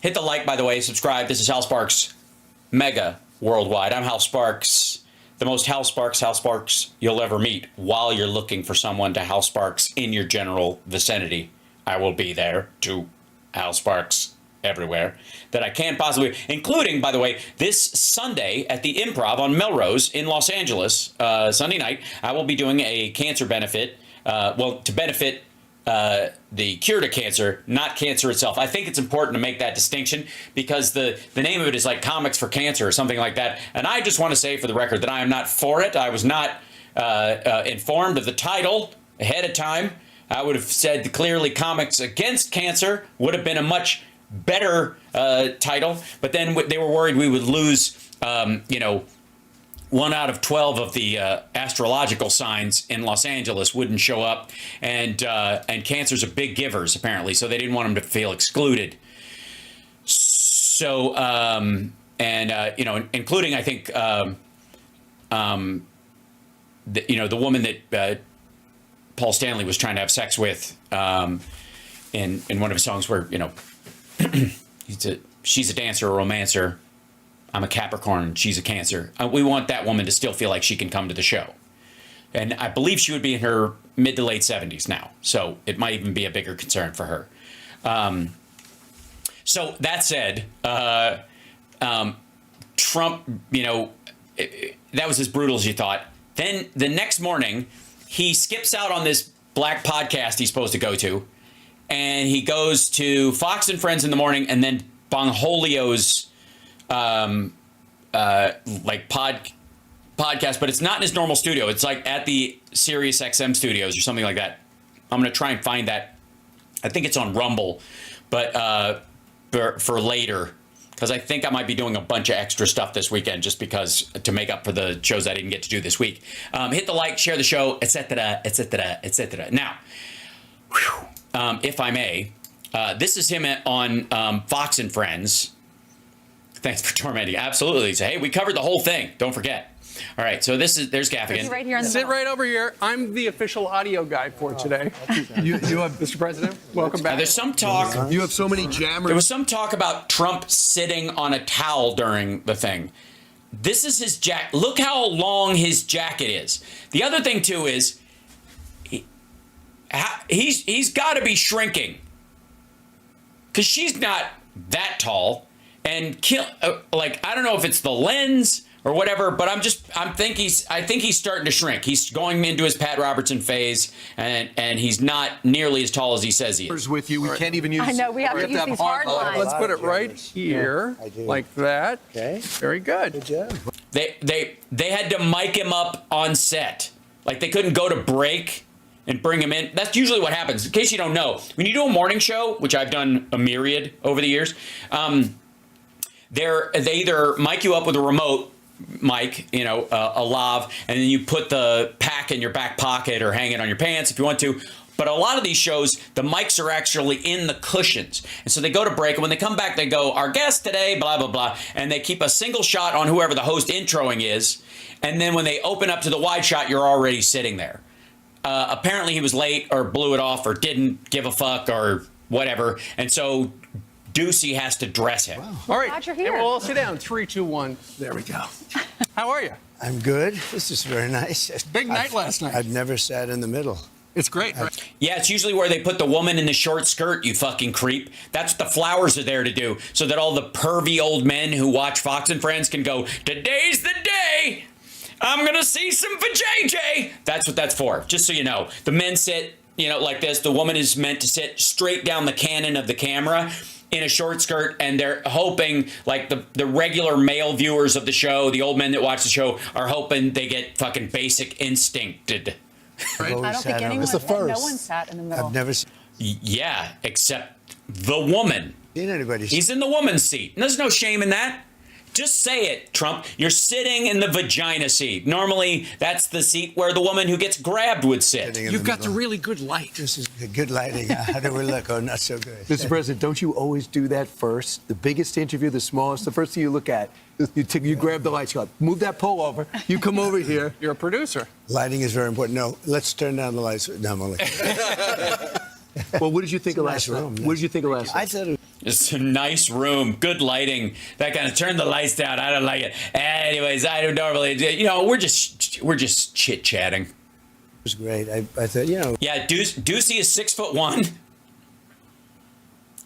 Hit the like, by the way, subscribe. This is Hal Sparks, mega worldwide. I'm Hal Sparks, the most Hal Sparks you'll ever meet. While you're looking for someone to Hal Sparks in your general vicinity, I will be there to Hal Sparks everywhere that I can possibly, including, by the way, this Sunday at the Improv on Melrose in Los Angeles, Sunday night, I will be doing a cancer benefit, to benefit the cure to cancer, not cancer itself. I think it's important to make that distinction because the name of it is like Comics for Cancer or something like that. And I just want to say for the record that I am not for it. I was not informed of the title ahead of time. I would have said clearly Comics Against Cancer would have been a much better title. But then they were worried we would lose, 1 out of 12 of the astrological signs in Los Angeles wouldn't show up, and cancers are big givers apparently, so they didn't want them to feel excluded. So including I think the woman that Paul Stanley was trying to have sex with in one of his songs, where she's a dancer, a romancer. I'm a Capricorn, she's a Cancer. We want that woman to still feel like she can come to the show. And I believe she would be in her mid to late 70s now. So it might even be a bigger concern for her. So that said, Trump, that was as brutal as you thought. Then the next morning, he skips out on this black podcast he's supposed to go to. And he goes to Fox and Friends in the morning, and then Bongholio's podcast, but it's not in his normal studio. It's like at the Sirius XM studios or something like that. I'm going to try and find that. I think it's on Rumble, but for later, because I think I might be doing a bunch of extra stuff this weekend just because to make up for the shows I didn't get to do this week. Hit the like, share the show, etc., etc., etc. Now, if I may, this is him on Fox and Friends. Thanks for tormenting. Absolutely. So, hey, we covered the whole thing. Don't forget. All right. So there's Gaffigan. Right here in the Sit right over here. I'm the official audio guy for today. You have, Mr. President, welcome back. There's some talk. You have so many jammers. There was some talk about Trump sitting on a towel during the thing. This is his jacket. Look how long his jacket is. The other thing, too, is he's got to be shrinking because she's not that tall. And I don't know if it's the lens or whatever, but I think he's starting to shrink. He's going into his Pat Robertson phase, and he's not nearly as tall as he says he is. With you, we can't even use. I know we have to use these hard lines. Let's put it right here, like that. Okay. Very good. Good job. They had to mic him up on set. Like they couldn't go to break and bring him in. That's usually what happens. In case you don't know, when you do a morning show, which I've done a myriad over the years, they either mic you up with a remote mic, a lav, and then you put the pack in your back pocket or hang it on your pants if you want to. But a lot of these shows, the mics are actually in the cushions. And so they go to break, and when they come back, they go, our guest today, blah, blah, blah. And they keep a single shot on whoever the host introing is. And then when they open up to the wide shot, you're already sitting there. Apparently he was late or blew it off or didn't give a fuck or whatever. And so Ducey has to dress him. Wow. All right. Glad you're here. And we'll all sit down. 3, 2, 1. There we go. How are you? I'm good. This is very nice. Big night last night. I've never sat in the middle. It's great, right? Yeah, it's usually where they put the woman in the short skirt, you fucking creep. That's what the flowers are there to do, so that all the pervy old men who watch Fox and Friends can go, today's the day. I'm going to see some vajayjay. That's what that's for, just so you know. The men sit, like this. The woman is meant to sit straight down the cannon of the camera in a short skirt, and they're hoping, like the regular male viewers of the show, the old men that watch the show, are hoping they get fucking basic instincted. I don't think anyone, It's the first. no one sat in the middle. I've never seen Yeah, except the woman. anybody. He's in the woman's seat. And there's no shame in that. Just say it, Trump. You're sitting in the vagina seat. Normally, that's the seat where the woman who gets grabbed would sit. You've got the really good light. This is the good lighting. How do we look? Oh, not so good. Mr. President, don't you always do that first? The biggest interview, the smallest, the first thing you look at, you grab the lights, you go, move that pole over, you come over here. You're a producer. Lighting is very important. No, let's turn down the lights. No, I'm only. Well, what did you think of nice last night? room. What did you think of last I night? thought it It's a nice room, good lighting. That kind of turn the lights down. I don't like it. Anyways, I don't normally. We're just chit chatting. It was great. I thought, Yeah, Ducey is 6'1".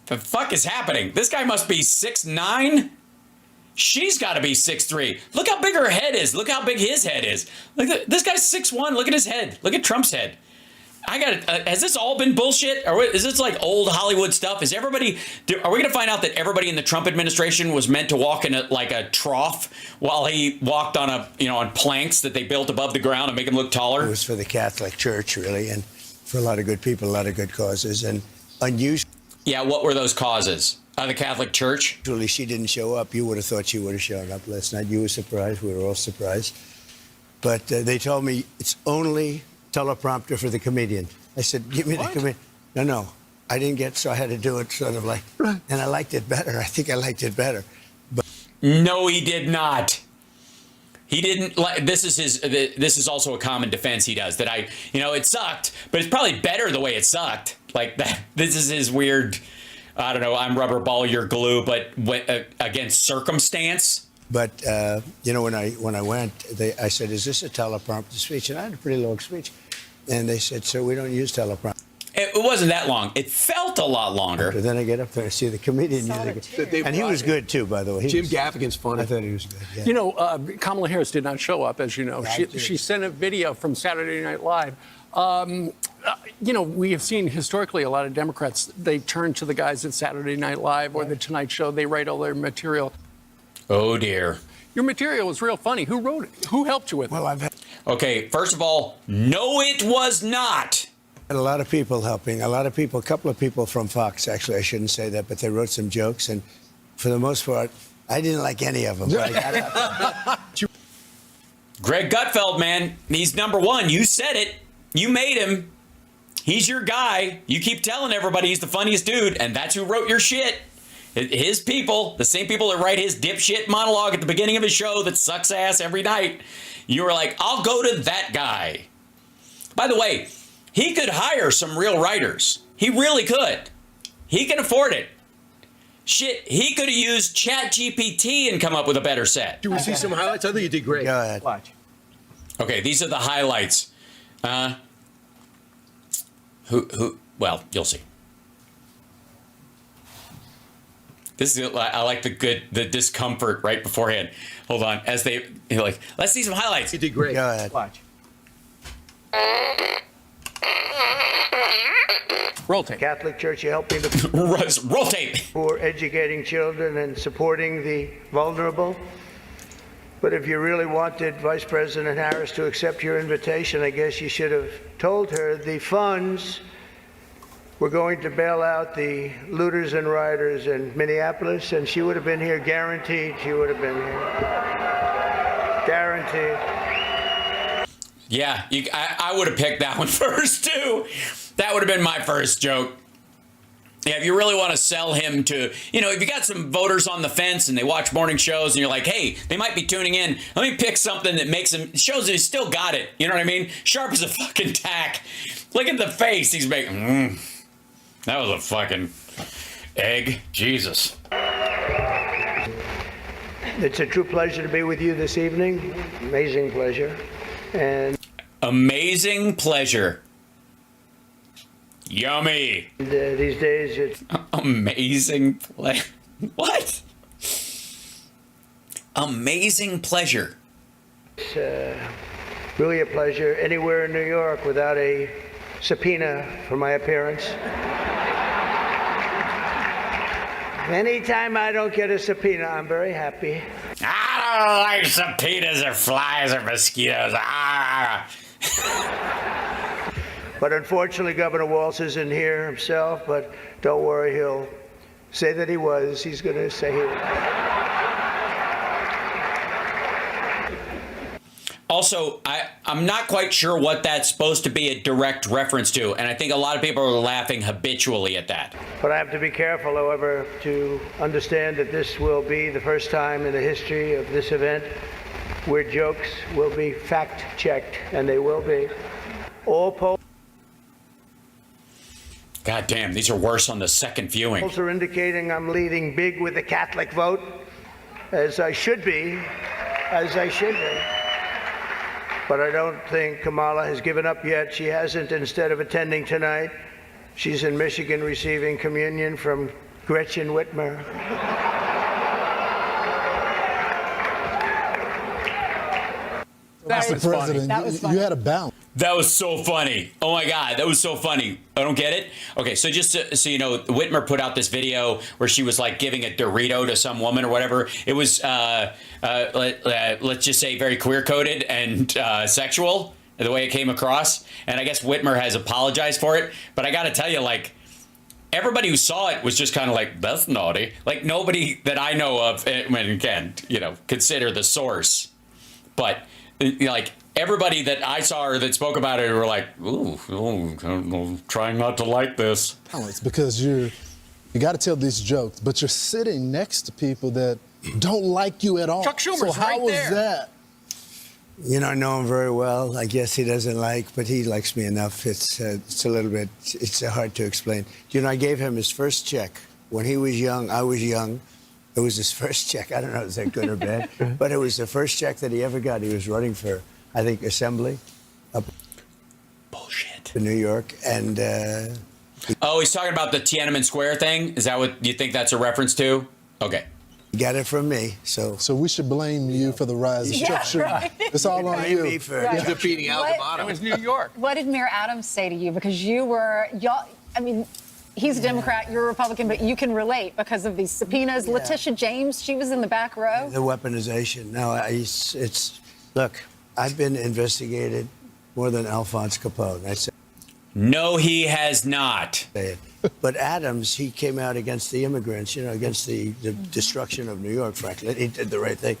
The fuck is happening? This guy must be 6'9". She's got to be 6'3". Look how big her head is. Look how big his head is. Look at this guy's 6'1". Look at his head. Look at Trump's head. I got it. Has this all been bullshit, or is this like old Hollywood stuff? Are we going to find out that everybody in the Trump administration was meant to walk in a trough while he walked on on planks that they built above the ground and make him look taller? it was for the Catholic Church, really, and for a lot of good people, a lot of good causes, and unusually. Yeah, what were those causes? The Catholic Church? Actually, she didn't show up. You would have thought she would have shown up last night. You were surprised. We were all surprised. But they told me it's only teleprompter for the comedian. I said, give me the comedian. No, I didn't get, so I had to do it sort of like, and I liked it better. I think I liked it better. But No, he did not. He didn't like. This is also a common defense he does, that it sucked, but it's probably better the way it sucked. Like that. This is his weird, I don't know, I'm rubber ball, you're glue, but against circumstance. But when I went, I said, "Is this a teleprompter speech?" And I had a pretty long speech, and they said, "Sir, we don't use teleprompter." It wasn't that long. It felt a lot longer. But then I get up there and see the comedian, and he was good too, by the way. Jim Gaffigan's funny. I thought he was good. Yeah. Kamala Harris did not show up, as you know. She sent a video from Saturday Night Live. We have seen historically a lot of Democrats, they turn to the guys at Saturday Night Live or The Tonight Show. They write all their material. Oh, dear. Your material was real funny. Who wrote it? Who helped you with it? Well, I've had Okay, first of all, no, it was not. a lot of people helping. A couple of people from Fox, actually. I shouldn't say that, but they wrote some jokes, and for the most part, I didn't like any of them. But I got Greg Gutfeld, man, he's number one. You said it. You made him. He's your guy. You keep telling everybody he's the funniest dude, and that's who wrote your shit. His people, the same people that write his dipshit monologue at the beginning of his show that sucks ass every night. You were like, I'll go to that guy. By the way, he could hire some real writers. He really could. He can afford it. Shit, he could have used ChatGPT and come up with a better set. Do we see some highlights? I think you did great. Go ahead. Watch. Okay, these are the highlights. Well, you'll see. This is, I like the discomfort right beforehand. Hold on, as you're like, let's see some highlights. You did great. Go ahead. Watch. Roll tape. Catholic Church, you help me Roll tape. for educating children and supporting the vulnerable. But if you really wanted Vice President Harris to accept your invitation, I guess you should have told her the funds were going to bail out the looters and rioters in Minneapolis, and she would have been here, guaranteed she would have been here. Guaranteed. Yeah, I would have picked that one first, too. That would have been my first joke. Yeah, if you really want to sell him to, if you got some voters on the fence and they watch morning shows and you're like, hey, they might be tuning in. Let me pick something that shows that he's still got it. You know what I mean? Sharp as a fucking tack. Look at the face he's making. That was a fucking egg. Jesus. It's a true pleasure to be with you this evening. Amazing pleasure. And amazing pleasure. Yummy. these days it's Amazing pleasure. What? Amazing pleasure. really a pleasure anywhere in New York without a subpoena for my appearance. Anytime I don't get a subpoena, I'm very happy. I don't like subpoenas or flies or mosquitoes. But unfortunately, Governor Walz isn't here himself, but don't worry, he'll say that he was. He's going to say he was. Also, I'm not quite sure what that's supposed to be a direct reference to, and I think a lot of people are laughing habitually at that. But I have to be careful, however, to understand that this will be the first time in the history of this event where jokes will be fact-checked, and they will be. All polls. God, God damn, these are worse on the second viewing. Polls are indicating I'm leading big with the Catholic vote, as I should be, But I don't think Kamala has given up yet. She hasn't. Instead of attending tonight, she's in Michigan receiving communion from Gretchen Whitmer. That was funny. President, That was funny. you had a balance. That was so funny. Oh my God, that was so funny. I don't get it. Okay, so just so you know, Whitmer put out this video where she was like giving a Dorito to some woman or whatever. It was, let's just say, very queer coded and sexual, the way it came across. And I guess Whitmer has apologized for it. But I got to tell you, like, everybody who saw it was just kind of like, that's naughty. Like, nobody that I know of, and again, you know, consider the source. But, like, everybody that I saw or that spoke about it were like, ooh, I'm trying not to like this. It's because you got to tell these jokes, but you're sitting next to people that don't like you at all. Chuck Schumer's so how right was there. that? You know, I know him very well. I guess he doesn't like, but he likes me enough. It's a little bit, it's hard to explain. You know, I gave him his first check. When he was young, I was young. It was his first check. I don't know, is that good or bad? But it was the first check that he ever got. He was running for, I think, Assembly up Bullshit. in New York. And Oh, he's talking about the Tiananmen Square thing? Is that what you think that's a reference to? Okay. he got it from me. So So we should blame you for the rise of Chuck Schumer. right. It's all on blame you. me for Right. Defeating Al What- It D'Amato. was New York. What did Mayor Adams say to you? Because y'all, I mean, he's a Democrat, you're a Republican, but you can relate because of these subpoenas. Letitia James, she was in the back row. the weaponization. No, look, I've been investigated more than Alphonse Capone. I say No, he has not. it. But Adams, he came out against the immigrants, you know, against the destruction of New York, frankly. He did the right thing.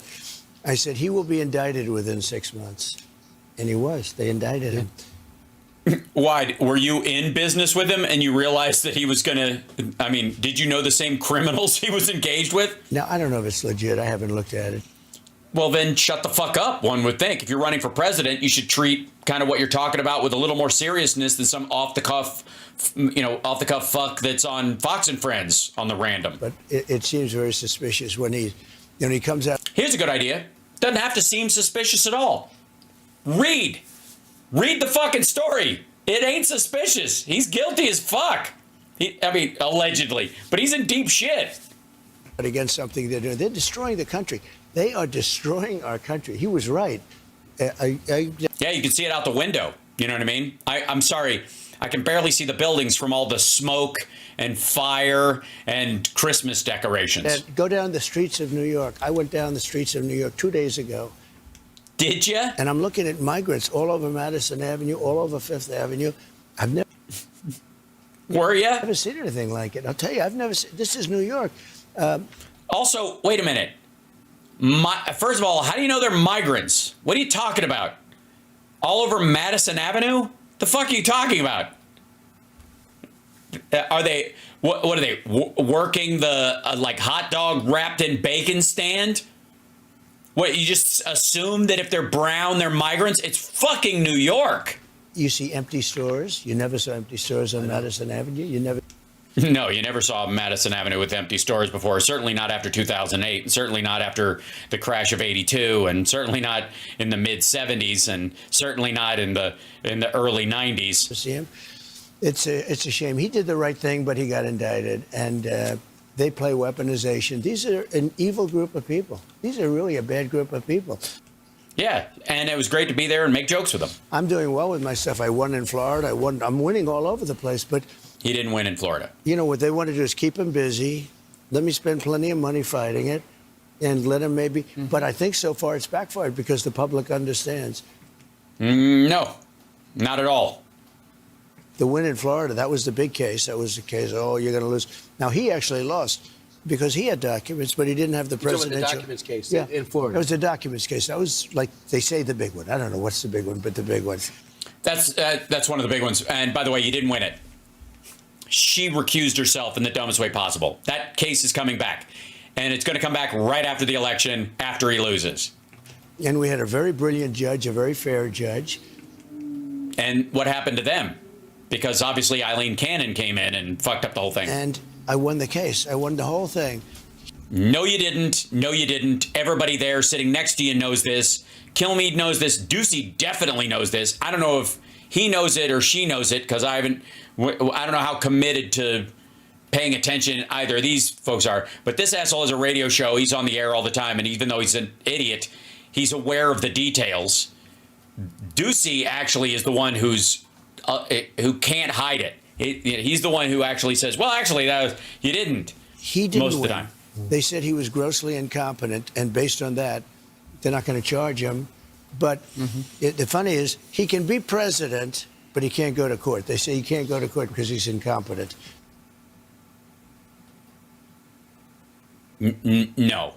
I said, he will be indicted within 6 months. And he was. They indicted him. Why? Were you in business with him and you realized that he was going to, I mean, did you know the same criminals he was engaged with? Now, I don't know if it's legit. I haven't looked at it. Well, then shut the fuck up, one would think. If you're running for president, you should treat kind of what you're talking about with a little more seriousness than some off-the-cuff fuck that's on Fox and Friends on the random. But it seems very suspicious when he comes out. Here's a good idea. Doesn't have to seem suspicious at all. Read the fucking story. It ain't suspicious. He's guilty as fuck. Allegedly. But he's in deep shit. Against something they're doing. They're destroying the country. They are destroying our country. He was right. Yeah, you can see it out the window. You know what I mean? I'm sorry. I can barely see the buildings from all the smoke and fire and Christmas decorations. Go down the streets of New York. I went down the streets of New York 2 days ago. Did you? And I'm looking at migrants all over Madison Avenue, all over Fifth Avenue. I've Were you? never seen anything like it. I'll tell you, I've never seen. This is New York. Also, wait a minute. First of all, how do you know they're migrants? What are you talking about? All over Madison Avenue? The fuck are you talking about? Are they, what are they, working the, like, hot dog wrapped in bacon stand? What, you just assume that if they're brown, they're migrants? It's fucking New York. You see empty stores. You never saw empty stores on Madison Avenue. You never. No, you never saw Madison Avenue with empty stores before. Certainly not after 2008. Certainly not after the crash of '82, and certainly not in the mid '70s, and certainly not in the early '90s. See him. It's a shame. He did the right thing, but he got indicted, and they play weaponization. These are an evil group of people. These are really a bad group of people. Yeah, and it was great to be there and make jokes with them. I'm doing well with my stuff. I won in Florida. I'm winning all over the place, but. He didn't win in Florida. You know, what they want to do is keep him busy, let me spend plenty of money fighting it, and let him maybe. But I think so far it's backfired because the public understands. No, not at all. The win in Florida, that was the big case. That was the case, oh, you're going to lose. Now, he actually lost because he had documents, but he didn't have the presidential. The documents case in Florida. That was the documents case. That was, like, they say the big one. I don't know what's the big one, but the big one. That's one of the big ones. And by the way, you didn't win it. She recused herself in the dumbest way possible. That case is coming back. And it's going to come back right after the election, after he loses. And we had a very brilliant judge, a very fair judge. And what happened to them? because obviously Eileen Cannon came in and fucked up the whole thing. And I won the case. I won the whole thing. No, you didn't. No, you didn't. Everybody there sitting next to you knows this. Kilmeade knows this. Ducey definitely knows this. I don't know if he knows it or she knows it, because I don't know how committed to paying attention either of these folks are. But this asshole has a radio show. He's on the air all the time. And even though he's an idiot, he's aware of the details. Ducey actually is the one who can't hide it. He's the one who actually says, well, actually, you didn't. He didn't most of the win. time. They said he was grossly incompetent, and based on that, they're not going to charge him. But the funny is, he can be president, but he can't go to court. They say he can't go to court because he's incompetent. No.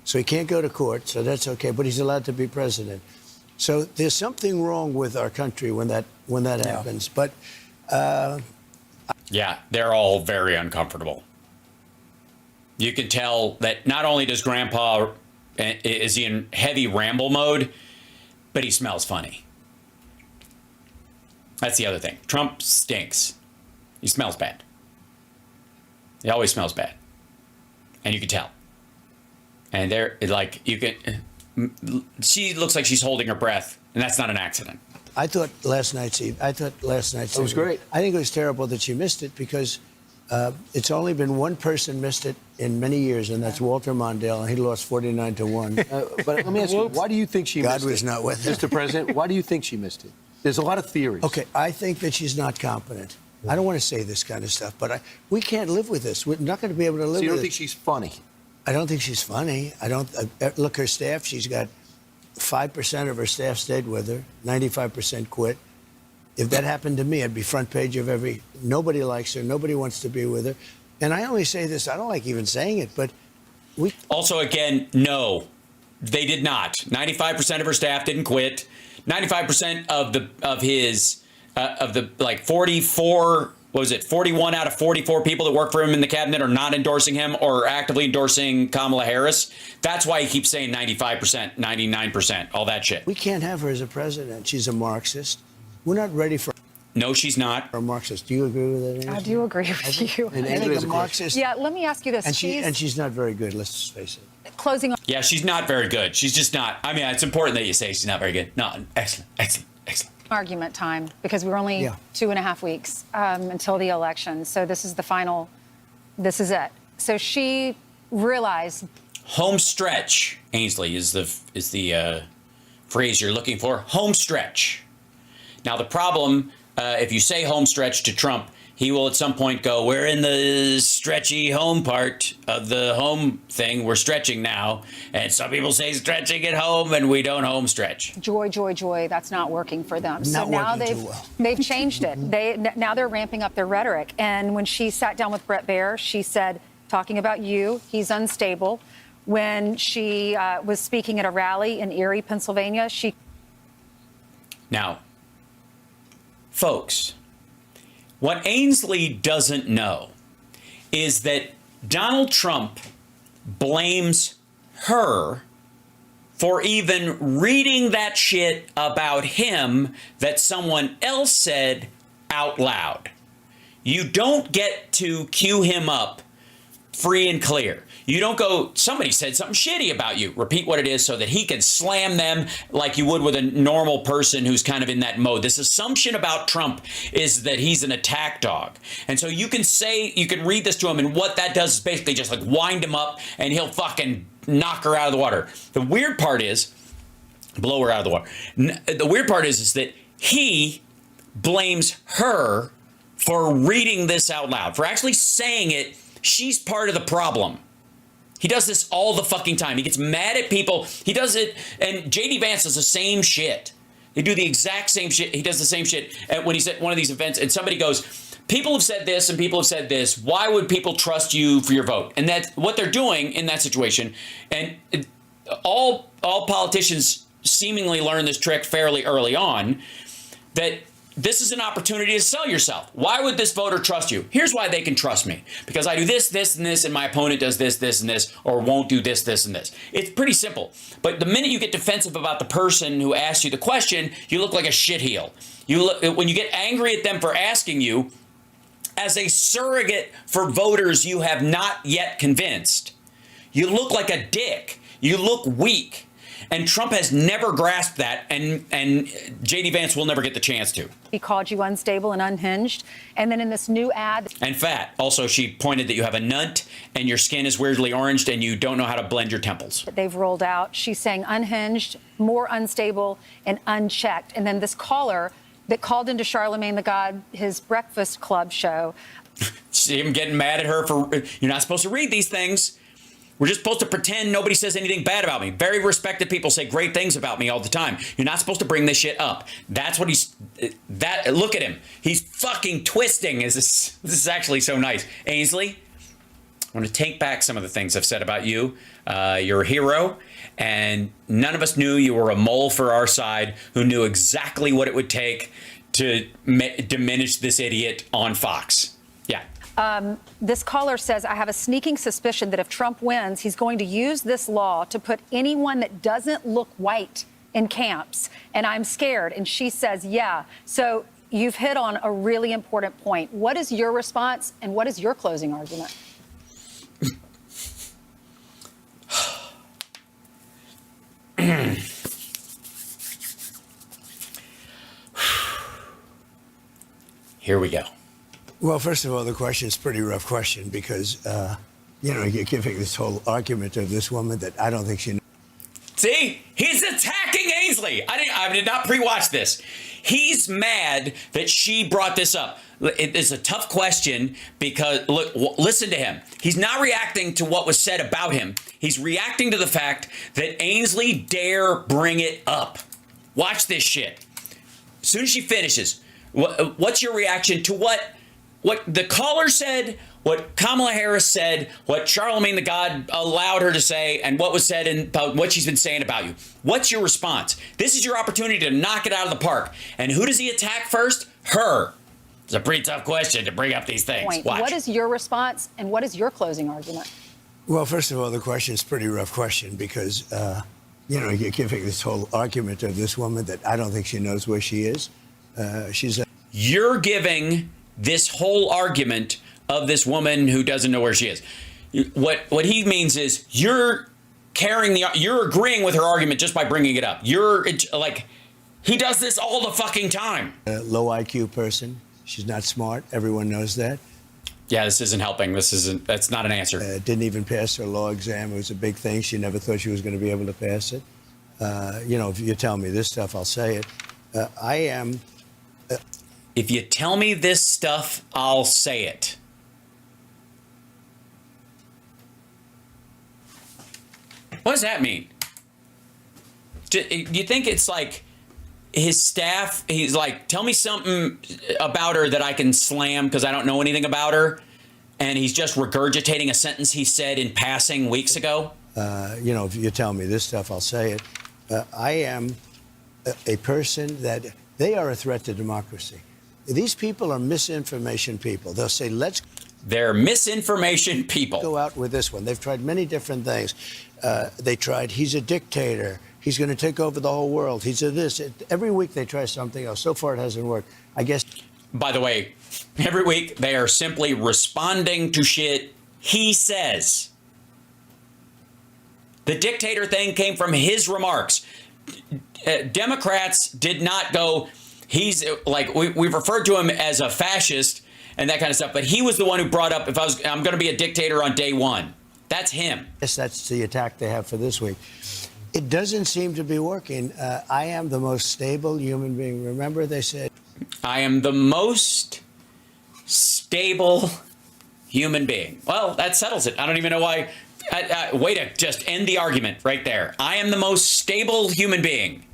So he can't go to court, so that's okay, but he's allowed to be president. So there's something wrong with our country when that happens. But yeah, they're all very uncomfortable. You can tell that not only does Grandpa, is he in heavy ramble mode, but he smells funny. That's the other thing. Trump stinks. He smells bad. He always smells bad. And you can tell. And they're like, she looks like she's holding her breath, and that's not an accident. I thought last night's it was great. I think it was terrible that she missed it, because it's only been one person missed it in many years, and that's Walter Mondale, and he lost 49-1. But let me ask you, why do you think she God missed it? was not with him. Mr. President, why do you think she missed it? There's a lot of theories. Okay, I think that she's not competent. I don't want to say this kind of stuff, but we can't live with this. We're not going to be able to live with it. So you don't think she's funny? I don't think she's funny. I don't look, her staff. She's got 5% of her staff stayed with her. 95% quit. If that happened to me, I'd be front page of every. Nobody likes her. Nobody wants to be with her. And I only say this. I don't like even saying it, but we. Also, again, no, they did not. 95% of her staff didn't quit. 95% of the like 44. What was it? 41 out of 44 people that work for him in the cabinet are not endorsing him or actively endorsing Kamala Harris. That's why he keeps saying 95%, 99%, all that shit. We can't have her as a president. She's a Marxist. We're not ready for. No, she's not. A Marxist. Do you agree with that? I do agree with you. And I Andrew think has a a Marxist. Yeah, let me ask you this. And she's not very good. Let's just face it. Closing on Yeah, she's not very good. She's just not. I mean, it's important that you say she's not very good. No, excellent. argument time, because we're only 2.5 weeks until the election. So this is the final, this is it. So she realized. Home stretch, Ainsley, is the phrase you're looking for. Home stretch. Now, the problem, if you say home stretch to Trump, he will at some point go, we're in the stretchy home part of the home thing. We're stretching now. And some people say stretching at home, and we don't home stretch. Joy. That's not working for them. So Not now working too well. they've changed it. Now they're ramping up their rhetoric. And when she sat down with Bret Baier, she said, talking about you, he's unstable. When she was speaking at a rally in Erie, Pennsylvania, Now, folks, what Ainsley doesn't know is that Donald Trump blames her for even reading that shit about him that someone else said out loud. You don't get to cue him up free and clear. You don't go, somebody said something shitty about you. Repeat what it is so that he can slam them like you would with a normal person who's kind of in that mode. This assumption about Trump is that he's an attack dog. And so you can read this to him, and what that does is basically just like wind him up, and he'll fucking knock her out of the water. The weird part is, blow her out of the water. The weird part is that he blames her for reading this out loud, for actually saying it. She's part of the problem. He does this all the fucking time. He gets mad at people. He does it, and J.D. Vance does the same shit. They do the exact same shit. He does the same shit when he's at one of these events, and somebody goes, people have said this and people have said this. Why would people trust you for your vote? And that's what they're doing in that situation. And all politicians seemingly learn this trick fairly early on, that this is an opportunity to sell yourself. Why would this voter trust you? Here's why they can trust me. Because I do this, this, and this, and my opponent does this, this, and this, or won't do this, this, and this. It's pretty simple. But the minute you get defensive about the person who asked you the question, you look like a shitheel. When you get angry at them for asking you, as a surrogate for voters you have not yet convinced, you look like a dick. You look weak. And Trump has never grasped that, and J.D. Vance will never get the chance to. He called you unstable and unhinged. And then in this new ad... And fat. Also, she pointed that you have a nunt, and your skin is weirdly oranged, and you don't know how to blend your temples. They've rolled out. She's saying unhinged, more unstable, and unchecked. And then this caller that called into Charlemagne the God, his Breakfast Club show. See him getting mad at her for, you're not supposed to read these things. We're just supposed to pretend nobody says anything bad about me. Very respected people say great things about me all the time. You're not supposed to bring this shit up. That's what look at him. He's fucking twisting. This is actually so nice. Ainsley, I want to take back some of the things I've said about you. You're a hero, and none of us knew you were a mole for our side who knew exactly what it would take to diminish this idiot on Fox. Yeah. This caller says, I have a sneaking suspicion that if Trump wins, he's going to use this law to put anyone that doesn't look white in camps. And I'm scared. And she says, yeah. So you've hit on a really important point. What is your response and what is your closing argument? Here we go. Well, first of all, the question is a pretty rough question because, you're giving this whole argument of this woman that I don't think she knows. See, he's attacking Ainsley. I did not pre-watch this. He's mad that she brought this up. It's a tough question because, look, listen to him. He's not reacting to what was said about him. He's reacting to the fact that Ainsley dare bring it up. Watch this shit. As soon as she finishes, what's your reaction to what the caller said, what Kamala Harris said, what Charlemagne the God allowed her to say, and what was said about what she's been saying about you? What's your response? This is your opportunity to knock it out of the park. And who does he attack first? Her. It's a pretty tough question to bring up these things. Watch. What is your response and what is your closing argument? Well, first of all, the question is a pretty rough question because, you're giving this whole argument of this woman that I don't think she knows where she is. You're giving this whole argument of this woman who doesn't know where she is. What he means is you're agreeing with her argument just by bringing it up. He does this all the fucking time. A low IQ person. She's not smart. Everyone knows that. Yeah, this isn't helping. That's not an answer. Didn't even pass her law exam. It was a big thing. She never thought she was going to be able to pass it. If you tell me this stuff, I'll say it. If you tell me this stuff, I'll say it. What does that mean? Do you think it's like his staff, he's like, tell me something about her that I can slam because I don't know anything about her, and he's just regurgitating a sentence he said in passing weeks ago? If you tell me this stuff, I'll say it. I am a person that they are a threat to democracy. These people are misinformation people. They'll say, They're misinformation people. Go out with this one. They've tried many different things. They tried, he's a dictator. He's going to take over the whole world. He's a this. Every week they try something else. So far it hasn't worked. I guess. By the way, every week they are simply responding to shit he says. The dictator thing came from his remarks. Democrats did not go, he's like, we've referred to him as a fascist and that kind of stuff, but he was the one who brought up, I'm going to be a dictator on day one. That's him. Yes, that's the attack they have for this week. It doesn't seem to be working. I am the most stable human being. Remember, they said, I am the most stable human being. Well, that settles it. I don't even know why. Way to just end the argument right there. I am the most stable human being.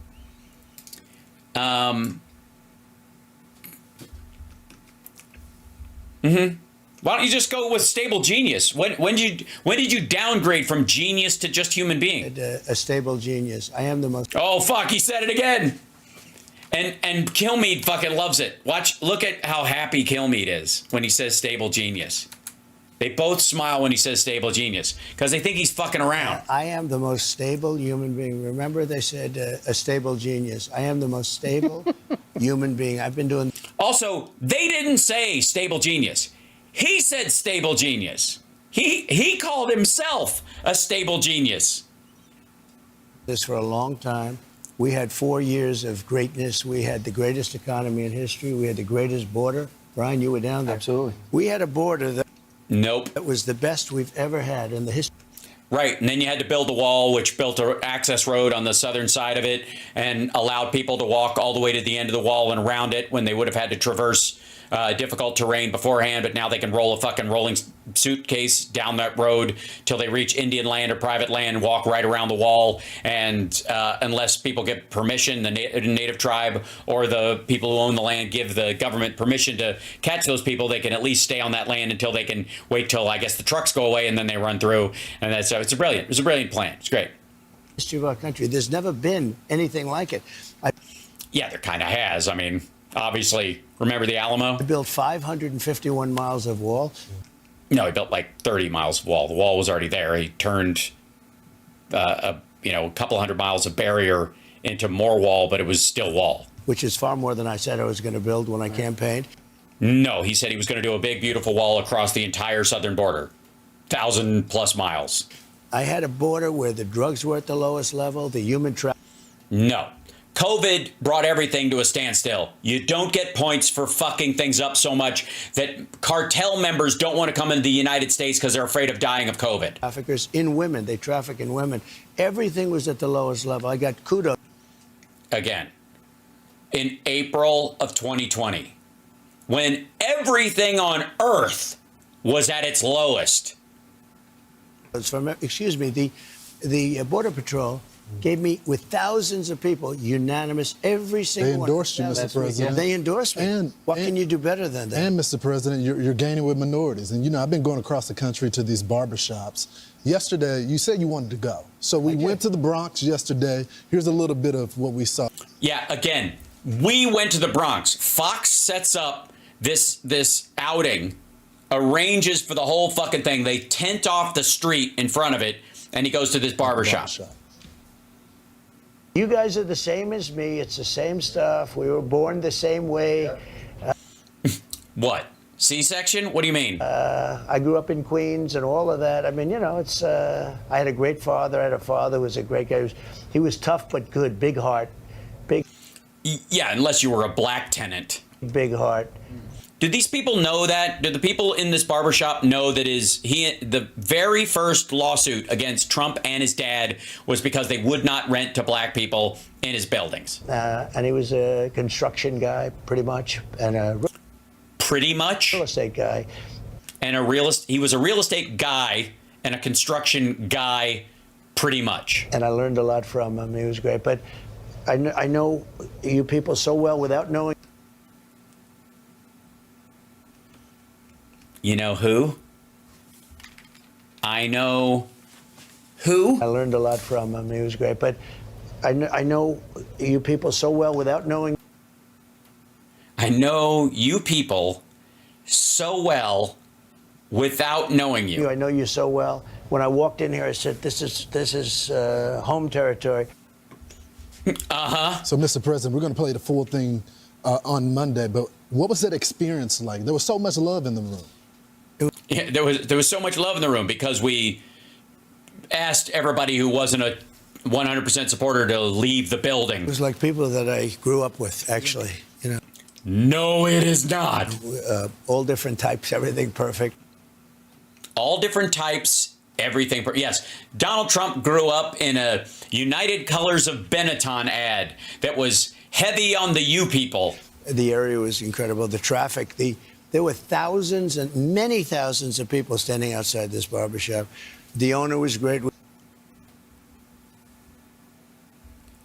Why don't you just go with stable genius? When did you downgrade from genius to just human being? a stable genius. I am the most. Oh fuck! He said it again. And Kilmeade fucking loves it. Look at how happy Kilmeade is when he says stable genius. They both smile when he says stable genius because they think he's fucking around. I am the most stable human being. Remember, they said a stable genius. I am the most stable human being. I've been doing. Also, they didn't say stable genius. He said stable genius. He called himself a stable genius. This for a long time. We had 4 years of greatness. We had the greatest economy in history. We had the greatest border. Brian, you were down there. Absolutely. We had a border that Nope. was the best we've ever had in the history. Right, and then you had to build a wall, which built an access road on the southern side of it and allowed people to walk all the way to the end of the wall and around it when they would have had to traverse difficult terrain beforehand, but now they can roll a fucking rolling suitcase down that road till they reach Indian land or private land and walk right around the wall. And unless people get permission, the native tribe or the people who own the land give the government permission to catch those people, they can at least stay on that land until they can wait till, I guess, the trucks go away and then they run through. And that's it's a brilliant plan. It's great. History of our country. There's never been anything like it. Yeah, there kind of has. I mean, obviously, remember the Alamo? I built 551 miles of wall. No, he built like 30 miles of wall. The wall was already there. He turned, a couple hundred miles of barrier into more wall, but it was still wall. Which is far more than I said I was going to build when I campaigned. No, he said he was going to do a big, beautiful wall across the entire southern border, 1,000+ miles. I had a border where the drugs were at the lowest level, the human trafficking. No. COVID brought everything to a standstill. You don't get points for fucking things up so much that cartel members don't want to come into the United States because they're afraid of dying of COVID. Traffickers in women. They traffic in women. Everything was at the lowest level. I got kudos. Again, in April of 2020, when everything on earth was at its lowest. Excuse me, the Border Patrol gave me, with thousands of people, unanimous, every single one. They endorsed you, Mr. President. They endorsed me. What can you do better than that? And, Mr. President, you're gaining with minorities. And, I've been going across the country to these barbershops. Yesterday, you said you wanted to go. So we went to the Bronx yesterday. Here's a little bit of what we saw. Yeah, again, we went to the Bronx. Fox sets up this outing, arranges for the whole fucking thing. They tent off the street in front of it, and he goes to this barbershop. You guys are the same as me. It's the same stuff. We were born the same way. What? C-section? What do you mean? I grew up in Queens and all of that. I mean, it's. I had a great father. I had a father who was a great guy. He was tough but good. Big heart. Yeah, unless you were a black tenant. Big heart. Did these people know that? Did the people in this barbershop know that the very first lawsuit against Trump and his dad was because they would not rent to black people in his buildings? And he was a construction guy, pretty much, and a pretty much real estate guy. And he was a real estate guy and a construction guy, pretty much. And I learned a lot from him. He was great. But I know you people so well without knowing. You know who? I know who? I learned a lot from him. He was great. But I know you people so well without knowing. I know you people so well without knowing you. I know you so well. When I walked in here, I said, this is home territory. Uh-huh. So, Mr. President, we're going to play the full thing on Monday, but what was that experience like? There was so much love in the room. Yeah, there was so much love in the room because we asked everybody who wasn't a 100% supporter to leave the building. It was like people that I grew up with, actually. No, it is not. All different types, everything perfect. All different types, everything. Yes, Donald Trump grew up in a United Colors of Benetton ad that was heavy on the you people. The area was incredible. The traffic, there were thousands and many thousands of people standing outside this barbershop. The owner was great.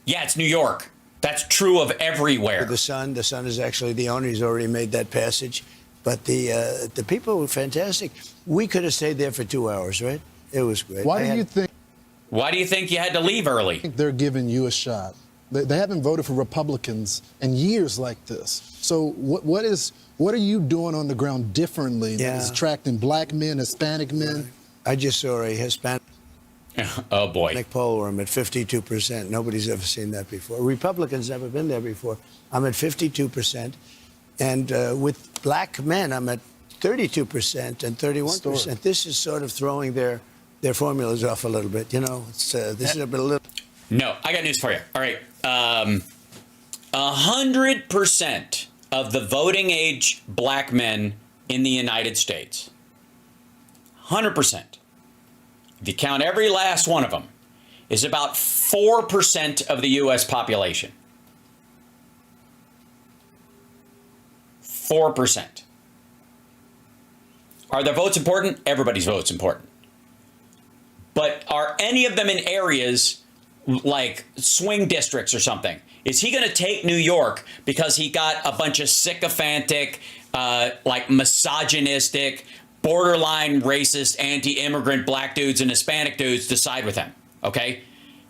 Yeah, it's New York. That's true of everywhere. The son is actually the owner. He's already made that passage. But the people were fantastic. We could have stayed there for 2 hours, right? It was great. Why do you think you had to leave early? they're giving you a shot They haven't voted for Republicans in years like this. So what are you doing on the ground differently that is attracting black men, Hispanic men? I just saw a Hispanic Oh boy. poll where I'm at 52%. Nobody's ever seen that before. Republicans never been there before. I'm at 52%. And with black men, I'm at 32% and 31%. This is sort of throwing their formulas off a little bit. You know, it's, this is a little. No, I got news for you. All right. 100% of the voting age black men in the United States, 100%, if you count every last one of them, is about 4% of the U.S. population. 4%. Are their votes important? Everybody's vote's important. But are any of them in areas like swing districts or something? Is he going to take New York because he got a bunch of sycophantic, like misogynistic, borderline racist, anti-immigrant black dudes and Hispanic dudes to side with him? Okay?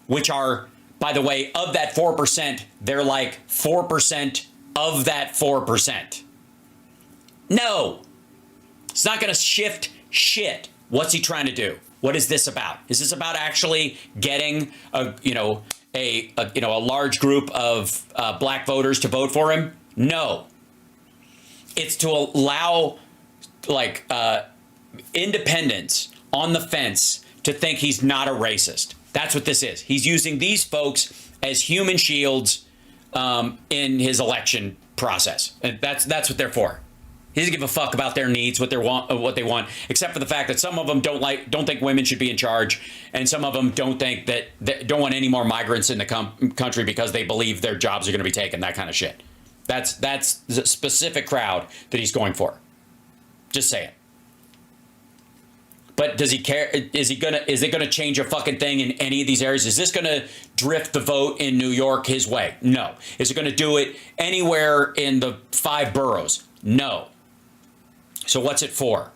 Which are, by the way, of that 4%, they're like 4% of that 4%. No. It's not going to shift shit. What's he trying to do? What is this about? Is this about actually getting a large group of black voters to vote for him? No. It's to allow independents on the fence to think he's not a racist. That's what this is. He's using these folks as human shields in his election process, and that's what they're for. He doesn't give a fuck about their needs, what they want, except for the fact that some of them don't think women should be in charge, and some of them don't want any more migrants in the country because they believe their jobs are going to be taken. That kind of shit. That's the specific crowd that he's going for. Just saying. But does he care? Is it gonna change a fucking thing in any of these areas? Is this gonna drift the vote in New York his way? No. Is it gonna do it anywhere in the 5 boroughs? No. So what's it for?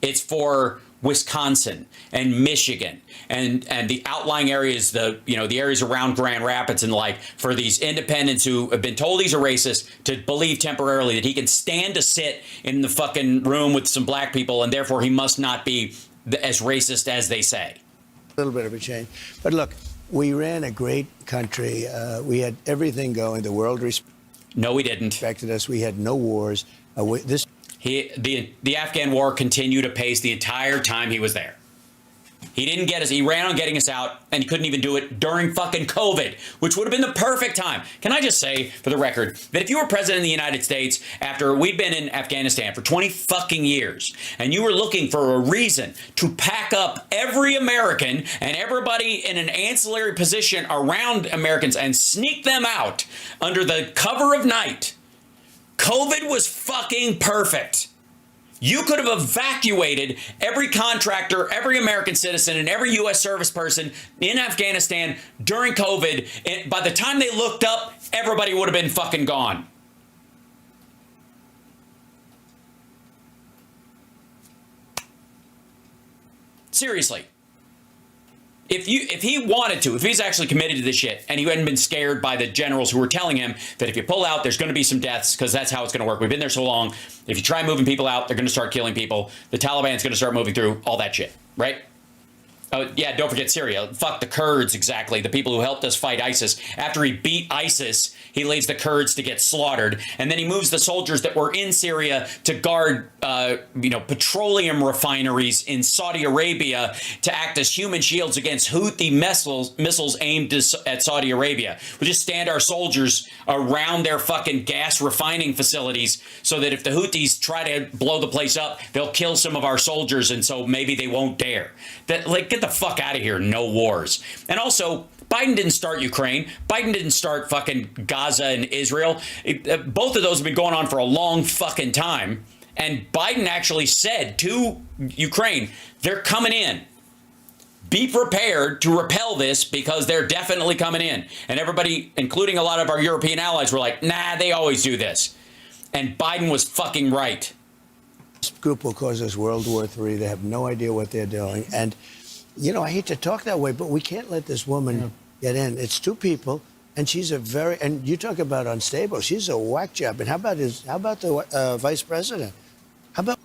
It's for Wisconsin and Michigan and the outlying areas, the areas around Grand Rapids and for these independents who have been told he's a racist to believe temporarily that he can stand to sit in the fucking room with some black people and therefore he must not be as racist as they say. A little bit of a change. But look, we ran a great country. We had everything going. The world No, we didn't. respected us. We had no wars. The Afghan war continued apace the entire time he was there. He didn't get us. He ran on getting us out, and he couldn't even do it during fucking COVID, which would have been the perfect time. Can I just say, for the record, that if you were president of the United States after we'd been in Afghanistan for 20 fucking years, and you were looking for a reason to pack up every American and everybody in an ancillary position around Americans and sneak them out under the cover of night, COVID was fucking perfect. You could have evacuated every contractor, every American citizen, and every U.S. service person in Afghanistan during COVID. And by the time they looked up, everybody would have been fucking gone. Seriously. If he wanted to, if he's actually committed to this shit and he hadn't been scared by the generals who were telling him that if you pull out, there's going to be some deaths because that's how it's going to work. We've been there so long. If you try moving people out, they're going to start killing people. The Taliban's going to start moving through all that shit, right? Oh, yeah, don't forget Syria. Fuck the Kurds, exactly. The people who helped us fight ISIS. After he beat ISIS, he leaves the Kurds to get slaughtered. And then he moves the soldiers that were in Syria to guard, petroleum refineries in Saudi Arabia to act as human shields against Houthi missiles aimed at Saudi Arabia. We just stand our soldiers around their fucking gas refining facilities so that if the Houthis try to blow the place up, they'll kill some of our soldiers, and so maybe they won't dare. Get the fuck out of here. No wars. And also, Biden didn't start Ukraine. Biden didn't start fucking Gaza and Israel. Both of those have been going on for a long fucking time. And Biden actually said to Ukraine, they're coming in. Be prepared to repel this because they're definitely coming in. And everybody, including a lot of our European allies, were like, nah, they always do this. And Biden was fucking right. This group will cause us World War III. They have no idea what they're doing. And, I hate to talk that way, but we can't let this woman get in. It's 2 people And she's and you talk about unstable. She's a whack job. And how about the vice president? How about?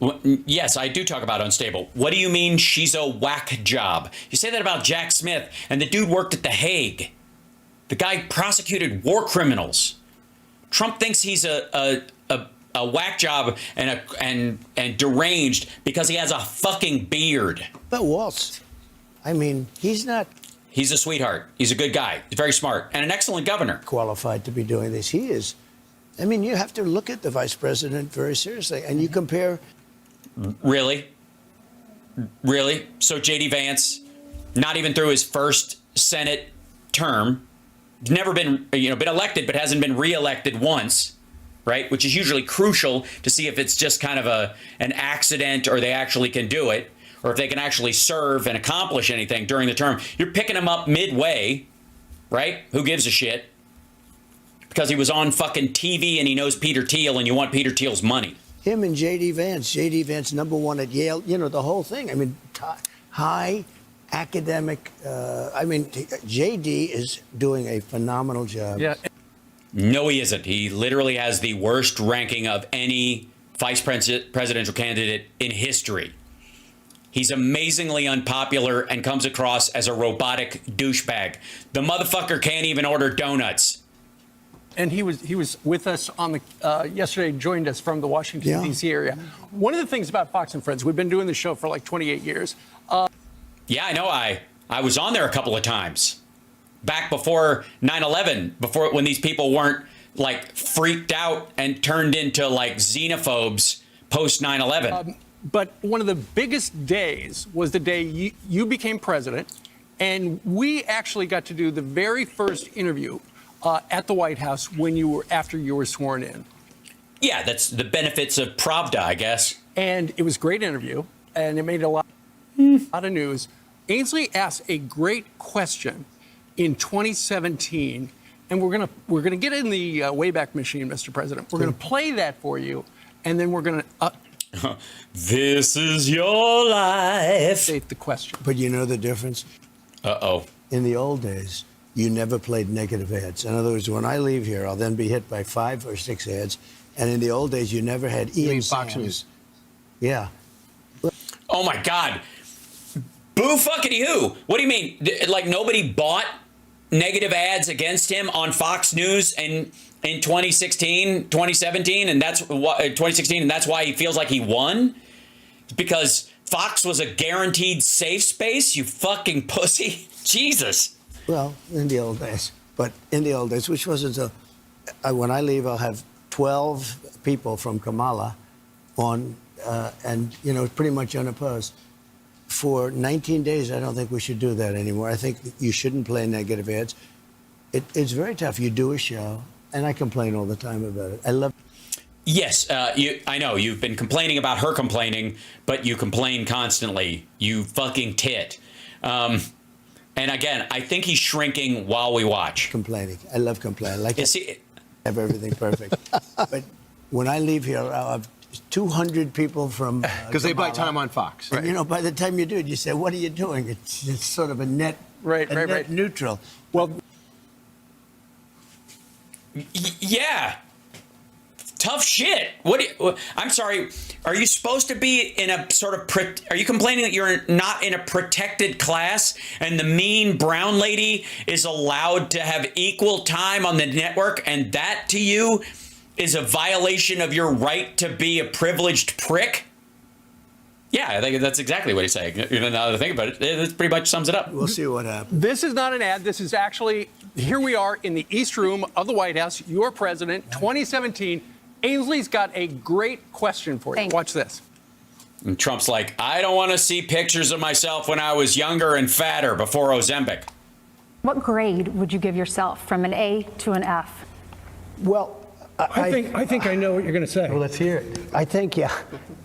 Well, yes, I do talk about unstable. What do you mean she's a whack job? You say that about Jack Smith, and the dude worked at The Hague. The guy prosecuted war criminals. Trump thinks he's a whack job and deranged because he has a fucking beard. But Waltz, I mean, he's not He's a sweetheart. He's a good guy. He's very smart and an excellent governor. qualified to be doing this. He is. I mean, you have to look at the vice president very seriously, and you compare. Really? Really? So J.D. Vance, not even through his first Senate term, never been elected, but hasn't been reelected once, right? Which is usually crucial to see if it's just kind of an accident or they actually can do it, or if they can actually serve and accomplish anything during the term. You're picking him up midway, right? Who gives a shit? Because he was on fucking TV and he knows Peter Thiel and you want Peter Thiel's money. Him and J.D. Vance. J.D. Vance, #1 at Yale. You know, the whole thing. I mean, high academic. I mean, J.D. is doing a phenomenal job. Yeah. No, he isn't. He literally has the worst ranking of any vice presidential candidate in history. He's amazingly unpopular and comes across as a robotic douchebag. The motherfucker can't even order donuts. And he was with us on the yesterday. Joined us from the Washington D.C. area. One of the things about Fox and Friends, we've been doing the show for like 28 years. Yeah, I know. I was on there a couple of times back before 9/11, before when these people weren't like freaked out and turned into like xenophobes post 9/11. But one of the biggest days was the day you became president, and we actually got to do the very first interview at the White House after you were sworn in. Yeah, that's the benefits of Pravda, I guess. And it was a great interview, and it made a lot of news. Ainsley asked a great question in 2017, and we're gonna get in the Wayback Machine, Mr. President. We're gonna play that for you, and then we're gonna This is your life. state the question. But you know the difference? Uh-oh. In the old days, you never played negative ads. In other words, when I leave here, I'll then be hit by 5 or 6 ads. And in the old days, you never had Ian Fox Sams. News. Yeah. Oh my God. Boo fuckity who? What do you mean? Like nobody bought negative ads against him on Fox News in 2016, 2017, and that's what 2016, and that's why he feels like he won? Because Fox was a guaranteed safe space, you fucking pussy. Jesus. Well, in the old days. But in the old days, which wasn't so. When I leave, I'll have 12 people from Kamala on, and, you know, pretty much unopposed. For 19 days, I don't think we should do that anymore. I think you shouldn't play negative ads. It's very tough. You do a show, and I complain all the time about it. I love. Yes, I know you've been complaining about her complaining, but you complain constantly. You fucking tit. And again, I think he's shrinking while we watch. Complaining. I love complaining. Like Is he, have everything perfect. But when I leave here, I'll have 200 people from Because they buy Kamala. time on Fox. And, you know, by the time you do it, you say, "What are you doing?" It's sort of a net, Right. neutral. Well, yeah. Tough shit. I'm sorry. Are you supposed to be in a sort of... Are you complaining that you're not in a protected class and the mean brown lady is allowed to have equal time on the network, and that to you is a violation of your right to be a privileged prick? Yeah, I think that's exactly what he's saying. Now that I think about it, it pretty much sums it up. We'll see what happens. this is not an ad. This is actually, here we are in the East Room of the White House, your president, 2017. Ainsley's got a great question for you. Thank you. Watch this. And Trump's like, I don't want to see pictures of myself when I was younger and fatter before Ozempic. What grade would you give yourself from an A to an F? Well, I think I know what you're going to say. Well, let's hear it. I think, yeah.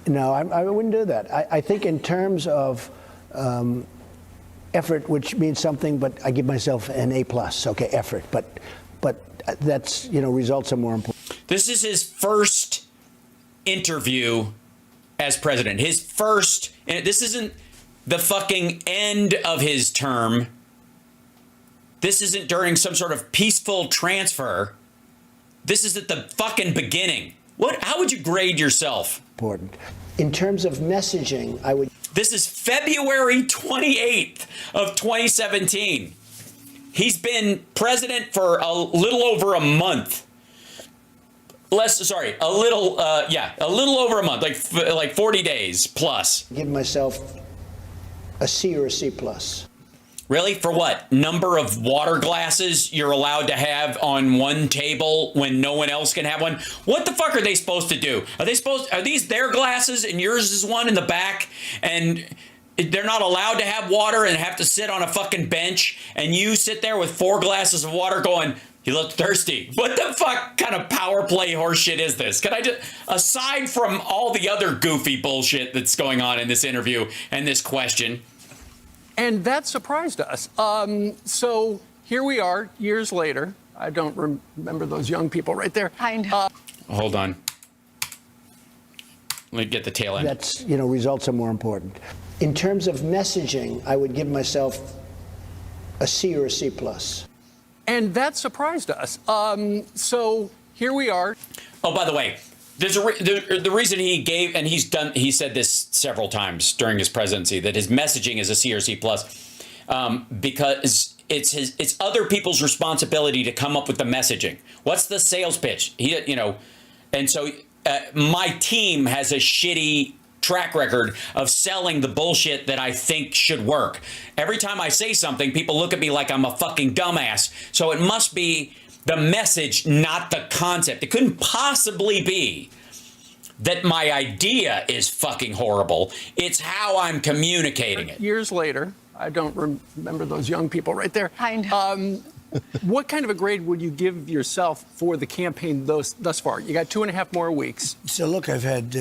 No, I wouldn't do that. I think in terms of effort, which means something, but I give myself an A+. Okay, effort. But that's, you know, results are more important. This is his first interview as president. His first, and this isn't the fucking end of his term. This isn't during some sort of peaceful transfer. This is at the fucking beginning. How would you grade yourself? Important. In terms of messaging, I would. This is February 28th of 2017. He's been president for a little over a month. A little over a month, like 40 days plus. Give myself a C or a C plus. Really? For what? Number of water glasses you're allowed to have on one table when no one else can have one? What the fuck are they supposed to do? Are these their glasses and yours is one in the back, and they're not allowed to have water and have to sit on a fucking bench, and you sit there with 4 glasses of water going, you look thirsty. What the fuck kind of power play horseshit is this? Can I just, aside from all the other goofy bullshit that's going on in this interview and this question, And that surprised us. So here we are, years later. I don't remember those young people right there. I know. hold on. Let me get the tail end. That's, results are more important. In terms of messaging, I would give myself a C or a C plus. And that surprised us. So here we are. Oh, by the way, there's the reason he gave, and he said this several times during his presidency, that his messaging is a C or C plus, because it's other people's responsibility to come up with the messaging. What's the sales pitch? And so my team has a shitty track record of selling the bullshit that I think should work. Every time I say something, people look at me like I'm a fucking dumbass. So it must be the message, not the concept. It couldn't possibly be that my idea is fucking horrible. It's how I'm communicating it. Years later, I don't remember those young people right there. I know. What kind of a grade would you give yourself for the campaign thus far? You got 2.5 more weeks. So look, I've had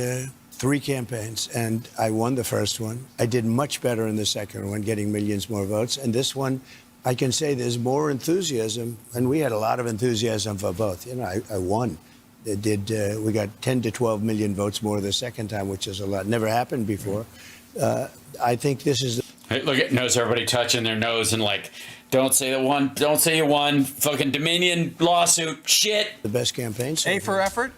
3 campaigns, and I won the first one. I did much better in the second one, getting millions more votes. And this one, I can say there's more enthusiasm, and we had a lot of enthusiasm for both. I won. We got 10 to 12 million votes more the second time, which is a lot. Never happened before. I think this is. Hey, look at notice everybody touching their nose and like, don't say you won. Fucking Dominion lawsuit shit. The best campaign. So A for effort?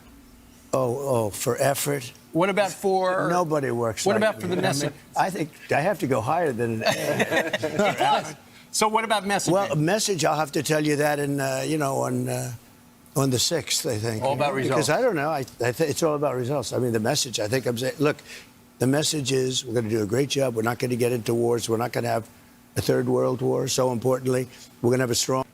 Oh, for effort. What about for? Nobody works. What like about for me. the message? I think I have to go higher than an A. So what about messaging? Well, a message, I'll have to tell you that on the 6th, I think. All about results. Because I don't know. I think it's all about results. I mean, the message, I think I'm saying, look, the message is we're going to do a great job. We're not going to get into wars. We're not going to have a third world war. So importantly, we're going to have a strong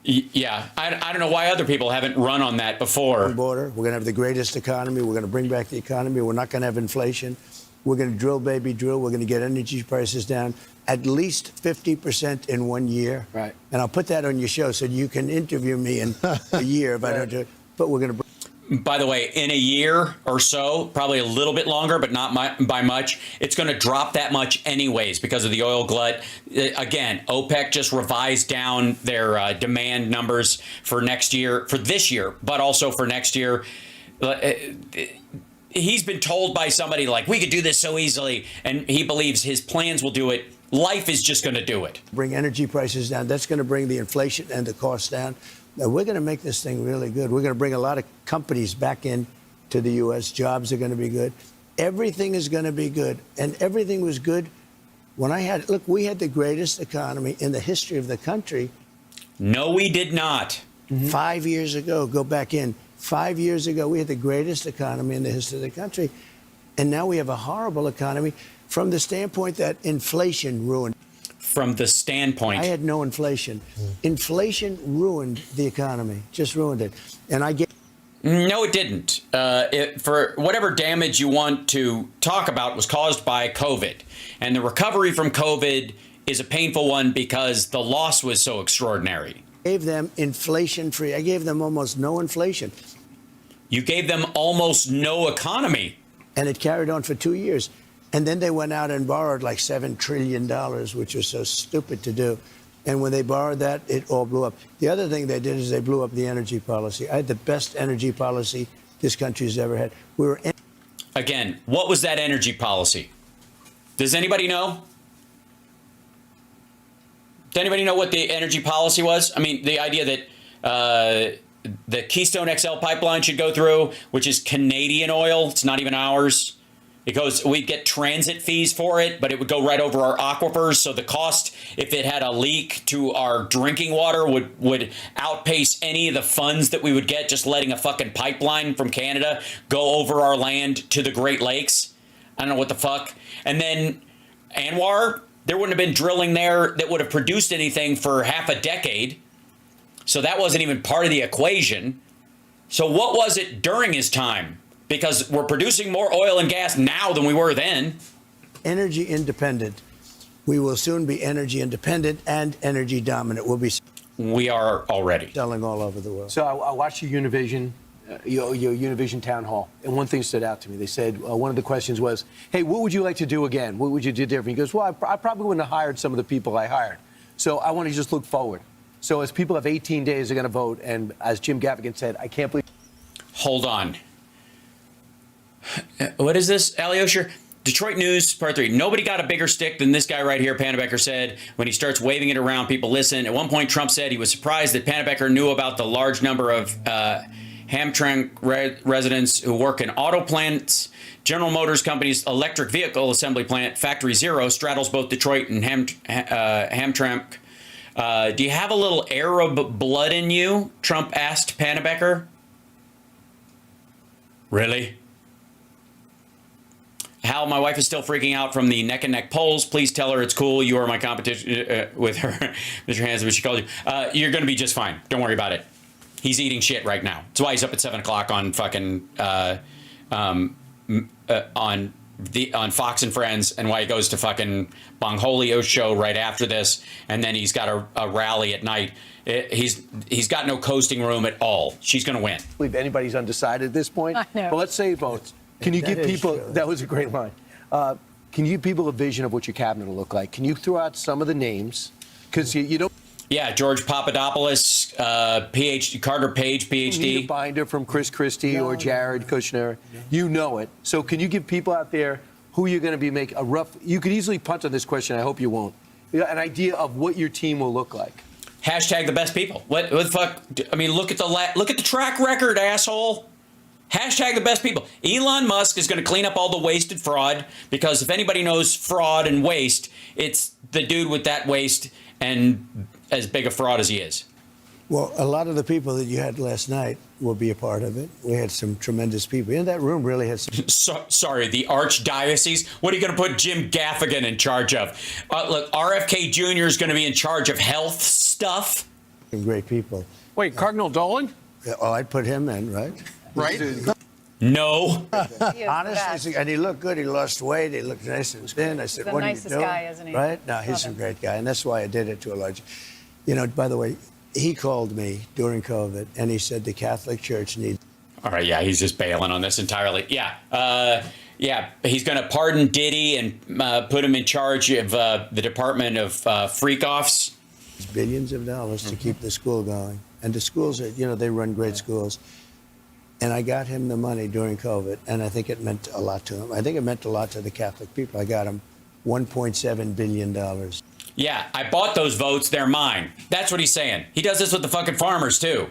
Yeah, I don't know why other people haven't run on that before. border. We're going to have the greatest economy. We're going to bring back the economy. We're not going to have inflation. We're going to drill, baby, drill. We're going to get energy prices down at least 50% in 1 year. Right. And I'll put that on your show so you can interview me in a year if I don't do it. But we're going to. By the way, in a year or so, probably a little bit longer, but not by much, it's going to drop that much anyways because of the oil glut. Again, OPEC just revised down their demand numbers for this year, but also for next year. He's been told by somebody like, we could do this so easily, and he believes his plans will do it. Life is just going to do it. Bring energy prices down. That's going to bring the inflation and the costs down. Now, we're going to make this thing really good. We're going to bring a lot of companies back in to the U.S. Jobs are going to be good. Everything is going to be good. And everything was good when we had the greatest economy in the history of the country. No, we did not. 5 years ago, go back in. 5 years ago, we had the greatest economy in the history of the country. And now we have a horrible economy from the standpoint that inflation ruined. From the standpoint. I had no inflation. Inflation ruined the economy, just ruined it. And I get. No, it didn't. For whatever damage you want to talk about was caused by COVID. And the recovery from COVID is a painful one because the loss was so extraordinary. Gave them inflation free. I gave them almost no inflation. You gave them almost no economy. And it carried on for 2 years. And then they went out and borrowed like $7 trillion, which was so stupid to do. And when they borrowed that, it all blew up. The other thing they did is they blew up the energy policy. I had the best energy policy this country's ever had. Again, what was that energy policy? Does anybody know? Does anybody know what the energy policy was? I mean, the idea that the Keystone XL pipeline should go through, which is Canadian oil. It's not even ours. It goes, we'd get transit fees for it, but it would go right over our aquifers. So the cost, if it had a leak to our drinking water, would outpace any of the funds that we would get just letting a fucking pipeline from Canada go over our land to the Great Lakes. I don't know what the fuck. And then Anwar, there wouldn't have been drilling there that would have produced anything for half a decade. So that wasn't even part of the equation. So what was it during his time? Because we're producing more oil and gas now than we were then. Energy independent. We will soon be energy independent and energy dominant. We are already selling all over the world. So I watched your Univision, your Univision town hall, and one thing stood out to me. They said one of the questions was, "Hey, what would you like to do again? What would you do different?" He goes, "Well, I probably wouldn't have hired some of the people I hired. So I want to just look forward." So as people have 18 days, they're going to vote, and as Jim Gaffigan said, I can't believe. Hold on. What is this, Alyosha? Detroit News, part 3. Nobody got a bigger stick than this guy right here, Pannebecker said. When he starts waving it around, people listen. At one point, Trump said he was surprised that Pannebecker knew about the large number of Hamtramck residents who work in auto plants. General Motors Company's electric vehicle assembly plant, Factory Zero, straddles both Detroit and Hamtramck. Do you have a little Arab blood in you? Trump asked Pannebecker. Really? Hal, my wife is still freaking out from the neck and neck polls. Please tell her it's cool. You are my competition with her. Mr. Hansen, she called you. You're going to be just fine. Don't worry about it. He's eating shit right now. That's why he's up at 7 o'clock on fucking on Fox and Friends, and why he goes to fucking Bongholio's show right after this, and then he's got a rally at night. He's got no coasting room at all. She's going to win. I believe anybody's undecided at this point. I know. But let's say he votes. Can you give people, that was a great line. Can you give people a vision of what your cabinet will look like? Can you throw out some of the names? Because you don't. Yeah, George Papadopoulos, PhD, Carter Page, PhD. You need a binder from Chris Christie or Jared Kushner. You know it. So can you give people out there who you're going to be making a rough, you could easily punt on this question, I hope you won't, an idea of what your team will look like? Hashtag the best people. What the fuck? I mean, look at the track record, asshole. Hashtag the best people. Elon Musk is going to clean up all the wasted fraud, because if anybody knows fraud and waste, it's the dude with that waste and as big a fraud as he is. Well, a lot of the people that you had last night will be a part of it. We had some tremendous people. In that room really had some... Sorry, the Archdiocese? What are you going to put Jim Gaffigan in charge of? Look, RFK Jr. is going to be in charge of health stuff. Some great people. Wait, Cardinal Dolan? Oh, I'd put him in, right? Right? No. Honestly, and he looked good. He lost weight. He looked nice and thin. I said, the what are you nicest doing? guy, isn't he? Right? No, he's a great guy, and that's why I did it to a large... You know, by the way, he called me during COVID, and he said the Catholic Church needs... All right, yeah, he's just bailing on this entirely. Yeah, he's going to pardon Diddy and put him in charge of the Department of Freak-Offs. Billions of dollars to keep the school going. And the schools, are, you know, they run great schools. And I got him the money during COVID, and I think it meant a lot to him. I think it meant a lot to the Catholic people. I got him $1.7 billion. Yeah, I bought those votes. They're mine. That's what he's saying. He does this with the fucking farmers, too.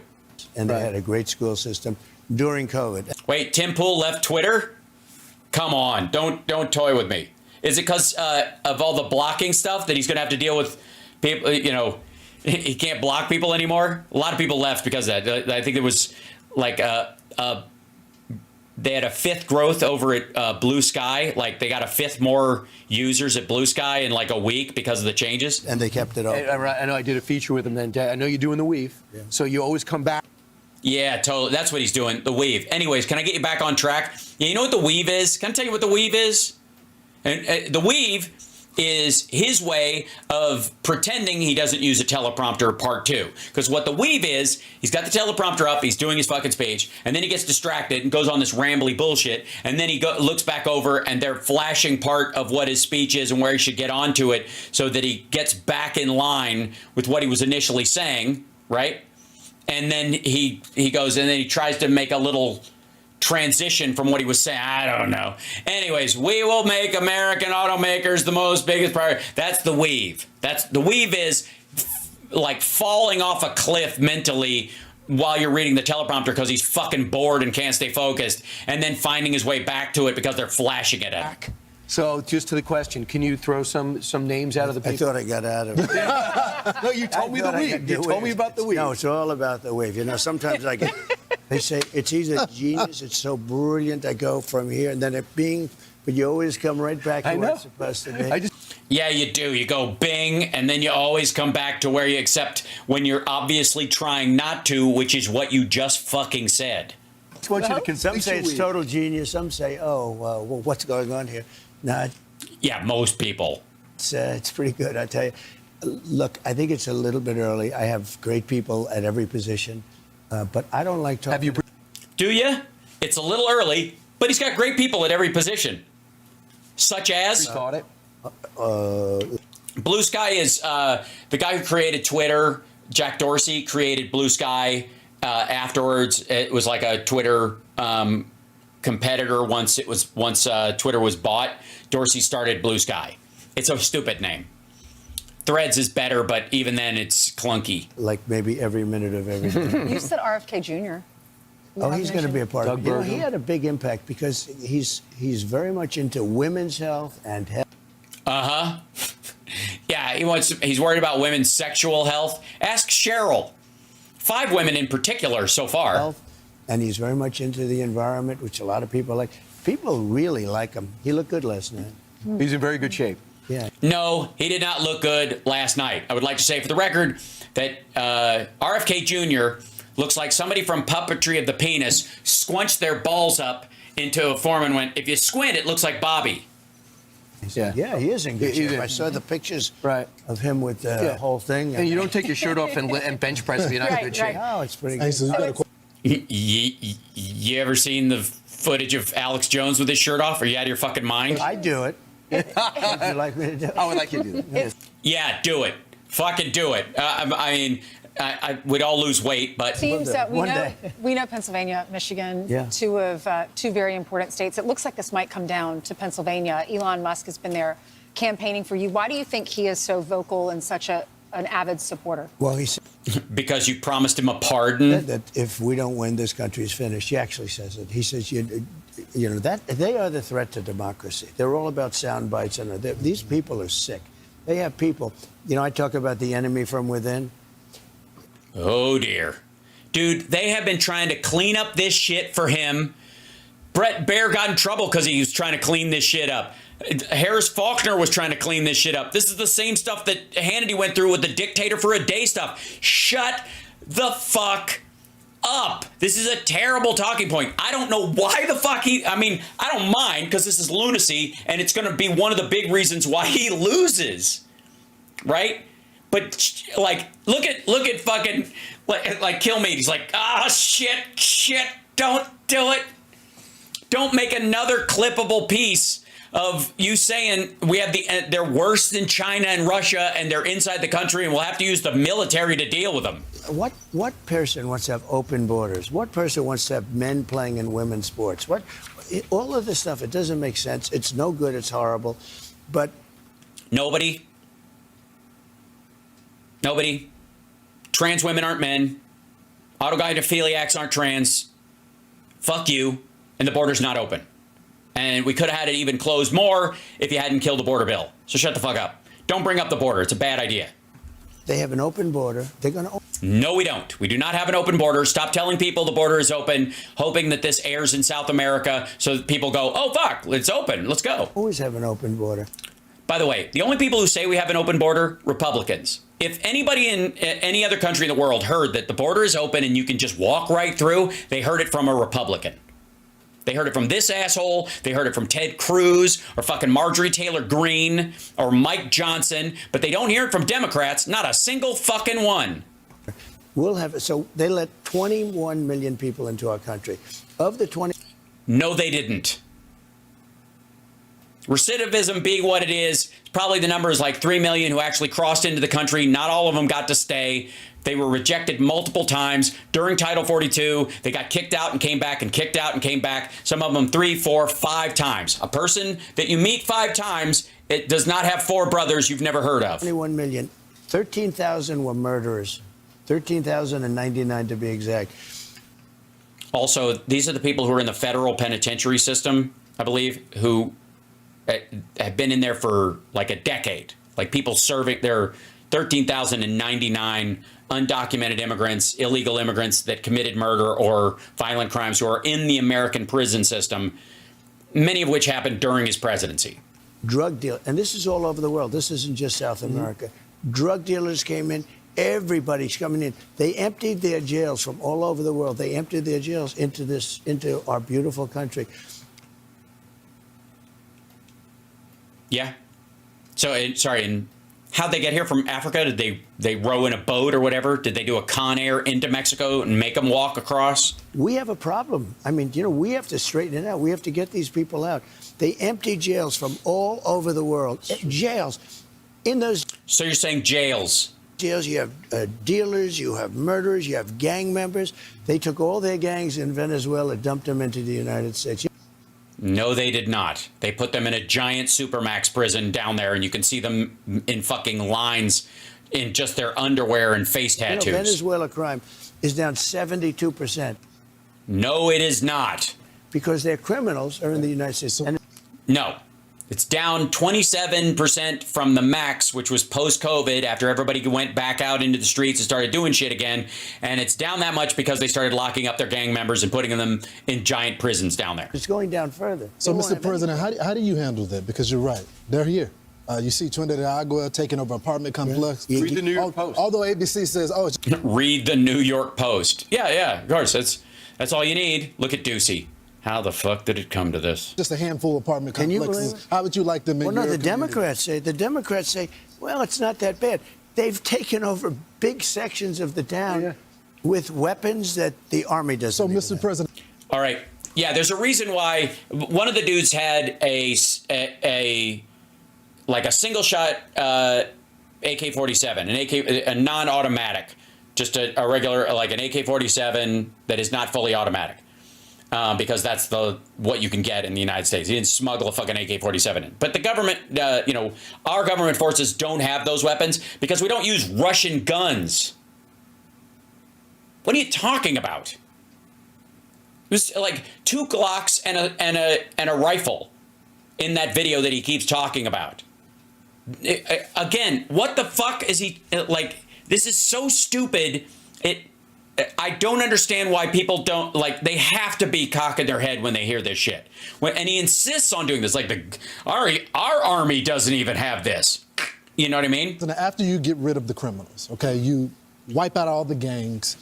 And they had a great school system during COVID. Wait, Tim Pool left Twitter? Come on, don't toy with me. Is it because of all the blocking stuff that he's going to have to deal with people, you know, he can't block people anymore? A lot of people left because of that. I think it was like they had a fifth growth over at Blue Sky. Like they got a fifth more users at Blue Sky in like a week because of the changes. And they kept it open. I know I did a feature with him then. I know you're doing the weave. Yeah. So you always come back. Yeah, totally. That's what he's doing, the weave. Anyways, can I get you back on track? Yeah, you know what the weave is? Can I tell you what the weave is? And the weave is his way of pretending he doesn't use a teleprompter part 2. Because what the weave is, he's got the teleprompter up, he's doing his fucking speech, and then he gets distracted and goes on this rambly bullshit, and then he looks back over and they're flashing part of what his speech is and where he should get onto it so that he gets back in line with what he was initially saying, right? And then he goes and then he tries to make a little transition from what he was saying. I don't know. Anyways, we will make American automakers the biggest priority. That's the weave. The weave is like falling off a cliff mentally while you're reading the teleprompter because he's fucking bored and can't stay focused, and then finding his way back to it because they're flashing it at him. So, just to the question, can you throw some names out of the I people? thought I got out of it. No, you told me the weave. You told me about the weave. No, it's all about the wave. You know, sometimes I get, they say it's either genius, it's so brilliant, I go from here, and then it being, but you always come right back to where it's supposed to be. Yeah, you do. You go bing, and then you always come back to where you accept when you're obviously trying not to, which is what you just fucking said. I just want you to complete Some say your it's weave. total genius. Some say, oh, well, what's going on here? No, Yeah, most people. it's pretty good, I tell you. Look, I think it's a little bit early. I have great people at every position, but I don't like talking. Have you? Do you? It's a little early, but he's got great people at every position. Such as? Thought it. Blue Sky is the guy who created Twitter. Jack Dorsey created Blue Sky. Afterwards, it was like a Twitter competitor. Once Twitter was bought, Dorsey started Blue Sky. It's a stupid name. Threads is better, but even then, it's clunky. Like maybe every minute of everything. You said RFK Jr. Oh, he's going to be a part of it. You know, Bergen. he had a big impact because he's very much into women's health and health. Yeah, he's worried about women's sexual health. Ask Cheryl. 5 women in particular so far. And he's very much into the environment, which a lot of people like. People really like him. He looked good last night. He's in very good shape. Yeah. No, he did not look good last night. I would like to say for the record that RFK Jr. looks like somebody from Puppetry of the Penis squunched their balls up into a form and went, if you squint, it looks like Bobby. Yeah, he is in good He's shape. in- I saw the pictures Right. of him with the whole thing. And you don't take your shirt off and bench press if you're not in good shape. Oh, it's pretty Hey, good. so you got a You ever seen the footage of Alex Jones with his shirt off? Are you out of your fucking mind? I do it. Would you like me to do it? I would like you to do that. Yeah, do it. Fucking do it. I mean, we'd all lose weight, but Seems that One day. we know Pennsylvania, Michigan, Yeah. two very important states. It looks like this might come down to Pennsylvania. Elon Musk has been there campaigning for you. Why do you think he is so vocal and such an avid supporter? Well, he said because you promised him a pardon. that if we don't win, this country is finished. He actually says it. He says, you know, that they are the threat to democracy. They're all about sound bites. And these people are sick. They have people. You know, I talk about the enemy from within. Oh, dear. Dude, they have been trying to clean up this shit for him. Brett Baer got in trouble because he was trying to clean this shit up. Harris Faulkner was trying to clean this shit up. This is the same stuff that Hannity went through with the dictator for a day stuff. Shut the fuck up. This is a terrible talking point. I don't know why the fuck I don't mind because this is lunacy and it's going to be one of the big reasons why he loses. Right? But like, look at fucking like Killmeat. He's like, shit, don't do it. Don't make another clippable piece of you saying we have they're worse than China and Russia and they're inside the country and we'll have to use the military to deal with them. What person wants to have open borders? What person wants to have men playing in women's sports? All of this stuff, it doesn't make sense. It's no good. It's horrible. But Nobody. Trans women aren't men. Autogynephiliacs aren't trans. Fuck you. And the border's not open. And we could have had it even closed more if you hadn't killed the border bill. So shut the fuck up. Don't bring up the border. It's a bad idea. they have an open border. They're going to. No, we don't. We do not have an open border. Stop telling people the border is open, hoping that this airs in South America so that people go, oh, fuck, it's open. Let's go. Always have an open border. By the way, the only people who say we have an open border, Republicans. If anybody in any other country in the world heard that the border is open and you can just walk right through, they heard it from a Republican. They heard it from this asshole. They heard it from Ted Cruz or fucking Marjorie Taylor Greene or Mike Johnson. But they don't hear it from Democrats. Not a single fucking one. We'll have. So they let 21 million people into our country. Of the 20. No, they didn't. Recidivism being what it is, probably the number is like 3 million who actually crossed into the country. Not all of them got to stay. They were rejected multiple times during Title 42. They got kicked out and came back and kicked out and came back. Some of them 3, 4, 5 times. A person that you meet 5 times, it does not have 4 brothers you've never heard of. 21 million. 13,000 were murderers. 13,099 to be exact. Also, these are the people who are in the federal penitentiary system, I believe, who have been in there for like a decade. Like people serving, there are 13,099 undocumented immigrants, illegal immigrants that committed murder or violent crimes who are in the American prison system, many of which happened during his presidency. Drug deal, and this is all over the world. This isn't just South America. Drug dealers came in. Everybody's coming in. They emptied their jails from all over the world. They emptied their jails into our beautiful country. Yeah. So, and how'd they get here from Africa? Did they row in a boat or whatever? Did they do a Con Air into Mexico and make them walk across? We have a problem. I mean, we have to straighten it out. We have to get these people out. They empty jails from all over the world. Jails. In those. So you're saying jails? Jails, you have dealers, you have murderers, you have gang members. They took all their gangs in Venezuela, dumped them into the United States. No, they did not. They put them in a giant supermax prison down there, and you can see them in fucking lines in just their underwear and face tattoos. Venezuela crime is down 72%. No, it is not. Because their criminals are in the United States. No. It's down 27% from the max, which was post-COVID, after everybody went back out into the streets and started doing shit again. And it's down that much because they started locking up their gang members and putting them in giant prisons down there. It's going down further. So, Mr. President, how do you handle that? Because you're right. They're here. You see Trinidad de Agua taking over apartment complex. Yeah. Read the New York Post. Although ABC says, oh, it's... Read the New York Post. Yeah, of course. That's all you need. Look at Ducey. How the fuck did it come to this? Just a handful of apartment Can you complexes. believe it? How would you like them in Well, no, your the community? Democrats say, well, it's not that bad. They've taken over big sections of the town with weapons that the Army doesn't. So, even Mr. have. President. All right. Yeah, there's a reason why one of the dudes had a single shot AK-47, a non-automatic, just a regular, like an AK-47 that is not fully automatic. Because that's what you can get in the United States. You didn't smuggle a fucking AK-47 in. But the government, our government forces don't have those weapons because we don't use Russian guns. What are you talking about? It was like 2 Glocks and a rifle in that video that he keeps talking about. Again, what the fuck is he like? This is so stupid. I don't understand why people don't, like, they have to be cocking their head when they hear this shit. And he insists on doing this. Like, our army doesn't even have this. You know what I mean? After you get rid of the criminals, okay, you wipe out all the gangs.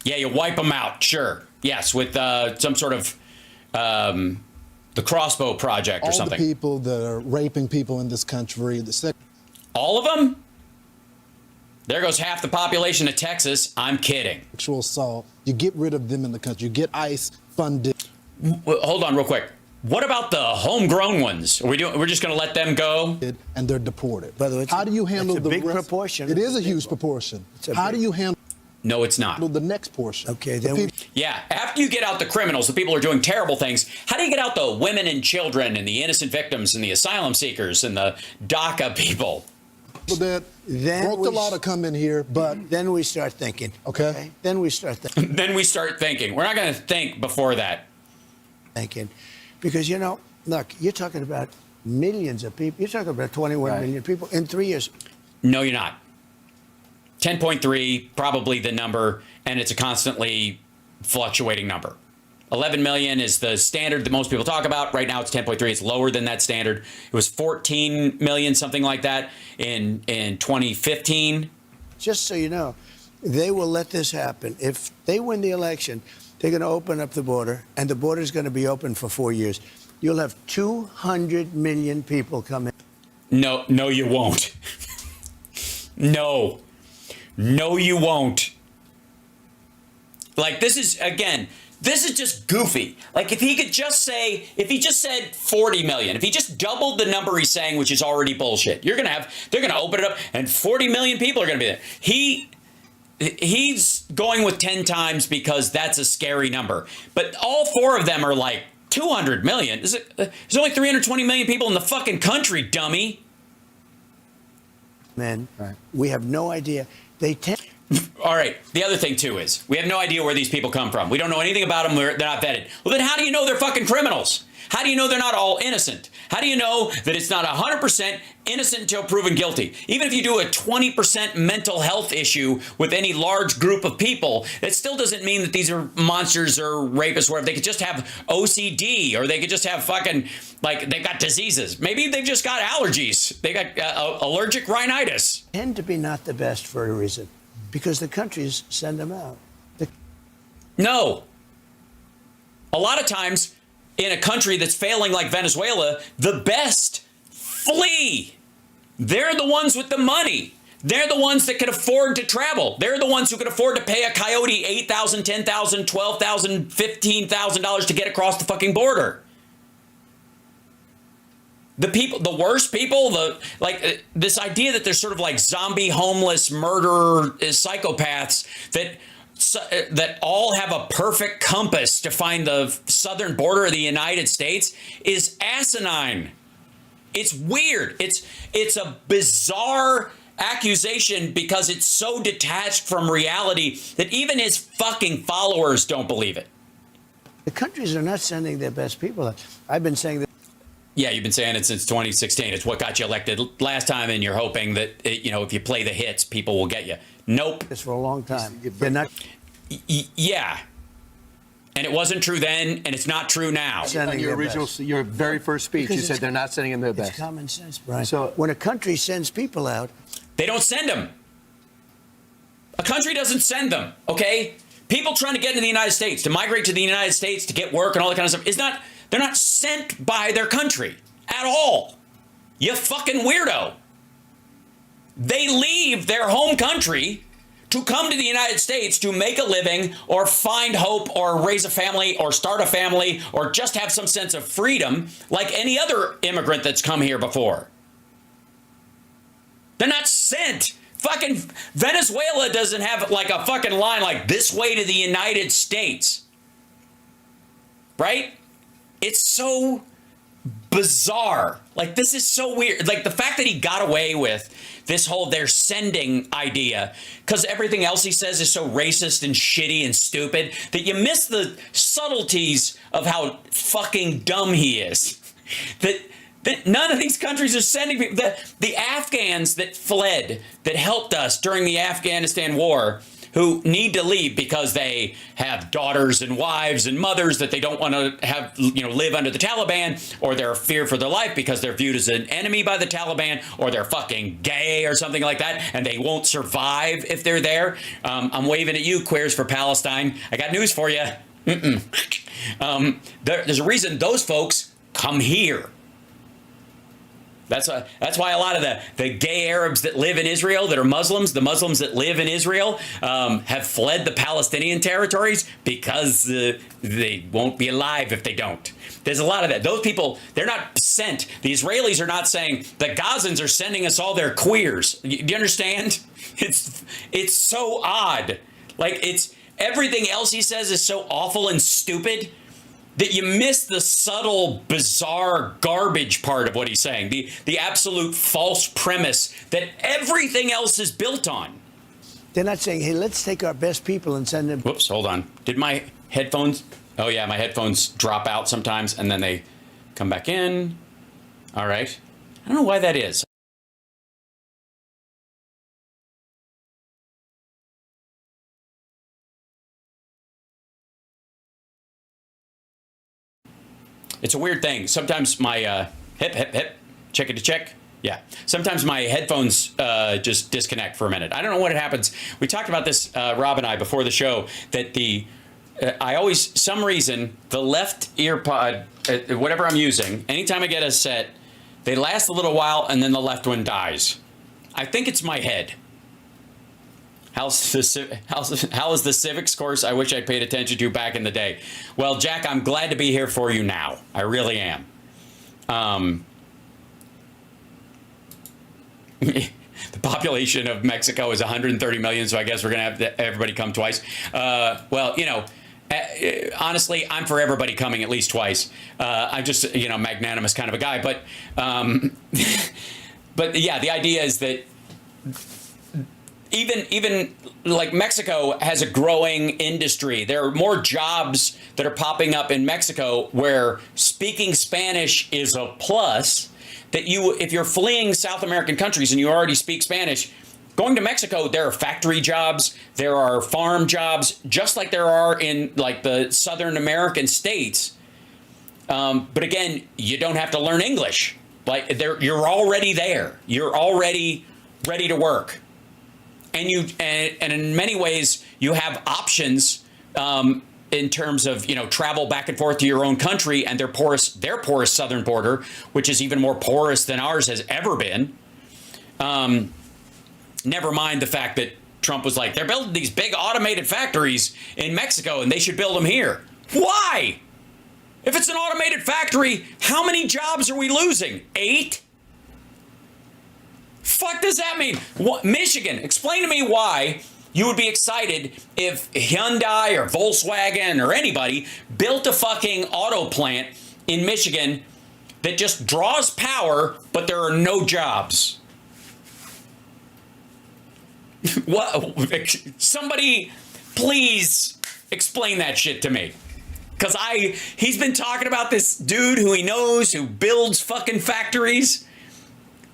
Yeah, you wipe them out, sure. Yes, with some sort of the Crossbow Project or something. All the people that are raping people in this country. All of them? There goes half the population of Texas. I'm kidding. Sexual assault. You get rid of them in the country. You get ICE funded. Hold on real quick. What about the homegrown ones? We're just going to let them go? And they're deported. By the way, how do you handle it's a the big rest? proportion. It is a huge proportion. How do you handle No, it's not. the next portion? Okay, then Yeah, after you get out the criminals, the people who are doing terrible things, how do you get out the women and children and the innocent victims and the asylum seekers and the DACA people? That broke the law to come in here, but then we start thinking. Okay. Then we start thinking. Then we start thinking. We're not going to think before that. Because, look, you're talking about millions of people. You're talking about 21 million people in 3 years. No, you're not. 10.3, probably the number, and it's a constantly fluctuating number. 11 million is the standard that most people talk about. Right now it's 10.3. It's lower than that standard. It was 14 million, something like that, in 2015. Just so you know, they will let this happen. If they win the election, they're going to open up the border, and the border is going to be open for 4 years. You'll have 200 million people come in. No, you won't. No, you won't. Like, this is just goofy. Like, if he just said 40 million, if he just doubled the number he's saying, which is already bullshit, they're going to open it up and 40 million people are going to be there. He's going with 10 times because that's a scary number. But all 4 of them are like 200 million. There's only 320 million people in the fucking country, dummy. men. Right. We have no idea. They tend. All right. The other thing, too, is we have no idea where these people come from. We don't know anything about them. They're not vetted. Well, then how do you know they're fucking criminals? How do you know they're not all innocent? How do you know that it's not 100% innocent until proven guilty? Even if you do a 20% mental health issue with any large group of people, that still doesn't mean that these are monsters or rapists, where they could just have OCD, or they could just have fucking, like, they've got diseases. Maybe they've just got allergies. They got allergic rhinitis. Tend to be not the best for a reason, because the countries send them out. No. A lot of times, in a country that's failing like Venezuela, the best flee. They're the ones with the money. They're the ones that can afford to travel. They're the ones who can afford to pay a coyote $8,000, $10,000, $12,000, $15,000 to get across the fucking border. The people, the worst people, this idea that they're sort of like zombie, homeless, murderer psychopaths that all have a perfect compass to find the southern border of the United States is asinine. It's weird. It's a bizarre accusation because it's so detached from reality that even his fucking followers don't believe it. The countries are not sending their best people out. I've been saying that. Yeah, you've been saying it since 2016. It's what got you elected last time, and you're hoping that, if you play the hits, people will get you. Nope. This for a long time. They're not. Yeah. And it wasn't true then, and it's not true now. On your very first speech, Because you said they're not sending in their best. It's common sense, Brian. So when a country sends people out, they don't send them. A country doesn't send them, okay? People trying to get into the United States, to migrate to the United States, to get work and all that kind of stuff, they're not sent by their country at all. You fucking weirdo. They leave their home country to come to the United States to make a living or find hope or raise a family or start a family or just have some sense of freedom like any other immigrant that's come here before. They're not sent. Fucking Venezuela doesn't have like a fucking line like this way to the United States. Right? It's so bizarre. Like, this is so weird. Like, the fact that he got away with this whole they're sending idea, because everything else he says is so racist and shitty and stupid, that you miss the subtleties of how fucking dumb he is. That none of these countries are sending people. The Afghans that fled, that helped us during the Afghanistan war, who need to leave because they have daughters and wives and mothers that they don't want to have, live under the Taliban, or they're feared for their life because they're viewed as an enemy by the Taliban, or they're fucking gay or something like that, and they won't survive if they're there. I'm waving at you, Queers for Palestine. I got news for you. There's a reason those folks come here. That's why a lot of the gay Arabs that live in Israel that are Muslims, the Muslims that live in Israel, have fled the Palestinian territories because they won't be alive if they don't. There's a lot of that. Those people, they're not sent. The Israelis are not saying the Gazans are sending us all their queers. Do you understand? It's so odd. Like, it's everything else he says is so awful and stupid that you miss the subtle, bizarre garbage part of what he's saying, the absolute false premise that everything else is built on. they're not saying, hey, let's take our best people and send them. Whoops, hold on. Did my headphones? Oh, yeah, my headphones drop out sometimes, and then they come back in. All right. I don't know why that is. It's a weird thing. Sometimes my hip, check it to check. Yeah. Sometimes my headphones just disconnect for a minute. I don't know what happens. We talked about this, Rob and I, before the show, that I always, some reason, the left ear pod, whatever I'm using, anytime I get a set, they last a little while and then the left one dies. I think it's my head. How is the civics course I wish I'd paid attention to back in the day? Well, Jack, I'm glad to be here for you now. I really am. The population of Mexico is 130 million, so I guess we're going to have everybody come twice. Well, you know, honestly, I'm for everybody coming at least twice. I'm just, you know, magnanimous kind of a guy. But, but yeah, the idea is that even like Mexico has a growing industry. There are more jobs that are popping up in Mexico where speaking Spanish is a plus. That if you're fleeing South American countries and you already speak Spanish, going to Mexico, there are factory jobs, there are farm jobs, just like there are in like the Southern American states. But again, you don't have to learn English. Like you're already there. You're already ready to work. And and in many ways, you have options in terms of, travel back and forth to your own country and their porous southern border, which is even more porous than ours has ever been. Never mind the fact that Trump was like, they're building these big automated factories in Mexico and they should build them here. Why? If it's an automated factory, how many jobs are we losing? 8? Fuck does that mean? What, Michigan, explain to me why you would be excited if Hyundai or Volkswagen or anybody built a fucking auto plant in Michigan that just draws power, but there are no jobs. What? Somebody please explain that shit to me. Because he's been talking about this dude who he knows who builds fucking factories.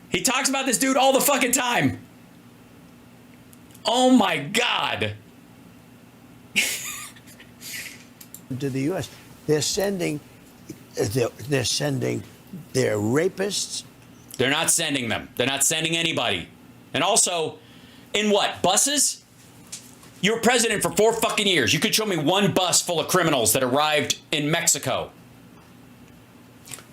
He talks about this dude all the fucking time. Oh my God. To the U.S. They're sending their rapists. They're not sending them. They're not sending anybody. And also, in what? Buses? You were president for 4 fucking years. You could show me one bus full of criminals that arrived in Mexico.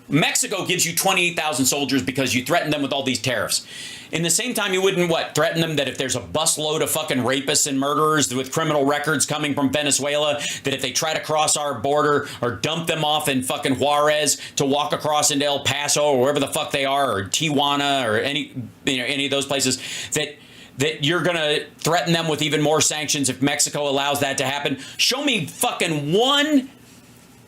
Mexico gives you 28,000 soldiers because you threaten them with all these tariffs. In the same time, you wouldn't, threaten them that if there's a busload of fucking rapists and murderers with criminal records coming from Venezuela, that if they try to cross our border or dump them off in fucking Juarez to walk across into El Paso or wherever the fuck they are, or Tijuana or any of those places, that you're going to threaten them with even more sanctions if Mexico allows that to happen. Show me fucking one.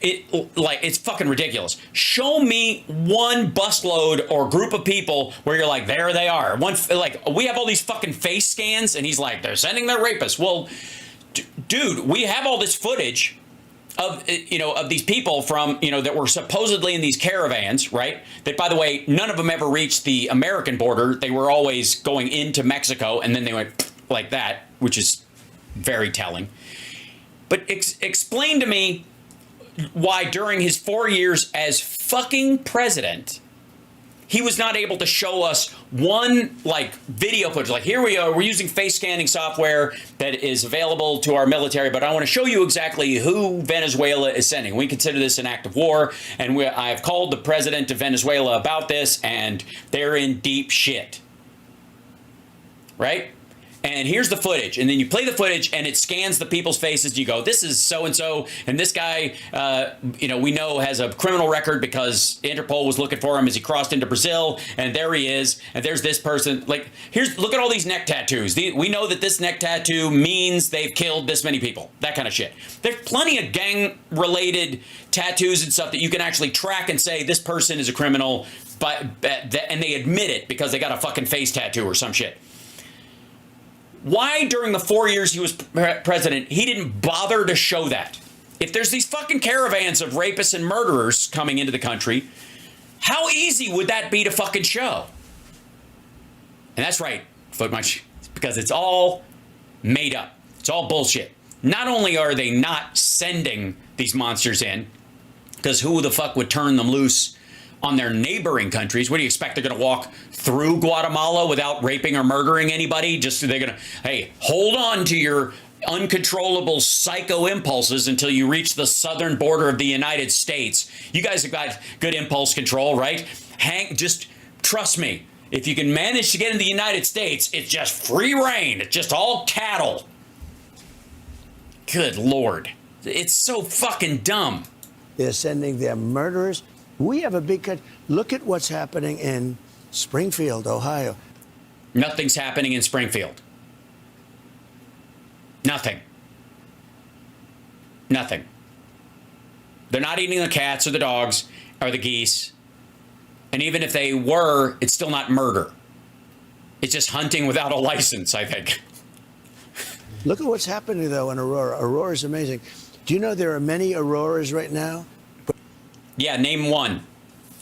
It's fucking ridiculous. Show me one busload or group of people where you're like, there they are. We have all these fucking face scans, and he's like, they're sending their rapists. Well, dude, we have all this footage of these people from, that were supposedly in these caravans, right? That, by the way, none of them ever reached the American border. They were always going into Mexico, and then they went like that, which is very telling. But explain to me why during his 4 years as fucking president, he was not able to show us one video footage. Here we are, we're using face scanning software that is available to our military, but I want to show you exactly who Venezuela is sending. We consider this an act of war, and I've called the president of Venezuela about this, and they're in deep shit. Right? And here's the footage. And then you play the footage and it scans the people's faces. And you go, this is so-and-so. And this guy, we know has a criminal record because Interpol was looking for him as he crossed into Brazil. And there he is. And there's this person. Look at all these neck tattoos. We know that this neck tattoo means they've killed this many people. That kind of shit. There's plenty of gang-related tattoos and stuff that you can actually track and say this person is a criminal. And they admit it because they got a fucking face tattoo or some shit. Why, during the 4 years he was president, he didn't bother to show that? If there's these fucking caravans of rapists and murderers coming into the country, how easy would that be to fucking show? And that's right, Footmunch, because it's all made up. It's all bullshit. Not only are they not sending these monsters in, because who the fuck would turn them loose on their neighboring countries? What do you expect? They're going to walk through Guatemala without raping or murdering anybody? They're going to, hey, hold on to your uncontrollable psycho impulses until you reach the southern border of the United States. You guys have got good impulse control, right? Just trust me. If you can manage to get in the United States, it's just free reign. It's just all cattle. Good Lord. It's so fucking dumb. They're sending their murderers. We have a big cut. Look at what's happening in Springfield, Ohio. Nothing's happening in Springfield. Nothing. Nothing. They're not eating the cats or the dogs or the geese. And even if they were, it's still not murder. It's just hunting without a license, I think. Look at what's happening, though, in Aurora. Aurora is amazing. Do you know there are many Auroras right now? Yeah, name one.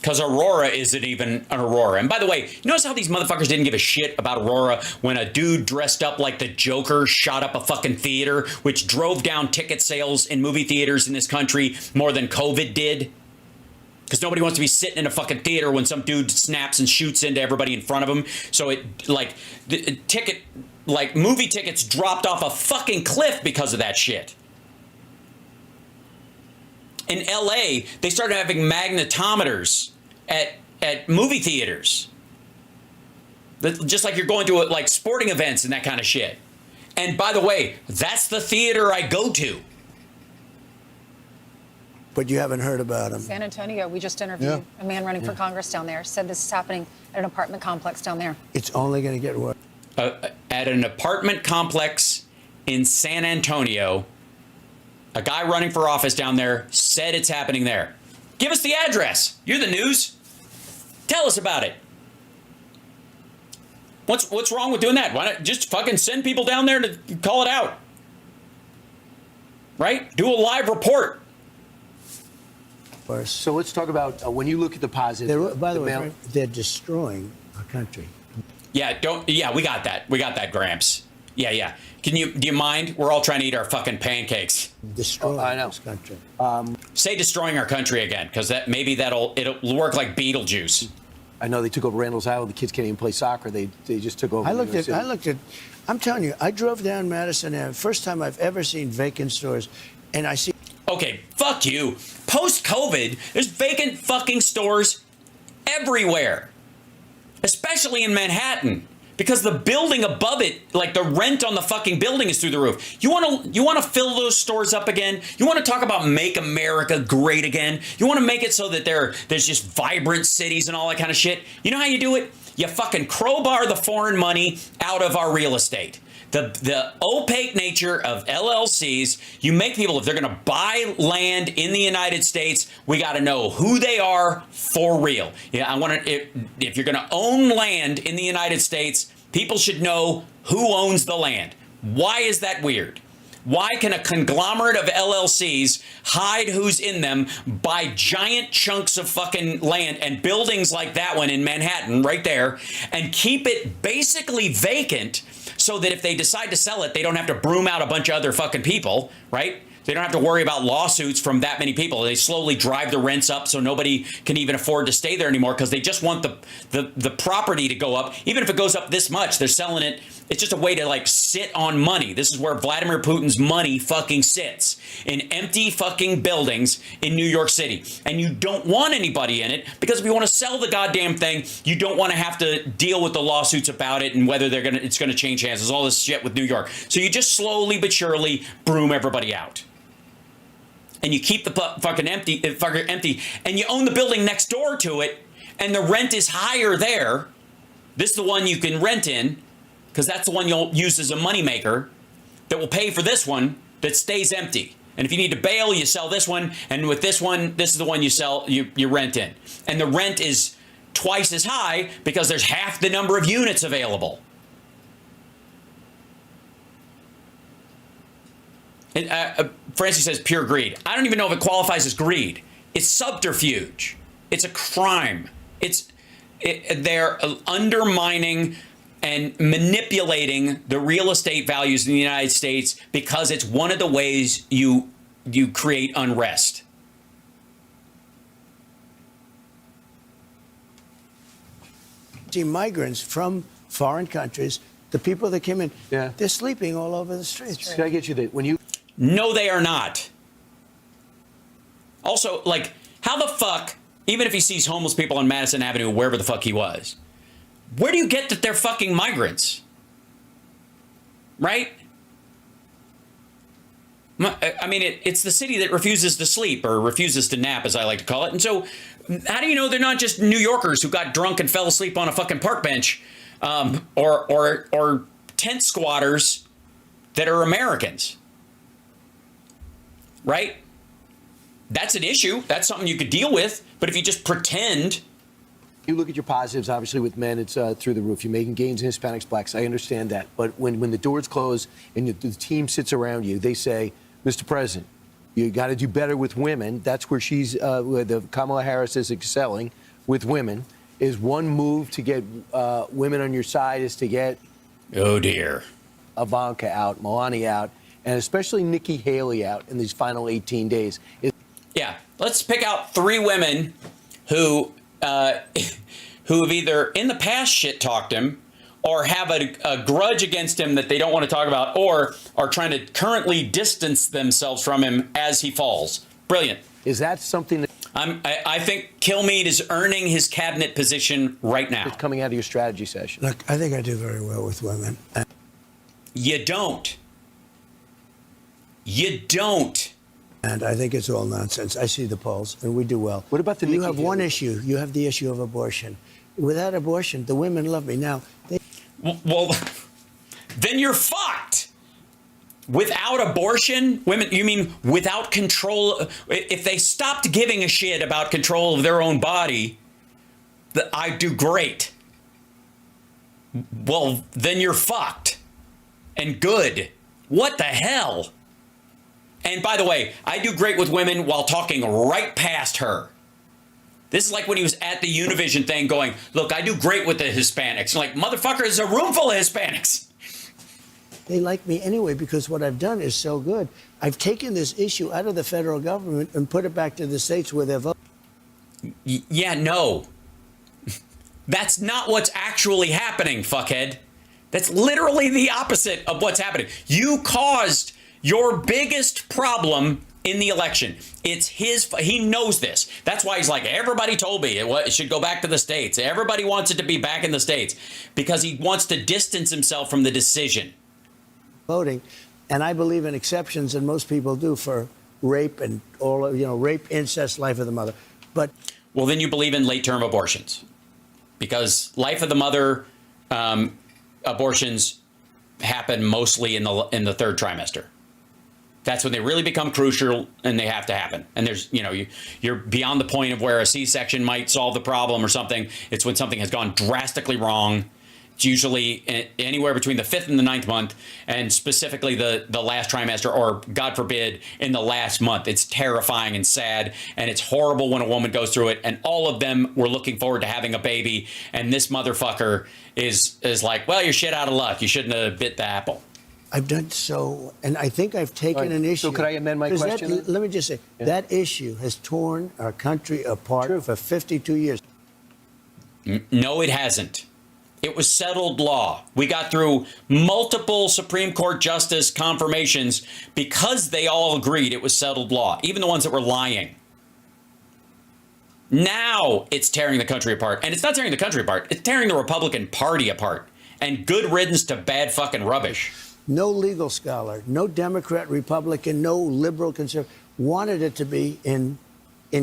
Because Aurora isn't even an Aurora. And by the way, you notice how these motherfuckers didn't give a shit about Aurora when a dude dressed up like the Joker shot up a fucking theater, which drove down ticket sales in movie theaters in this country more than COVID did? Because nobody wants to be sitting in a fucking theater when some dude snaps and shoots into everybody in front of him. So it, like, the ticket, like, movie tickets dropped off a fucking cliff because of that shit. In LA, they started having magnetometers at movie theaters. Just like you're going to like sporting events and that kind of shit. And by the way, that's the theater I go to. But you haven't heard about them. San Antonio, we just interviewed a man running for Congress down there, said this is happening at an apartment complex down there. It's only going to get worse. At an apartment complex in San Antonio, a guy running for office down there said it's happening there. Give us the address. You're the news. Tell us about it. What's wrong with doing that? Why not just fucking send people down there to call it out? Right? Do a live report. So let's talk about when you look at the positive. By the way, Frank, they're destroying our country. Yeah, we got that. We got that, Gramps. Yeah. Do you mind? We're all trying to eat our fucking pancakes. Destroying this country. Say destroying our country again, because it'll work like Beetlejuice. I know they took over Randall's Island. The kids can't even play soccer. They just took over. I looked at. I'm telling you, I drove down Madison Avenue. First time I've ever seen vacant stores, and I see. Okay, fuck you. Post-COVID, there's vacant fucking stores everywhere, especially in Manhattan. Because the building above it, like the rent on the fucking building is through the roof. You want to fill those stores up again? You want to talk about make America great again? You want to make it so that there's just vibrant cities and all that kind of shit? You know how you do it? You fucking crowbar the foreign money out of our real estate. The opaque nature of LLCs, you make people, if they're going to buy land in the United States, we got to know who they are for real. Yeah, if you're going to own land in the United States, people should know who owns the land. Why is that weird? Why can a conglomerate of LLCs hide who's in them, buy giant chunks of fucking land and buildings like that one in Manhattan right there, and keep it basically vacant so that if they decide to sell it, they don't have to broom out a bunch of other fucking people, right? They don't have to worry about lawsuits from that many people. They slowly drive the rents up so nobody can even afford to stay there anymore because they just want the property to go up. Even if it goes up this much, they're selling it. It's just a way to like sit on money. This is where Vladimir Putin's money fucking sits, in empty fucking buildings in New York City. And you don't want anybody in it because if you want to sell the goddamn thing, you don't want to have to deal with the lawsuits about it and whether it's going to change hands. There's all this shit with New York. So you just slowly but surely broom everybody out. And you keep the fucking empty, and you own the building next door to it, and the rent is higher there. This is the one you can rent in, because that's the one you'll use as a moneymaker that will pay for this one that stays empty. And if you need to bail, you sell this one, and with this one, this is the one you rent in. And the rent is twice as high because there's half the number of units available. Francie says pure greed. I don't even know if it qualifies as greed. It's subterfuge. It's a crime. They're undermining and manipulating the real estate values in the United States because it's one of the ways you create unrest. See migrants from foreign countries, the people that came in, they're sleeping all over the streets. Can I get you that when you? No, they are not. Also, like, how the fuck, even if he sees homeless people on Madison Avenue, wherever the fuck he was, where do you get that they're fucking migrants? Right? I mean, it's the city that refuses to sleep, or refuses to nap, as I like to call it. And so, how do you know they're not just New Yorkers who got drunk and fell asleep on a fucking park bench, or tent squatters that are Americans? Right? That's an issue. That's something you could deal with. But if you just pretend You look at your positives, obviously, with men, it's through the roof. You're making gains in Hispanics, blacks. I understand that. But when the doors close and the team sits around you, they say, Mr. President, you got to do better with women. That's where where the Kamala Harris is excelling with women. Is one move to get women on your side is to get, oh dear, Ivanka out, Melania out, and especially Nikki Haley out in these final 18 days. Yeah, let's pick out 3 women who have either in the past shit-talked him or have a grudge against him that they don't want to talk about, or are trying to currently distance themselves from him as he falls. Brilliant. Is that something that I think Kilmeade is earning his cabinet position right now. is coming out of your strategy session? Look, I think I do very well with women. You don't. You don't. And I think it's all nonsense. I see the polls, and we do well. What about the You Nikki have one Haley? issue. You have the issue of abortion. Without abortion, the women love me. Now, Well, then you're fucked. Without abortion, women, you mean without control? If they stopped giving a shit about control of their own body, I do great. Well, then you're fucked. And good. What the hell? And by the way, I do great with women while talking right past her. This is like when he was at the Univision thing going, look, I do great with the Hispanics. I'm like, motherfucker, there's a room full of Hispanics. they like me anyway because what I've done is so good. I've taken this issue out of the federal government and put it back to the states where they're voting. Yeah, no. That's not what's actually happening, fuckhead. That's literally the opposite of what's happening. You caused your biggest problem in the election. It's he knows this. That's why he's like, everybody told me it should go back to the states. Everybody wants it to be back in the states because he wants to distance himself from the decision. Voting, and I believe in exceptions, and most people do, for rape and all of, rape, incest, life of the mother. But well, then you believe in late-term abortions because life of the mother abortions happen mostly in the third trimester. That's when they really become crucial and they have to happen. And there's, you're beyond the point of where a C-section might solve the problem or something. It's when something has gone drastically wrong. It's usually anywhere between the 5th and the 9th month, and specifically the last trimester, or God forbid, in the last month. It's terrifying and sad, and it's horrible when a woman goes through it. And all of them were looking forward to having a baby, and this motherfucker is like, well, you're shit out of luck. You shouldn't have bit the apple. I've done so, and I think I've taken an issue. So could I amend my question? Let me just say, that issue has torn our country apart for 52 years. No, it hasn't. It was settled law. We got through multiple Supreme Court justice confirmations because they all agreed it was settled law, even the ones that were lying. Now it's tearing the country apart. And it's not tearing the country apart. It's tearing the Republican Party apart. And good riddance to bad fucking rubbish. No legal scholar, no Democrat, Republican, no liberal, conservative wanted it to be in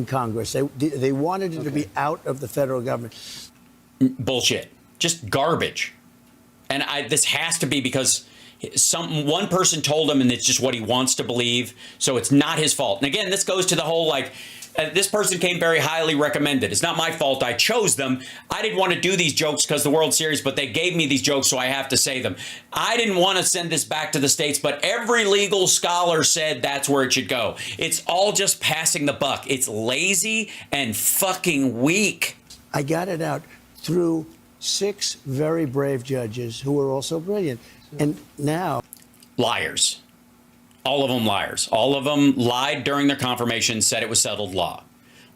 Congress. They wanted it to be out of the federal government. Bullshit. Just garbage. And this has to be because one person told him, and it's just what he wants to believe. So it's not his fault. And again, this goes to the whole this person came very highly recommended. It's not my fault. I chose them. I didn't want to do these jokes because the World Series, but they gave me these jokes, so I have to say them. I didn't want to send this back to the states, but every legal scholar said that's where it should go. It's all just passing the buck. It's lazy and fucking weak. I got it out through 6 very brave judges who were also brilliant. And now... Liars. All of them liars. All of them lied during their confirmation, said it was settled law,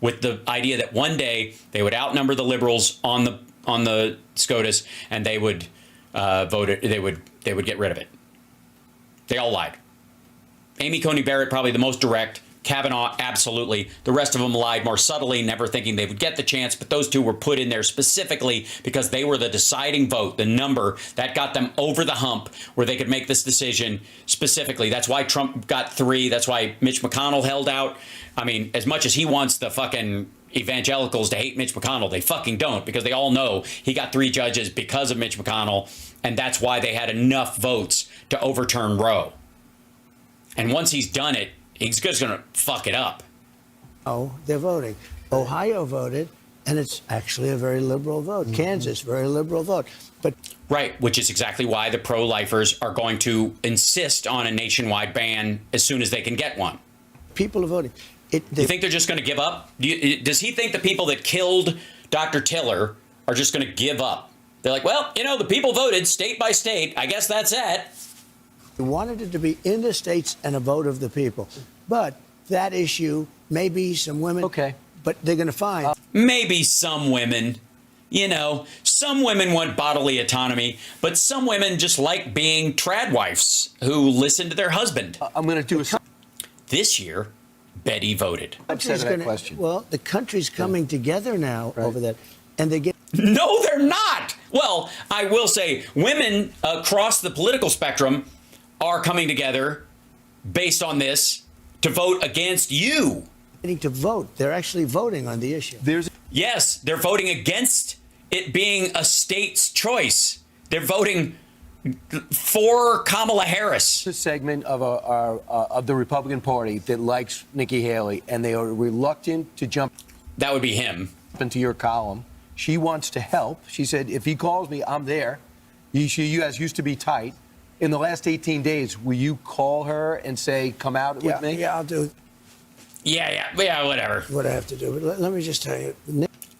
with the idea that one day they would outnumber the liberals on the SCOTUS and they would vote it. They would get rid of it. They all lied. Amy Coney Barrett, probably the most direct. Kavanaugh, absolutely. The rest of them lied more subtly, never thinking they would get the chance. But those two were put in there specifically because they were the deciding vote, the number that got them over the hump where they could make this decision specifically. That's why Trump got 3. That's why Mitch McConnell held out. I mean, as much as he wants the fucking evangelicals to hate Mitch McConnell, they fucking don't, because they all know he got 3 judges because of Mitch McConnell. And that's why they had enough votes to overturn Roe. And once he's done it, he's just going to fuck it up. Oh, they're voting. Ohio voted. And it's actually a very liberal vote. Kansas, very liberal vote. But Right, which is exactly why the pro-lifers are going to insist on a nationwide ban as soon as they can get one. people are voting. You think they're just going to give up? Does he think the people that killed Dr. Tiller are just going to give up? They're like, well, you know, the people voted state by state. I guess that's it. They wanted it to be in the states and a vote of the people. But that issue, maybe some women. Okay. But they're going to find. Maybe some women. You know, some women want bodily autonomy, but some women just like being trad wives who listen to their husband. I'm going to do a. This year, Betty voted. Upset at that question. Well, the country's coming together now over that. And they get. No, they're not. Well, I will say women across the political spectrum are coming together based on this to vote against you. To vote. They're actually voting on the issue. Yes, they're voting against it being a state's choice. They're voting for Kamala Harris. A segment of the Republican Party that likes Nikki Haley, and they are reluctant to jump. That would be him. Into your column. She wants to help. She said, if he calls me, I'm there. You guys used to be tight. In the last 18 days, will you call her and say, come out with me? Yeah, I'll do Yeah, whatever. what I have to do. But let me just tell you.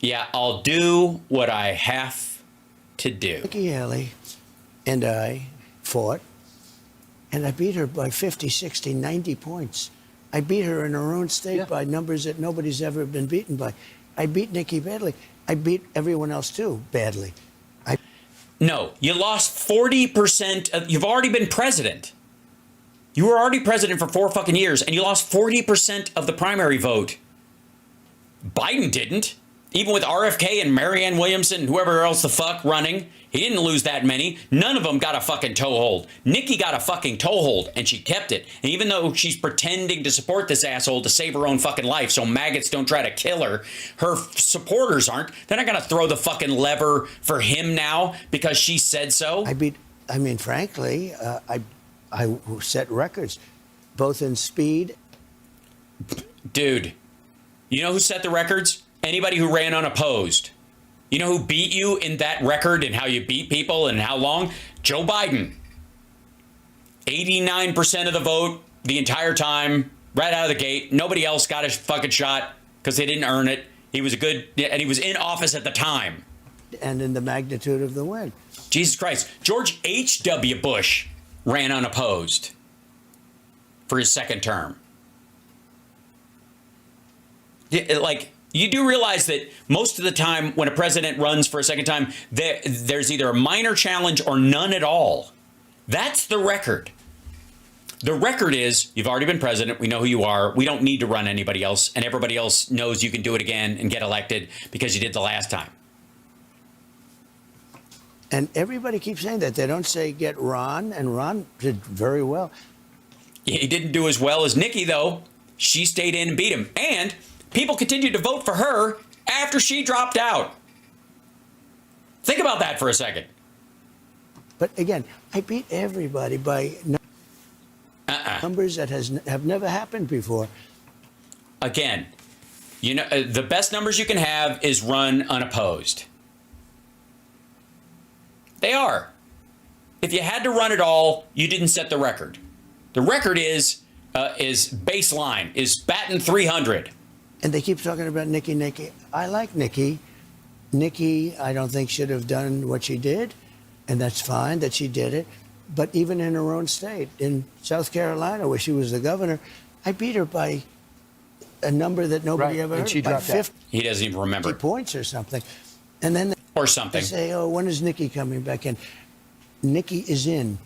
Yeah, I'll do what I have to do. Nikki Haley and I fought, and I beat her by 50, 60, 90 points. I beat her in her own state by numbers that nobody's ever been beaten by. I beat Nikki badly. I beat everyone else, too, badly. No, you lost 40%. You've already been president. You were already president for 4 fucking years, and you lost 40% of the primary vote. Biden didn't. Even with RFK and Marianne Williamson and whoever else the fuck running, he didn't lose that many. None of them got a fucking toehold. Nikki got a fucking toehold, and she kept it. And even though she's pretending to support this asshole to save her own fucking life so maggots don't try to kill her, her supporters aren't. They're not going to throw the fucking lever for him now because she said so. Frankly, I set records, both in speed. Dude, you know who set the records? Anybody who ran unopposed. You know who beat you in that record and how you beat people and how long? Joe Biden. 89% of the vote the entire time, right out of the gate. Nobody else got a fucking shot because they didn't earn it. He was and he was in office at the time. And in the magnitude of the win. Jesus Christ. George H.W. Bush ran unopposed for his second term. You do realize that most of the time when a president runs for a second time, there's either a minor challenge or none at all. That's the record. The record is you've already been president. We know who you are. We don't need to run anybody else. And everybody else knows you can do it again and get elected because you did the last time. And everybody keeps saying that. They don't say get Ron, and Ron did very well. He didn't do as well as Nikki, though. She stayed in and beat him. And people continued to vote for her after she dropped out. Think about that for a second. But again, I beat everybody by numbers that have never happened before. Again, you know, the best numbers you can have is run unopposed. They are. If you had to run it all, you didn't set the record. The record is baseline, is batting 300. And they keep talking about Nikki. I like Nikki. Nikki, I don't think should have done what she did, and that's fine that she did it. But even in her own state, in South Carolina, where she was the governor, I beat her by a number that nobody ever heard. And she by dropped out. He doesn't even remember. 50 points or something. And then Or something. they say, oh, when is Nikki coming back in? Nikki is in.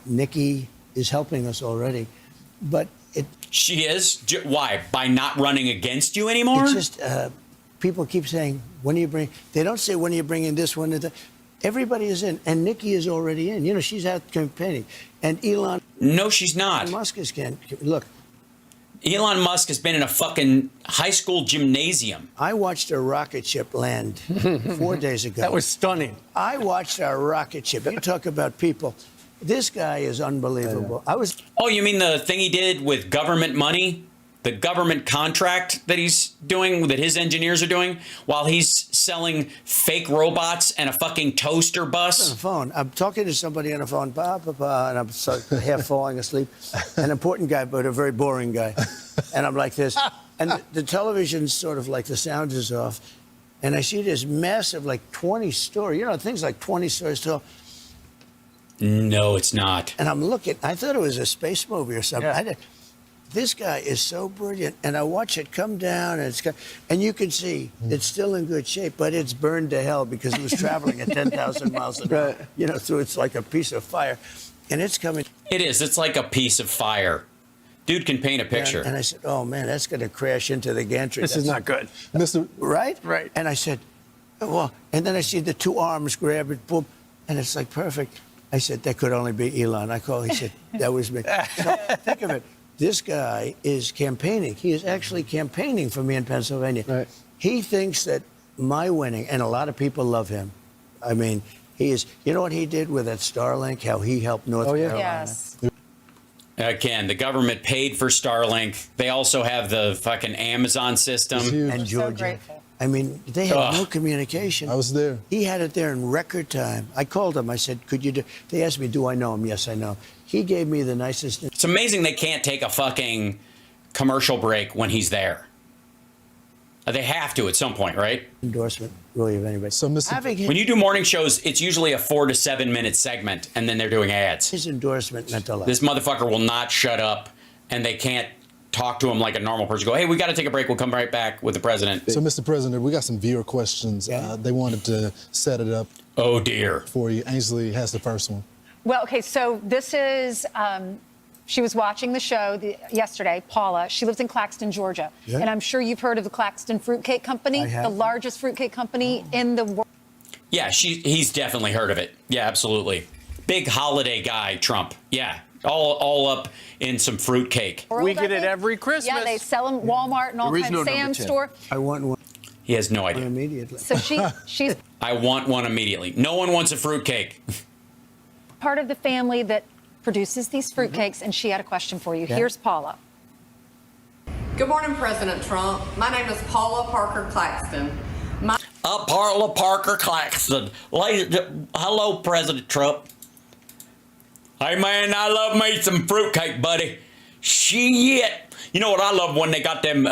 Nikki is helping us already. But She is? Why? By not running against you anymore? it's just people keep saying, when are you bring? They don't say, when are you bringing this one? Everybody is in. And Nikki is already in. You know, she's out campaigning. And Elon No, she's not. Musk is look. Elon Musk has been in a fucking high school gymnasium. I watched a rocket ship land 4 days ago. That was stunning. I watched a rocket ship. You talk about people. This guy is unbelievable. Oh, you mean the thing he did with government money? the government contract that he's doing, that his engineers are doing, while he's selling fake robots and a fucking toaster On bus. the phone. I'm talking to somebody on the phone, and I'm half falling asleep. An important guy, but a very boring guy. And I'm like this. And the television's sort of like the sound is off. And I see this massive, like 20 story, things like 20 stories tall. No, it's not. And I'm looking. I thought it was a space movie or something. Yeah. This guy is so brilliant, and I watch it come down, and you can see it's still in good shape, but it's burned to hell because it was traveling at 10,000 miles an hour. Through it's like a piece of fire, and it's coming. It is. It's like a piece of fire. Dude can paint a picture. And I said, "Oh man, that's going to crash into the gantry." This is not good. Mr. Right? Right. And I said, "Well," and then I see the two arms grab it, boom, and it's like perfect. I said, "That could only be Elon." I called. He said, "That was me." So think of it. This guy is campaigning. He is actually campaigning for me in Pennsylvania. Right. He thinks that my winning, and a lot of people love him. I mean, he is. You know what he did with that Starlink? How he helped North Carolina. Yes. Again, the government paid for Starlink. They also have the fucking Amazon system. It's huge. And So Georgia. grateful. I mean, they had Ugh. no communication. I was there. He had it there in record time. I called him. I said, "Could you do?" They asked me, "Do I know him?" Yes, I know. He gave me the nicest. It's amazing they can't take a fucking commercial break when he's there. They have to at some point, right? Endorsement, really, of anybody. So, Mr. Having When you do morning shows, it's usually a 4 to 7 minute segment, and then they're doing ads. his endorsement meant a lot. This motherfucker will not shut up, and they can't talk to him like a normal person. Go, hey, we got to take a break. We'll come right back with the president. So, Mr. President, we got some viewer questions. Yeah. They wanted to set it up Oh, dear. for you. Ainsley has the first one. Well, okay, so this is, she was watching the show yesterday, Paula. She lives in Claxton, Georgia. Yeah. And I'm sure you've heard of the Claxton Fruitcake Company, I have. the largest fruitcake company in the world. Yeah, he's definitely heard of it. Yeah, absolutely. Big holiday guy, Trump. Yeah, all up in some fruitcake. We get it every Christmas. Yeah, they sell them Walmart and all There is kinds no of number Sam's 10. store. I want one He has no idea. immediately. So she's I want one immediately. No one wants a fruitcake. part of the family that produces these fruitcakes, and she had a question for you. Yeah. Here's Paula. Good morning, President Trump. My name is Paula Parker Claxton. Paula Parker Claxton. Hello, President Trump. Hey, man, I love me some fruitcake, buddy. Shit. You know what I love when they got them,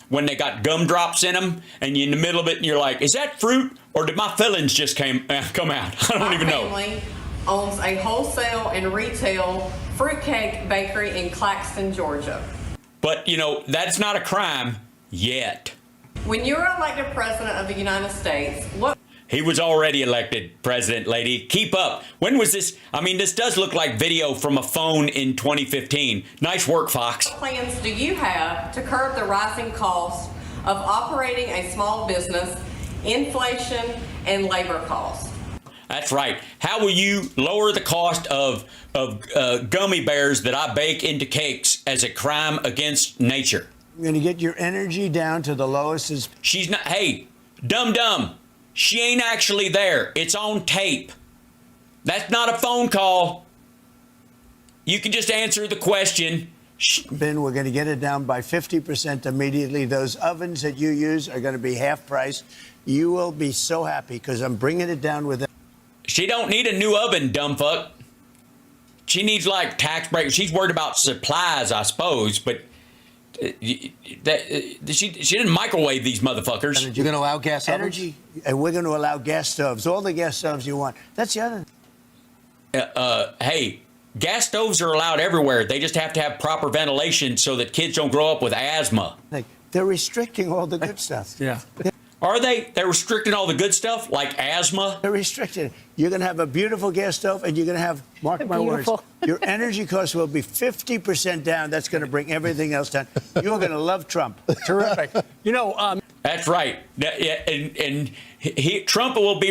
when they got gumdrops in them, and you're in the middle of it, and you're like, is that fruit, or did my fillings just come out? I don't even know. My family owns a wholesale and retail fruitcake bakery in Claxton, Georgia. But, that's not a crime yet. When you were elected President of the United States, what He was already elected president, lady. Keep up. When was this? I mean, this does look like video from a phone in 2015. Nice work, Fox. plans do you have to curb the rising cost of operating a small business, inflation, and labor costs? That's right. How will you lower the cost of gummy bears that I bake into cakes as a crime against nature? You're going to get your energy down to the lowest. She's not. Hey, dumb. She ain't actually there. It's on tape. That's not a phone call. You can just answer the question. Ben, we're going to get it down by 50% immediately. Those ovens that you use are going to be half price. You will be so happy because I'm bringing it down with. She don't need a new oven, dumb fuck. She needs like tax break. She's worried about supplies, I suppose, but she didn't microwave these motherfuckers. You're going to allow gas ovens? Energy, and we're going to allow gas stoves, all the gas stoves you want. That's the other. Hey, gas stoves are allowed everywhere. They just have to have proper ventilation so that kids don't grow up with asthma. Like, they're restricting all the good stuff. Yeah. Are they? They're restricting all the good stuff, like asthma? They're restricted. You're going to have a beautiful gas stove, and you're going to have, mark my words, Beautiful. your energy costs will be 50% down. That's going to bring everything else down. You're going to love Trump. Terrific. That's right. Trump will be.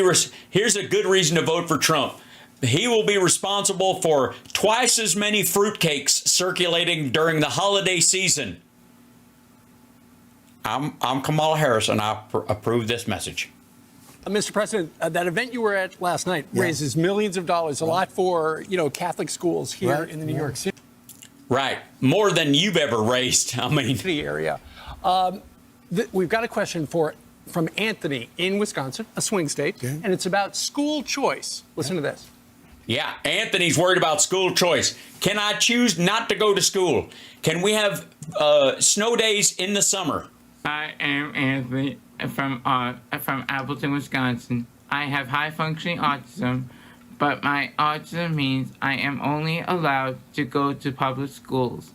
Here's a good reason to vote for Trump. He will be responsible for twice as many fruitcakes circulating during the holiday season. I'm Kamala Harris, and I approve this message. Mr. President, that event you were at last night raises millions of dollars, a lot for Catholic schools here Right. in the New York City. Right. More than you've ever raised. I mean, the area. We've got a question from Anthony in Wisconsin, a swing state, and it's about school choice. Listen to this. yeah, Anthony's worried about school choice. Can I choose not to go to school? Can we have snow days in the summer? I am Anthony from Appleton, Wisconsin. I have high-functioning autism, but my autism means I am only allowed to go to public schools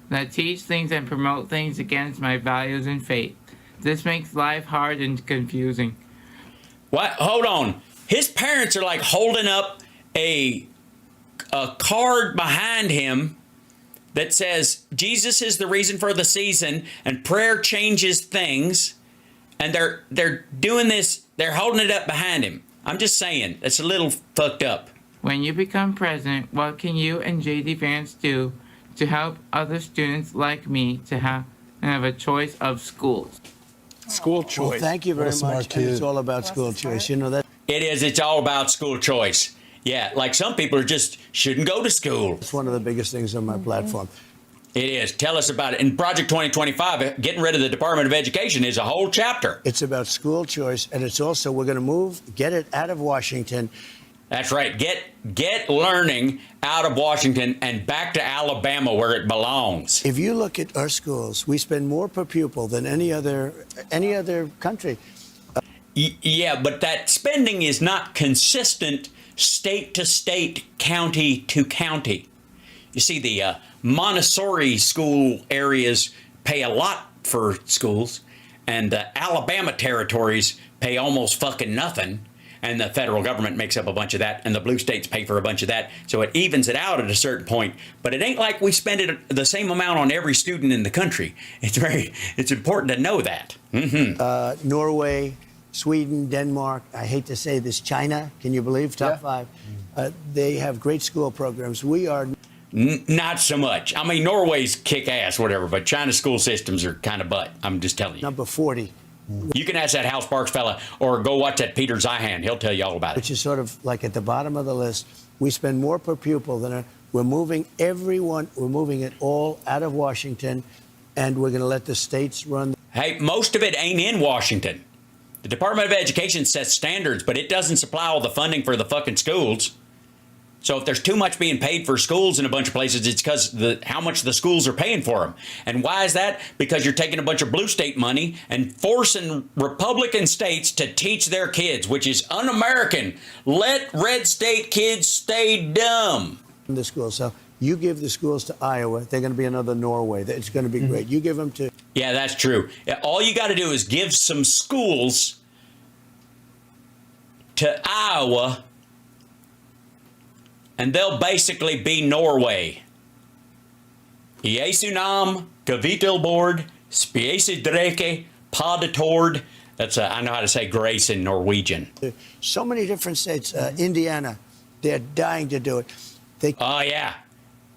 that teach things and promote things against my values and faith. This makes life hard and confusing. What? Hold on. His parents are like holding up a card behind him that says Jesus is the reason for the season and prayer changes things, and they're doing this. They're holding it up behind him. I'm just saying, it's a little fucked up. When you become president, what can you and JD Vance do to help other students like me to have a choice of schools? School choice. Well, thank you very much. And it's all about school choice. You know that. It is. It's all about school choice. Yeah, like some people are just shouldn't go to school. It's one of the biggest things on my platform. It is. Tell us about it. In Project 2025, getting rid of the Department of Education is a whole chapter. It's about school choice, and it's also, we're going to get it out of Washington. That's right. Get learning out of Washington and back to Alabama where it belongs. If you look at our schools, we spend more per pupil than any other country. Yeah, but that spending is not consistent state to state, county to county. You see, the Montessori school areas pay a lot for schools, and the Alabama territories pay almost fucking nothing. And the federal government makes up a bunch of that, and the blue states pay for a bunch of that. So it evens it out at a certain point. But it ain't like we spend it the same amount on every student in the country. It's important to know that. Mm-hmm. Norway, Sweden, Denmark, I hate to say this, China, can you believe? Top 5. They have great school programs. We are... Not so much. I mean, Norway's kick-ass, whatever, but China's school systems are kind of butt. I'm just telling you. Number 40. You can ask that Hal Sparks fella or go watch that Peter Zeihan. He'll tell you all about it. Which is sort of like at the bottom of the list. We spend more per pupil than we're moving it all out of Washington, and we're going to let the states run. Hey, most of it ain't in Washington. The Department of Education sets standards, but it doesn't supply all the funding for the fucking schools. So if there's too much being paid for schools in a bunch of places, it's because how much the schools are paying for them. And why is that? Because you're taking a bunch of blue state money and forcing Republican states to teach their kids, which is un-American. Let red state kids stay dumb. The schools. So you give the schools to Iowa, they're going to be another Norway. It's going to be great. You give them to... Yeah, that's true. All you got to do is give some schools to Iowa, and they'll basically be Norway. Jesu nam, kavitelbord, spiese dreke, padetord. That's I know how to say grace in Norwegian. So many different states. Indiana, they're dying to do it. Oh, yeah.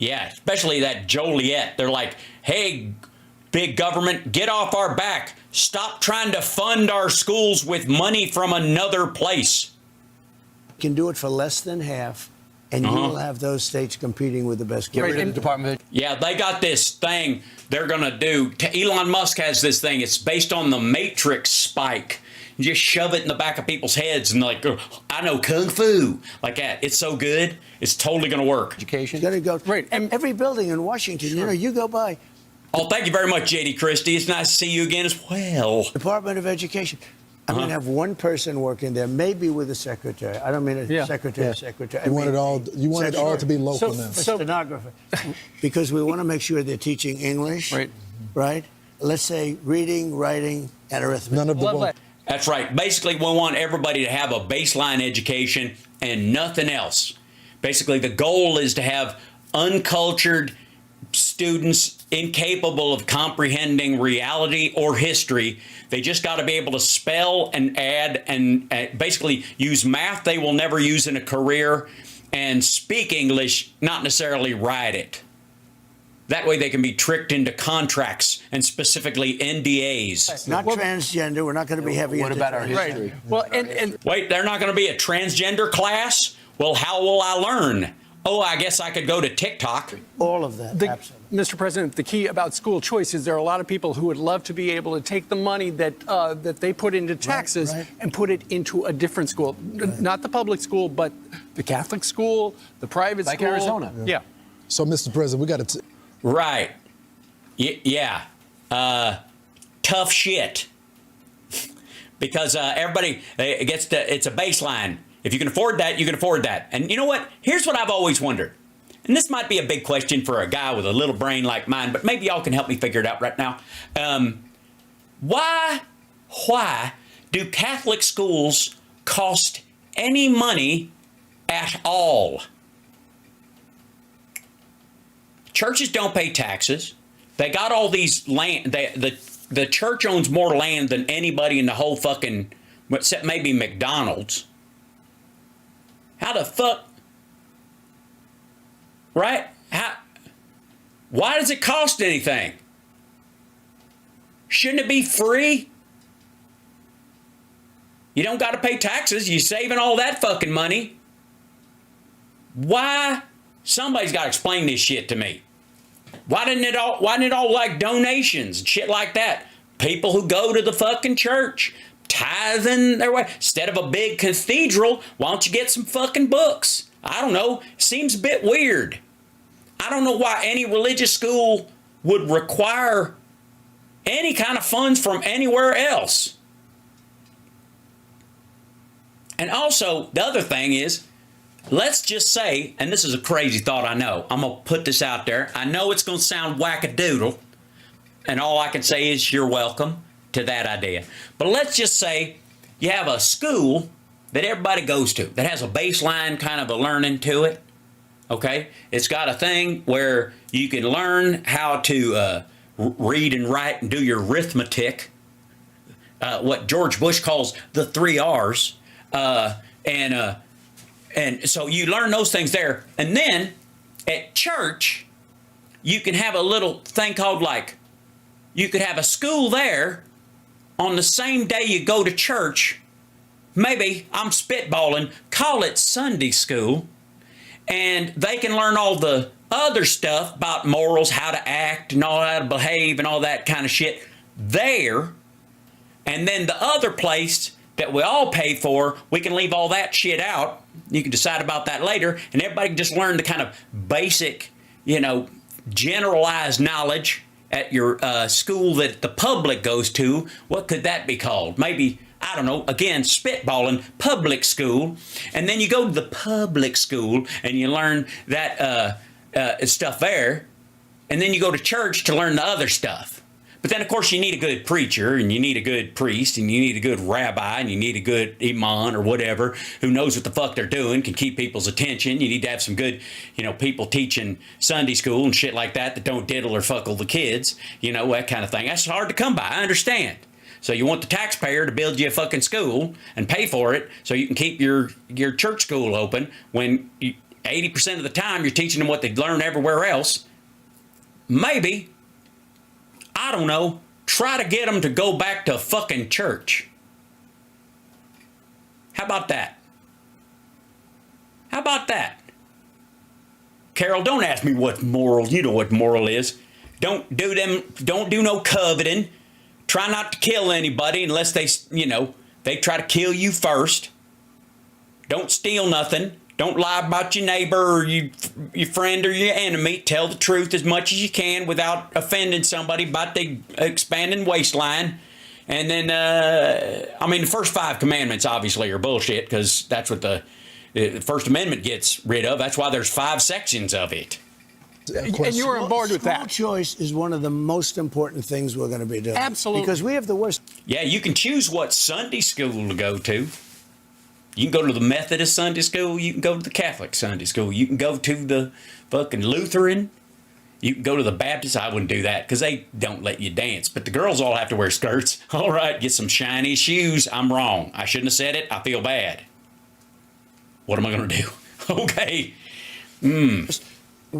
Yeah, especially that Joliet. They're like, hey, big government, get off our back. Stop trying to fund our schools with money from another place. You can do it for less than half. And you will have those states competing with the best. Get rid of the Department of... Yeah, they got this thing they're going to do. Elon Musk has this thing. It's based on the Matrix spike. You just shove it in the back of people's heads and like, oh, I know Kung Fu. Like that. It's so good. It's totally going to work. Education. It's going to go. Right. And every building in Washington, you know, you go by. Oh, thank you very much, J.D. Christie. It's nice to see you again as well. Department of Education. I'm going to have one person working there, maybe with a secretary. I don't mean a secretary. You want it all. You want it all to be local now. Stenographer, because we want to make sure they're teaching English. Right. Let's say reading, writing, and arithmetic. None of the above. That's right. Basically, we want everybody to have a baseline education and nothing else. Basically, the goal is to have uncultured students incapable of comprehending reality or history. They just got to be able to spell and add and basically use math they will never use in a career and speak English, not necessarily write it. That way they can be tricked into contracts and specifically NDAs. Not transgender. We're not going to be heavy. What about our history? Well, and wait, they're not going to be a transgender class? Well, how will I learn? oh, I guess I could go to TikTok. All of that, absolutely. Mr. President, the key about school choice is there are a lot of people who would love to be able to take the money that that they put into taxes and put it into a different school, not the public school, but the Catholic school, the private Like school. Arizona. Yeah. So, Mr. President, we got to. Right. Yeah. Tough shit. Because everybody gets to, it's a baseline. If you can afford that, you can afford that. And you know what? Here's what I've always wondered. And this might be a big question for a guy with a little brain like mine, but maybe y'all can help me figure it out right now. Why do Catholic schools cost any money at all? Churches don't pay taxes. They got all these land. The church owns more land than anybody in the whole fucking, except maybe McDonald's. How the fuck? Right? Why does it cost anything? Shouldn't it be free? You don't got to pay taxes. You're saving all that fucking money. Why? Somebody's got to explain this shit to me. Why didn't it all like donations and shit like that? People who go to the fucking church, tithing their way. Instead of a big cathedral, why don't you get some fucking books? I don't know. Seems a bit weird. I don't know why any religious school would require any kind of funds from anywhere else. And also, the other thing is, let's just say, and this is a crazy thought, I know. I'm going to put this out there. I know it's going to sound wackadoodle, and all I can say is you're welcome to that idea. But let's just say you have a school that everybody goes to that has a baseline kind of a learning to it. Okay? It's got a thing where you can learn how to read and write and do your arithmetic, what George Bush calls the 3 R's. And so you learn those things there. And then at church, you can have a little thing called you could have a school there on the same day you go to church. Maybe, I'm spitballing, call it Sunday school. And they can learn all the other stuff about morals, how to act and all how to behave and all that kind of shit there. And then the other place that we all pay for, we can leave all that shit out. You can decide about that later, and everybody can just learn the kind of basic, generalized knowledge at your school that the public goes to. What could that be called? Maybe, I don't know, again, spitballing, public school. And then you go to the public school and you learn that stuff there. And then you go to church to learn the other stuff. But then, of course, you need a good preacher, and you need a good priest, and you need a good rabbi, and you need a good imam or whatever who knows what the fuck they're doing, can keep people's attention. You need to have some good, people teaching Sunday school and shit like that don't diddle or fuckle the kids, that kind of thing. That's hard to come by, I understand. So you want the taxpayer to build you a fucking school and pay for it so you can keep your church school open when 80% of the time you're teaching them what they learn everywhere else. Maybe, I don't know, try to get them to go back to fucking church. How about that? How about that? Carol, don't ask me what's moral. You know what moral is. Don't do no coveting. Try not to kill anybody unless they try to kill you first. Don't steal nothing. Don't lie about your neighbor or your friend or your enemy. Tell the truth as much as you can without offending somebody about the expanding waistline. And then, the first 5 commandments obviously are bullshit because that's what the First Amendment gets rid of. That's why there's 5 sections of it. And you're on board with that. School choice is one of the most important things we're going to be doing. Absolutely. Because we have the worst. Yeah, you can choose what Sunday school to go to. You can go to the Methodist Sunday school. You can go to the Catholic Sunday school. You can go to the fucking Lutheran. You can go to the Baptist. I wouldn't do that because they don't let you dance. But the girls all have to wear skirts. All right, get some shiny shoes. I'm wrong. I shouldn't have said it. I feel bad. What am I going to do? Okay.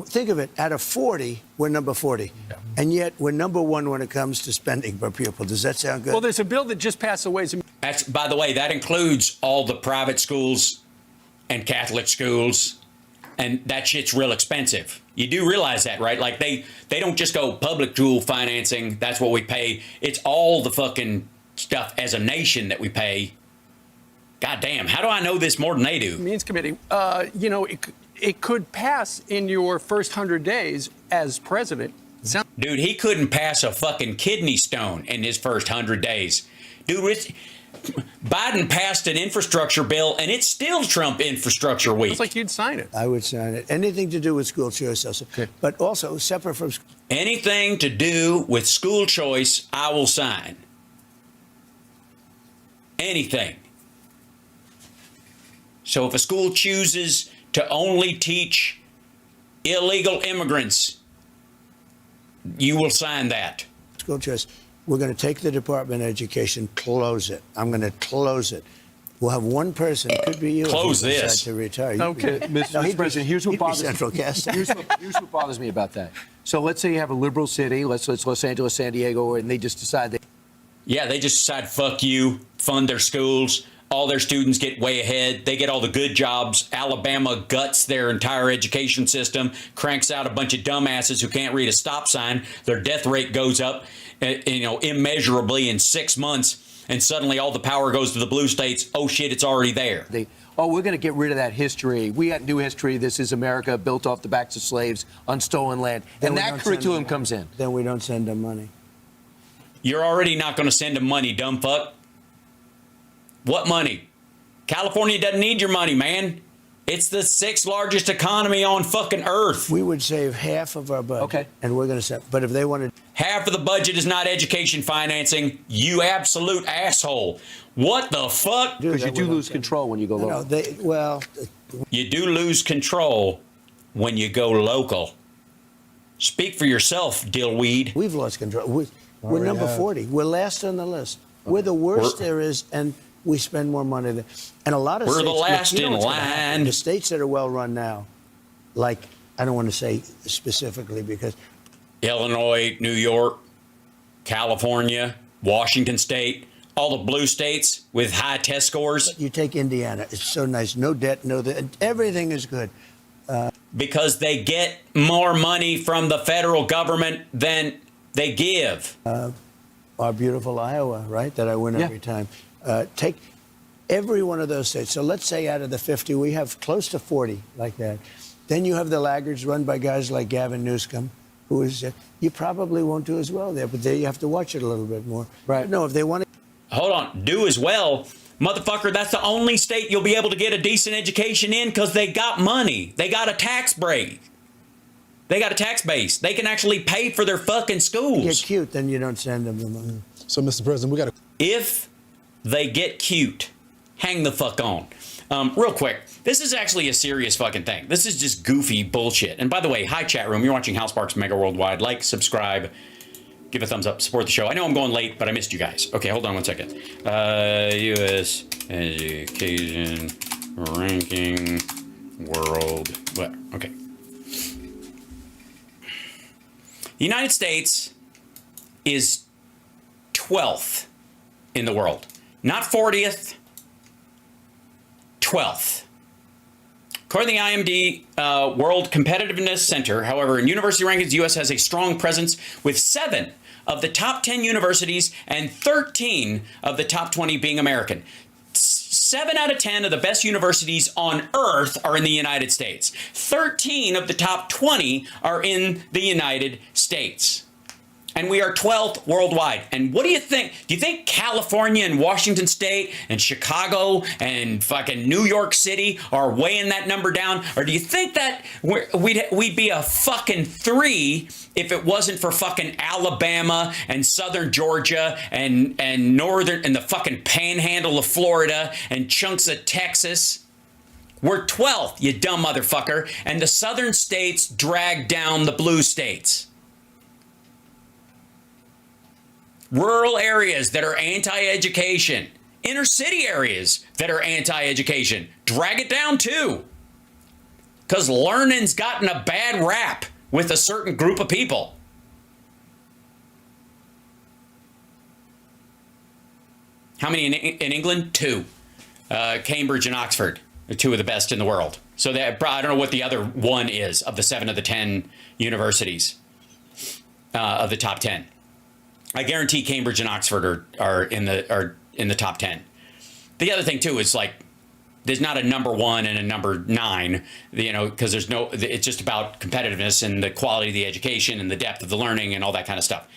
Think of it. Out of 40, we're number 40. Yeah. And yet we're number 1 when it comes to spending per pupil. Does that sound good? Well, there's a bill that just passed the Ways and That's, by the way, that includes all the private schools and Catholic schools And that shit's real expensive. You do realize that, right? Like they don't just go public school financing. That's what we pay. It's all the fucking stuff as a nation that we pay. God damn, how do I know this more than they do? Means Committee, you know, it could pass in your first 100 days as president. Dude, he couldn't pass a fucking kidney stone in his first 100 days. Dude, Biden passed an infrastructure bill, and it's still Trump infrastructure week. It's like you'd sign it. I would sign it. Anything to do with school choice also. Okay. But also, separate from... Anything to do with school choice, I will sign. Anything. So if a school chooses to only teach illegal immigrants, you will sign that. School choice. We're going to take the Department of Education, close it. I'm going to close it. We'll have one person, could be you, close if you this. decide to retire. Okay, Mr. President, here's what bothers Central Casting. here's what bothers me about that. So let's say you have a liberal city, let's Los Angeles, San Diego, and they just decide they... Yeah, they just decide, fuck you, fund their schools. All their students get way ahead. They get all the good jobs. Alabama guts their entire education system, cranks out a bunch of dumbasses who can't read a stop sign. Their death rate goes up, immeasurably in 6 months, and suddenly all the power goes to the blue states. Oh shit, it's already there. We're going to get rid of that history. We got new history. This is America built off the backs of slaves on stolen land. And that curriculum comes in. Then we don't send them money. You're already not going to send them money, dumb fuck. What money? California doesn't need your money, man. It's the 6th largest economy on fucking earth. We would save half of our budget. Okay. And we're going to send, but if they wanted... Half of the budget is not education financing, you absolute asshole. What the fuck? Because you do lose control when you go local. You do lose control when you go local. Speak for yourself, dillweed. We've lost control. We're number 40. We're last on the list. We're the worst there is, and we spend more money than... And a lot of we're states... the last in line. The states that are well run now, like, I don't want to say specifically because... Illinois, New York, California, Washington State, all the blue states with high test scores. You take Indiana. It's so nice. No debt, everything is good. Because they get more money from the federal government than they give. Our beautiful Iowa, right, that I win every time. Take every one of those states. So let's say out of the 50, we have close to 40 like that. Then you have the laggards run by guys like Gavin Newsom, who is, you probably won't do as well there, but there you have to watch it a little bit more. Right. No, if they want to... Hold on, do as well. Motherfucker, that's the only state you'll be able to get a decent education in because they got money. They got a tax break. They got a tax base. They can actually pay for their fucking schools. Get cute, then you don't send them the money. So, Mr. President, we got to... If they get cute, hang the fuck on. Real quick, this is actually a serious fucking thing. This is just goofy bullshit. And by the way, hi chat room. You're watching Hal Sparks Mega Worldwide. Like, subscribe, give a thumbs up, support the show. I know I'm going late, but I missed you guys. Okay, hold on one second. U.S. education ranking world. What? Okay. The United States is 12th in the world. Not 40th, 12th. According to the IMD World Competitiveness Center, however, in university rankings, the U.S. has a strong presence with 7 of the top 10 universities and 13 of the top 20 being American. 7 out of 10 of the best universities on earth are in the United States. 13 of the top 20 are in the United States. And we are 12th worldwide. And what do you think? Do you think California and Washington State and Chicago and fucking New York City are weighing that number down? Or do you think that we'd be a fucking 3 if it wasn't for fucking Alabama and southern Georgia and northern and the fucking panhandle of Florida and chunks of Texas? We're 12th, you dumb motherfucker. And the southern states drag down the blue states. Rural areas that are anti-education, inner city areas that are anti-education, drag it down too. Because learning's gotten a bad rap with a certain group of people. How many in England? 2. Cambridge and Oxford are 2 of the best in the world. So that I don't know what the other one is of the 7 of the 10 universities of the top 10. I guarantee Cambridge and Oxford are in the top 10. The other thing too is like there's not a number 1 and a number 9, you know, because there's no. It's just about competitiveness and the quality of the education and the depth of the learning and all that kind of stuff.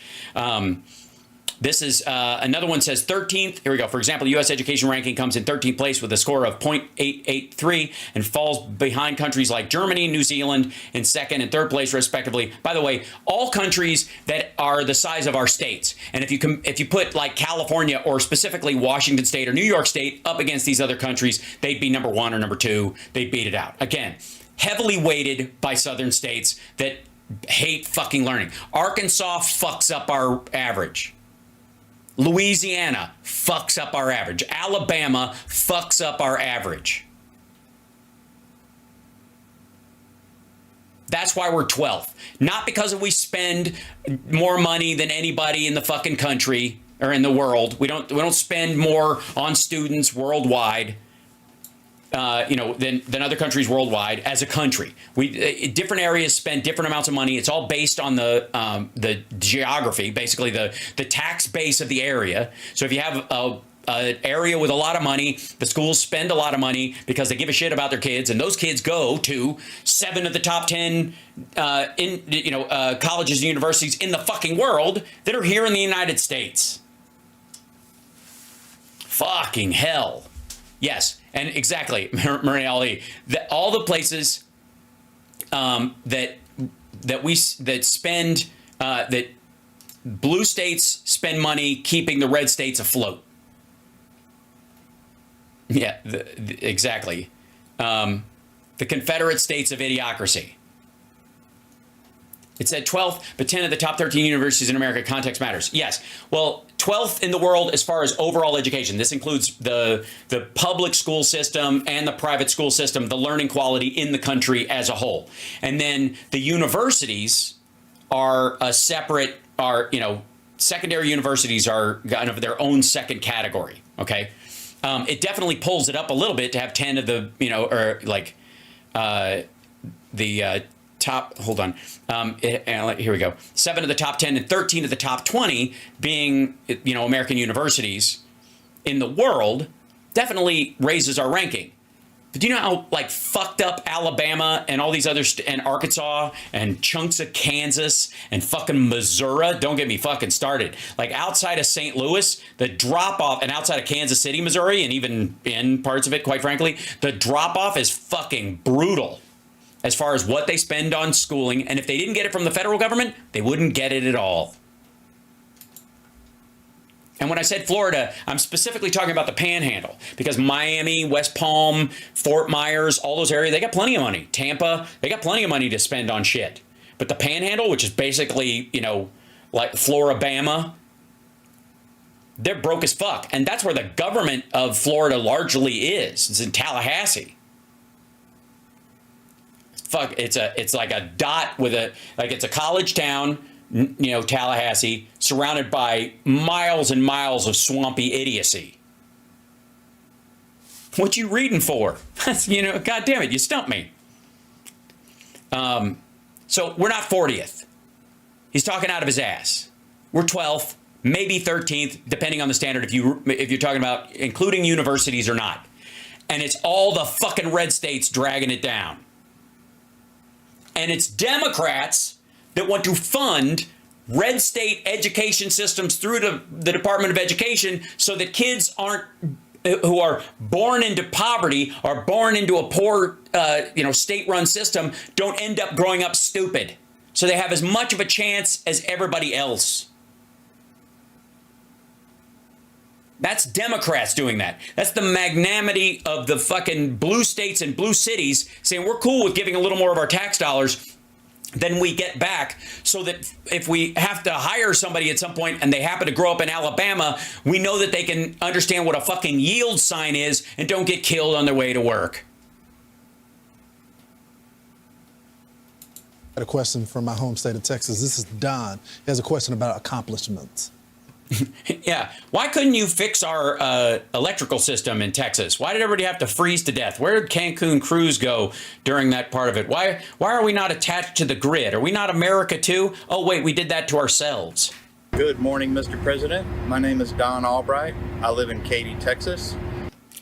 This is another one says 13th. Here we go. For example, U.S. education ranking comes in 13th place with a score of 0.883 and falls behind countries like Germany and New Zealand in 2nd and 3rd place, respectively. By the way, all countries that are the size of our states. And if you put like California or specifically Washington State or New York State up against these other countries, they'd be number 1 or number 2. They'd beat it out. Again, heavily weighted by southern states that hate fucking learning. Arkansas fucks up our average. Louisiana fucks up our average. Alabama fucks up our average. That's why we're 12th. Not because we spend more money than anybody in the fucking country or in the world. We don't spend more on students worldwide. Than other countries worldwide as a country. Different areas spend different amounts of money. It's all based on the geography, basically the tax base of the area. So if you have an area with a lot of money, the schools spend a lot of money because they give a shit about their kids, and those kids go to 7 of the top 10 colleges and universities in the fucking world that are here in the United States. Fucking hell. Yes. And exactly, Maria Ali, all the places that blue states spend money keeping the red states afloat. Yeah, exactly. The Confederate States of Idiocracy. It said 12th, but 10 of the top 13 universities in America. Context matters. Yes. Well, 12th in the world as far as overall education. This includes the public school system and the private school system, the learning quality in the country as a whole. And then the universities are a separate, secondary universities are kind of their own second category. Okay. It definitely pulls it up a little bit to have 10 of the, top, hold on. Here we go. 7 of the top 10 and 13 of the top 20 being, American universities in the world definitely raises our ranking. But do you know how fucked up Alabama and all these other and Arkansas and chunks of Kansas and fucking Missouri? Don't get me fucking started. Outside of St. Louis, the drop off, and outside of Kansas City, Missouri, and even in parts of it, quite frankly, the drop off is fucking brutal as far as what they spend on schooling. And if they didn't get it from the federal government, they wouldn't get it at all. And when I said Florida, I'm specifically talking about the Panhandle, because Miami, West Palm, Fort Myers, all those areas, they got plenty of money. Tampa, they got plenty of money to spend on shit. But the Panhandle, which is basically, like Floribama, they're broke as fuck. And that's where the government of Florida largely is. It's in Tallahassee. Fuck, it's like a dot with it's a college town, Tallahassee, surrounded by miles and miles of swampy idiocy. What you reading for? God damn it, you stumped me. So we're not 40th. He's talking out of his ass. We're 12th, maybe 13th, depending on the standard, if you're talking about including universities or not. And it's all the fucking red states dragging it down. And it's Democrats that want to fund red state education systems through the Department of Education so that kids who are born into poverty or born into a poor, state-run system don't end up growing up stupid. So they have as much of a chance as everybody else. That's Democrats doing that. That's the magnanimity of the fucking blue states and blue cities saying we're cool with giving a little more of our tax dollars than we get back, so that if we have to hire somebody at some point and they happen to grow up in Alabama, we know that they can understand what a fucking yield sign is and don't get killed on their way to work. I had a question from my home state of Texas. This is Don. He has a question about accomplishments. Yeah. Why couldn't you fix our electrical system in Texas? Why did everybody have to freeze to death? Where did Cancun cruise go during that part of it? Why are we not attached to the grid? Are we not America too? Oh, wait, we did that to ourselves. Good morning, Mr. President. My name is Don Albright. I live in Katy, Texas.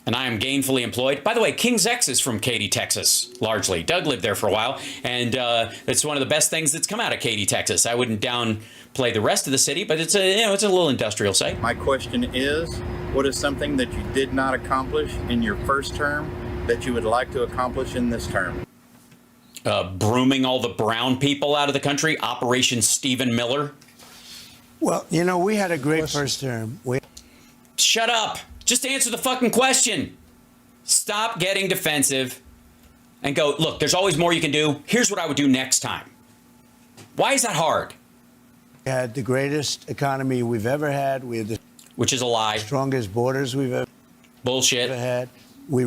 And I am gainfully employed. By the way, King's X is from Katy, Texas, largely. Doug lived there for a while, and it's one of the best things that's come out of Katy, Texas. I wouldn't downplay the rest of the city, but it's a little industrial site. My question is, what is something that you did not accomplish in your first term that you would like to accomplish in this term? Brooming all the brown people out of the country, Operation Stephen Miller. Well, you know, we had a great first term. Shut up. Just answer the fucking question. Stop getting defensive and go, look, there's always more you can do. Here's what I would do next time. Why is that hard? We had the greatest economy we've ever had. We had the Which is a lie. strongest borders we've ever Bullshit. had.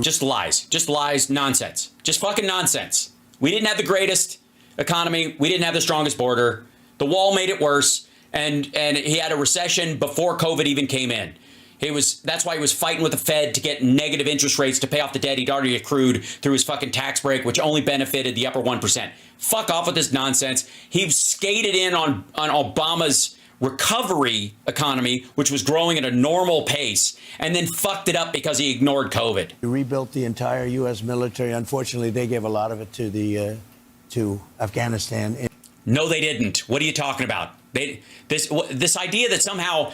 Just lies, nonsense. Just fucking nonsense. We didn't have the greatest economy. We didn't have the strongest border. The wall made it worse. And he had a recession before COVID even came in. That's why he was fighting with the Fed to get negative interest rates to pay off the debt he'd already accrued through his fucking tax break, which only benefited the upper 1%. Fuck off with this nonsense. He skated in on Obama's recovery economy, which was growing at a normal pace, and then fucked it up because he ignored COVID. We rebuilt the entire U.S. military. Unfortunately, they gave a lot of it to Afghanistan. No, they didn't. What are you talking about? This idea that somehow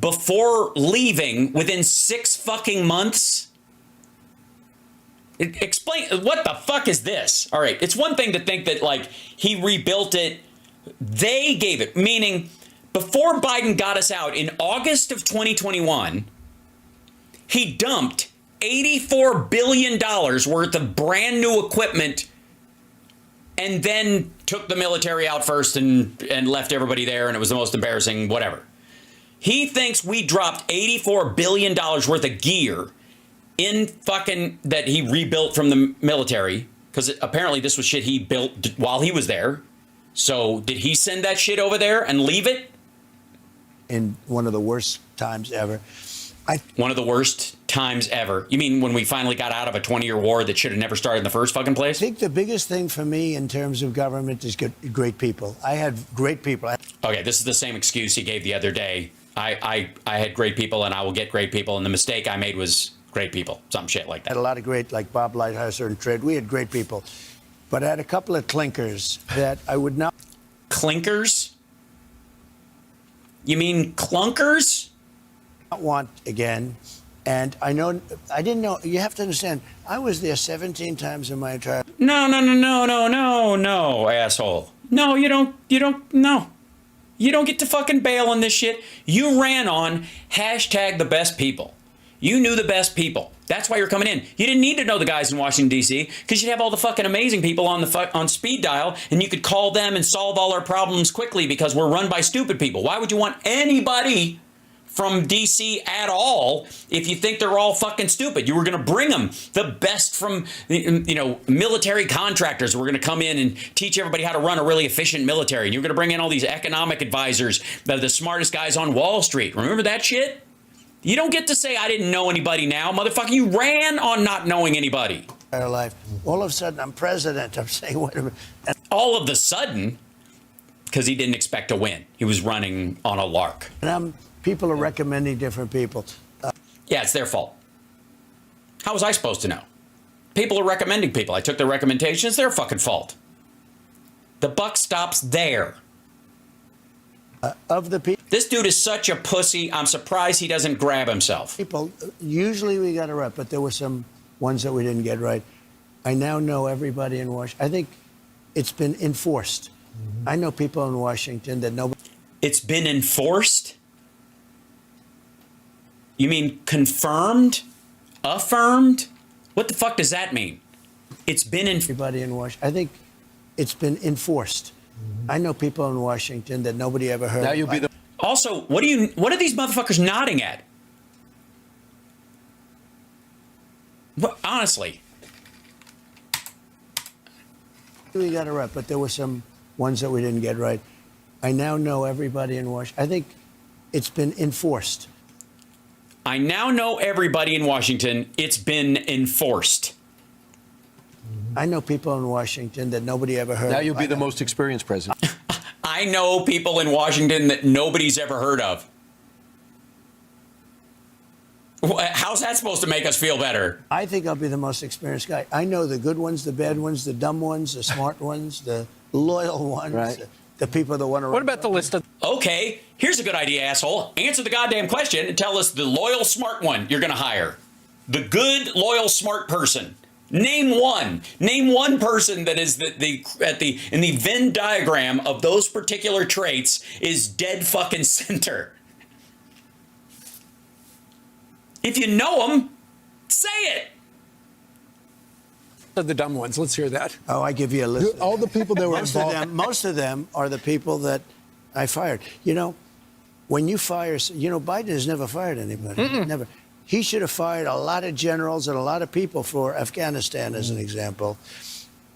before leaving within 6 fucking months. Explain what the fuck is this? All right, it's one thing to think that like he rebuilt it. They gave it, meaning before Biden got us out in August of 2021, he dumped $84 billion worth of brand new equipment and then took the military out first and left everybody there. And it was the most embarrassing, whatever. He thinks we dropped $84 billion worth of gear in fucking that he rebuilt from the military, because apparently this was shit he built while he was there. So did he send that shit over there and leave it? In one of the worst times ever. One of the worst times ever. You mean when we finally got out of a 20-year war that should have never started in the first fucking place? I think the biggest thing for me in terms of government is great people. I had great people. Okay, this is the same excuse he gave the other day. I had great people and I will get great people, and the mistake I made was great people. Some shit like that. I had a lot of great, like Bob Lighthizer and Trade. We had great people. But I had a couple of clinkers that I would not... Clinkers? You mean clunkers? Want again. And I didn't know, you have to understand, I was there 17 times in my entire... No, asshole. No, you don't, no. You don't get to fucking bail on this shit. You ran on #TheBestPeople. You knew the best people. That's why you're coming in. You didn't need to know the guys in Washington, D.C., because you'd have all the fucking amazing people on speed dial, and you could call them and solve all our problems quickly because we're run by stupid people. Why would you want anybody from D.C. at all if you think they're all fucking stupid? You were going to bring them the best from, military contractors. We're going to come in and teach everybody how to run a really efficient military. And you're going to bring in all these economic advisors, the smartest guys on Wall Street. Remember that shit? You don't get to say I didn't know anybody now, motherfucker. You ran on not knowing anybody. Life. All of a sudden, I'm president. I'm saying, wait a minute. All of the sudden, because he didn't expect to win. He was running on a lark. And people are recommending different people. Yeah, it's their fault. How was I supposed to know? People are recommending people. I took their recommendations. Their fucking fault. The buck stops there. Of the people. This dude is such a pussy. I'm surprised he doesn't grab himself. People, usually we got it right, but there were some ones that we didn't get right. I now know everybody in Washington. I think it's been enforced. I know people in Washington that nobody. It's been enforced? You mean confirmed? Affirmed? What the fuck does that mean? It's been everybody in Washington. I think it's been enforced. I know people in Washington that nobody ever heard. Now you'll be the. Also, what are these motherfuckers nodding at? What, honestly. We got it right, but there were some ones that we didn't get right. I now know everybody in Washington. I think it's been enforced. I now know everybody in Washington. It's been enforced. I know people in Washington that nobody ever heard Now of. you'll be the most experienced president. I know people in Washington that nobody's ever heard of. How's that supposed to make us feel better? I think I'll be the most experienced guy. I know the good ones, the bad ones, the dumb ones, the smart ones, the loyal ones, Right. the people that want to. What about the list of? Okay, here's a good idea, asshole. Answer the goddamn question and tell us the loyal, smart one you're going to hire. The good, loyal, smart person. Name one. Name one person that is in the Venn diagram of those particular traits is dead fucking center. If you know them, say it. The dumb ones. Let's hear that. Oh, I give you a list. All the people that were involved. Most of them are the people that I fired. You know, when you fire, Biden has never fired anybody. Never. He should have fired a lot of generals and a lot of people for Afghanistan, as an example.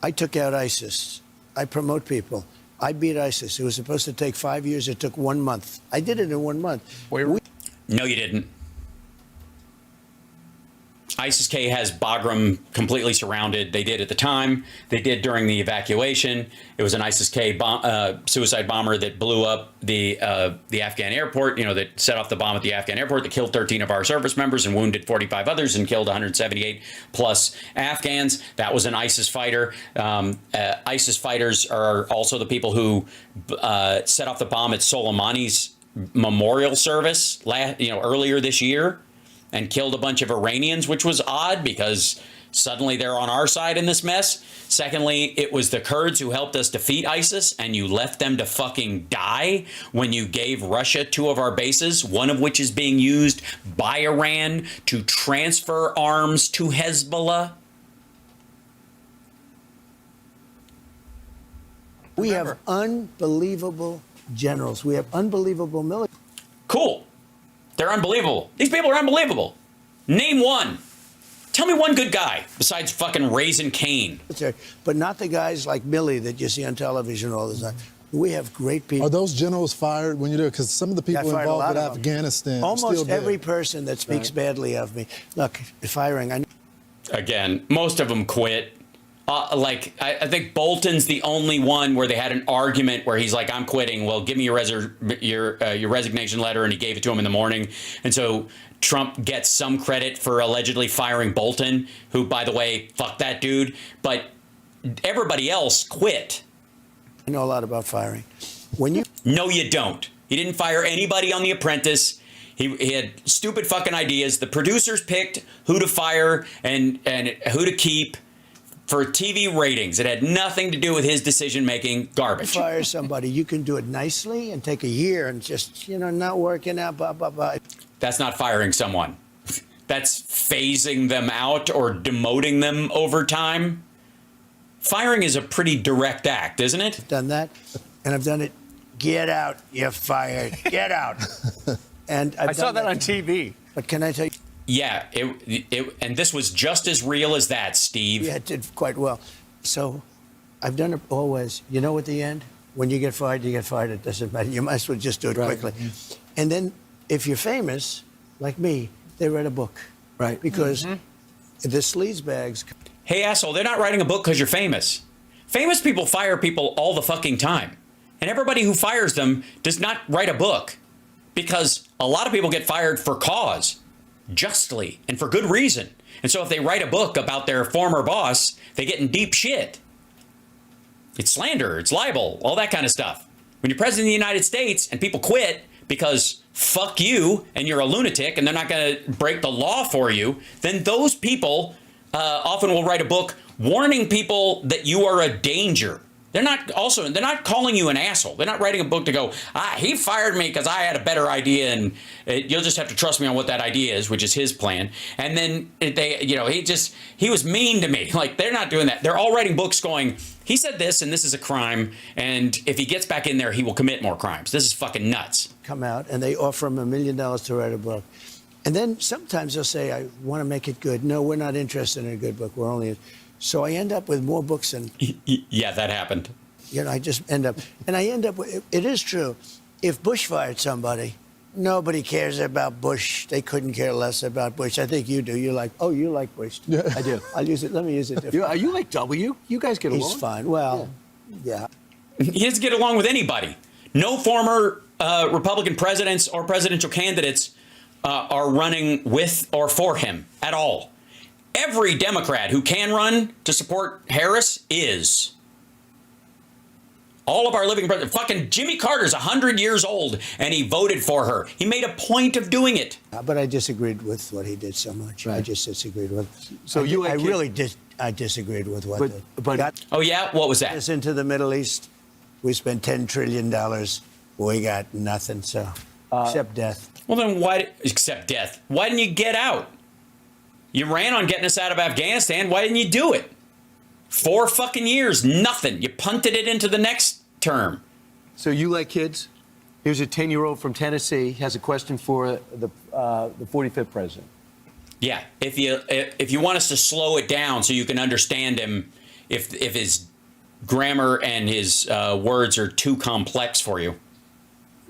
I took out ISIS. I promote people. I beat ISIS. It was supposed to take 5 years. It took 1 month. I did it in 1 month. No, you didn't. ISIS-K has Bagram completely surrounded. They did at the time. They did during the evacuation. It was an ISIS-K suicide bomber that blew up the Afghan airport, that set off the bomb at the Afghan airport that killed 13 of our service members and wounded 45 others and killed 178 plus Afghans. That was an ISIS fighter. ISIS fighters are also the people who set off the bomb at Soleimani's memorial service earlier this year, and killed a bunch of Iranians, which was odd because suddenly they're on our side in this mess. Secondly, it was the Kurds who helped us defeat ISIS, and you left them to fucking die when you gave Russia 2 of our bases, one of which is being used by Iran to transfer arms to Hezbollah. We have unbelievable generals. We have unbelievable military. Cool. They're unbelievable. These people are unbelievable. Name one. Tell me one good guy besides fucking Raising Cane. But not the guys like Milley that you see on television all the time. We have great people. Are those generals fired when you're there? Because some of the people involved with Afghanistan are still almost there. every person that speaks badly of me. Look, firing. Again, most of them quit. I think Bolton's the only one where they had an argument where he's like, I'm quitting. Well, give me your resignation letter. And he gave it to him in the morning. And so Trump gets some credit for allegedly firing Bolton, who, by the way, fuck that dude. But everybody else quit. I know a lot about firing. No, you don't. He didn't fire anybody on The Apprentice. He had stupid fucking ideas. The producers picked who to fire and who to keep for TV ratings. It had nothing to do with his decision-making. Garbage. Fire somebody, you can do it nicely and take a year and just, not working out, blah, blah, blah. That's not firing someone. That's phasing them out or demoting them over time. Firing is a pretty direct act, isn't it? I've done that, and I've done it. Get out, you're fired. Get out. And I saw that on TV. But can I tell you? Yeah, and this was just as real as that, Steve. Yeah, it did quite well. So I've done it always. You know, at the end, when you get fired, you get fired. It doesn't matter. You might as well just do it quickly. And then if you're famous, like me, they read a book. Right. Because the sleaze bags. Hey, asshole, they're not writing a book because you're famous. Famous people fire people all the fucking time. And everybody who fires them does not write a book. Because a lot of people get fired for cause. Justly and for good reason. And so if they write a book about their former boss, they get in deep shit. It's slander, it's libel, all that kind of stuff. When you're president of the United States and people quit because fuck you and you're a lunatic and they're not going to break the law for you, then those people often will write a book warning people that you are a danger. They're not calling you an asshole. They're not writing a book to go, he fired me because I had a better idea and you'll just have to trust me on what that idea is, which is his plan. And then he was mean to me. Like, they're not doing that. They're all writing books going, he said this and this is a crime. And if he gets back in there, he will commit more crimes. This is fucking nuts. Come out and they offer him $1 million to write a book. And then sometimes they'll say, I want to make it good. No, we're not interested in a good book. We're only... So I end up with more books than... Yeah, that happened. I just end up... And I end up with... It is true. If Bush fired somebody, Nobody cares about Bush. They couldn't care less about Bush. I think you do. You like Bush. Yeah. I do. I'll use it. Let me use it differently. Are you like W? You guys get along? He's fine. Well, yeah. He doesn't get along with anybody. No former Republican presidents or presidential candidates are running with or for him at all. Every Democrat who can run to support Harris is. All of our living presidents. Fucking Jimmy Carter's 100 years old, and he voted for her. He made a point of doing it. But I disagreed with what he did so much. Right. I just disagreed with. So I disagreed with what got Oh yeah, what was that? us into the Middle East. We spent $10 trillion. We got nothing. So except death. Well then, why? Except death. Why didn't you get out? You ran on getting us out of Afghanistan. Why didn't you do it? 4 fucking years, nothing. You punted it into the next term. So you like kids? Here's a 10-year-old from Tennessee has a question for the 45th president. Yeah, if you want us to slow it down so you can understand him, if his grammar and his words are too complex for you.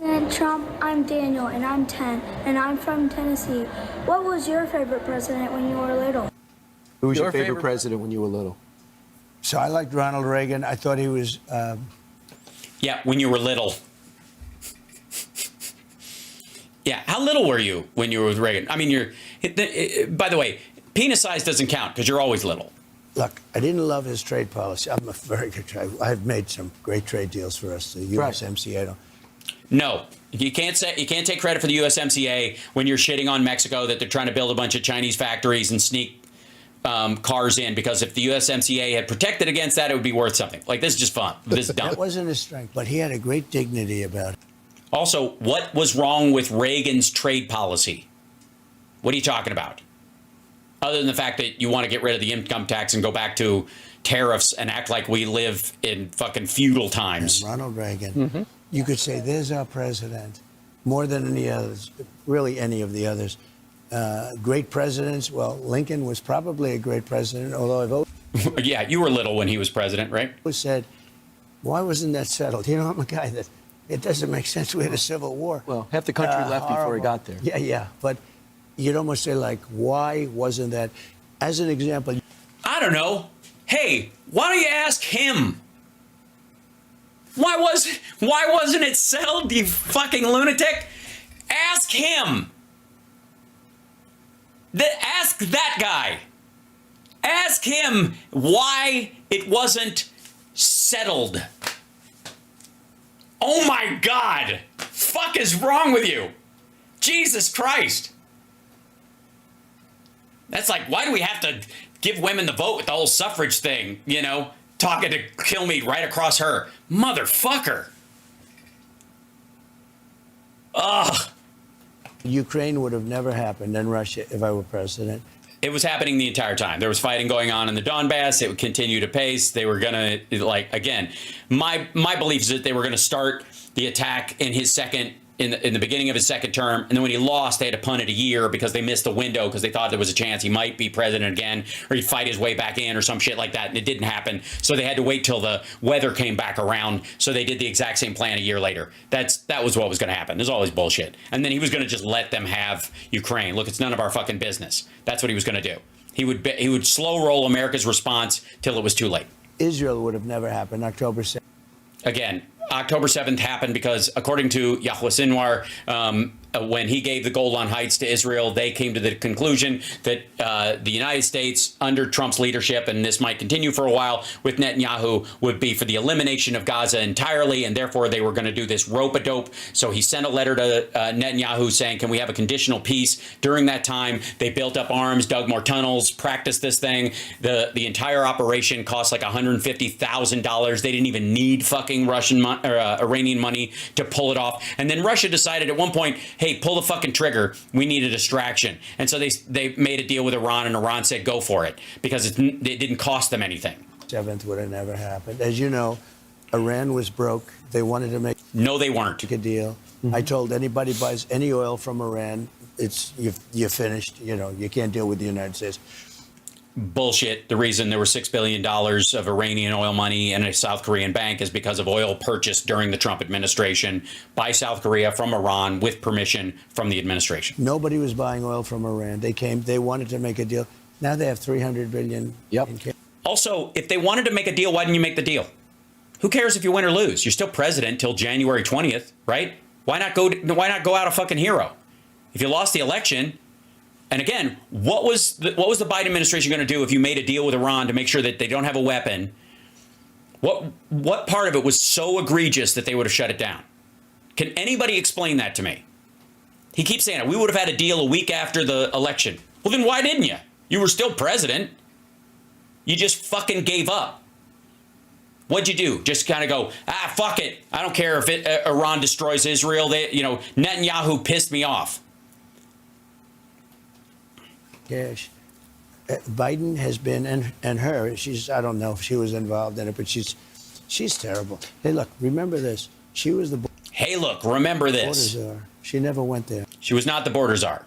President Trump, I'm Daniel, and I'm 10, and I'm from Tennessee. What was your favorite president when you were little? Who was your favorite president when you were little? So I liked Ronald Reagan. I thought he was. Yeah, when you were little. Yeah, how little were you when you were with Reagan? I mean, by the way, penis size doesn't count because you're always little. Look, I didn't love his trade policy. I'm a very good trade. I've made some great trade deals for us. The USMCA. Right. No, you can't take credit for the USMCA when you're shitting on Mexico that they're trying to build a bunch of Chinese factories and sneak cars in, because if the USMCA had protected against that, it would be worth something. Like, this is just fun. This is dumb. That wasn't his strength, but he had a great dignity about it. Also, what was wrong with Reagan's trade policy? What are you talking about? Other than the fact that you want to get rid of the income tax and go back to tariffs and act like we live in fucking feudal times. And Ronald Reagan, you could say, there's our president, more than any others, really any of the others. Great presidents. Well, Lincoln was probably a great president, although I voted. Yeah, you were little when he was president, right? Was said, why wasn't that settled? You know, I'm a guy that it doesn't make sense. We had a civil war. Well, half the country left before he got there. Yeah, yeah. But you'd almost say, like, why wasn't that? As an example. I don't know. Hey, why don't you ask him? Why wasn't it settled, you fucking lunatic? Ask him. Ask that guy. Ask him why it wasn't settled. Oh my God. Fuck is wrong with you? Jesus Christ. That's like, why do we have to give women the vote with the whole suffrage thing, you know? Talking to Kilmeade right across her. Motherfucker. Ugh. Ukraine would have never happened in Russia if I were president. It was happening the entire time. There was fighting going on in the Donbass. It would continue to pace. They were going to, like, again, my belief is that they were going to start the attack in his second, in the beginning of his second term. And then when he lost, they had to punt it a year because they missed the window because they thought there was a chance he might be president again, or he'd fight his way back in or some shit like that. And it didn't happen. So they had to wait till the weather came back around. So they did the exact same plan a year later. That was what was going to happen. There's always bullshit. And then he was going to just let them have Ukraine. Look, it's none of our fucking business. That's what he was going to do. He would slow roll America's response till it was too late. Israel would have never happened. October 7th. Again, October 7th happened because, according to Yahweh Sinwar, when he gave the Golan Heights to Israel, they came to the conclusion that the United States, under Trump's leadership, and this might continue for a while with Netanyahu, would be for the elimination of Gaza entirely, and therefore they were going to do this rope-a-dope. So he sent a letter to Netanyahu saying, can we have a conditional peace? During that time, they built up arms, dug more tunnels, practiced this thing. The entire operation cost like $150,000. They didn't even need fucking Iranian money to pull it off. And then Russia decided at one point, hey, pull the fucking trigger. We need a distraction. And so they made a deal with Iran, and Iran said, go for it, because it didn't cost them anything. 7th would have never happened. As you know, Iran was broke. They wanted to make No, they weren't. a deal. I told anybody buys any oil from Iran, you're finished. You know, you can't deal with the United States. bullshit. The reason there were $6 billion of Iranian oil money in a South Korean bank is because of oil purchased during the Trump administration by South Korea from Iran with permission from the administration. Nobody was buying oil from Iran. They wanted to make a deal. Now they have $300 billion. Yep. In cash. Also, if they wanted to make a deal, why didn't you make the deal? Who cares if you win or lose? You're still president till January 20th, right? Why not go out a fucking hero? If you lost the election, and again, what was the Biden administration going to do if you made a deal with Iran to make sure that they don't have a weapon? What part of it was so egregious that they would have shut it down? Can anybody explain that to me? He keeps saying it. We would have had a deal a week after the election. Well, then why didn't you? You were still president. You just fucking gave up. What'd you do? Just kind of go, fuck it. I don't care if Iran destroys Israel. Netanyahu pissed me off. Cash. Biden has been, and her, I don't know if she was involved in it, but she's terrible. Hey, look, remember this. She was the Hey, look, remember this. border czar. She never went there. She was not the border czar.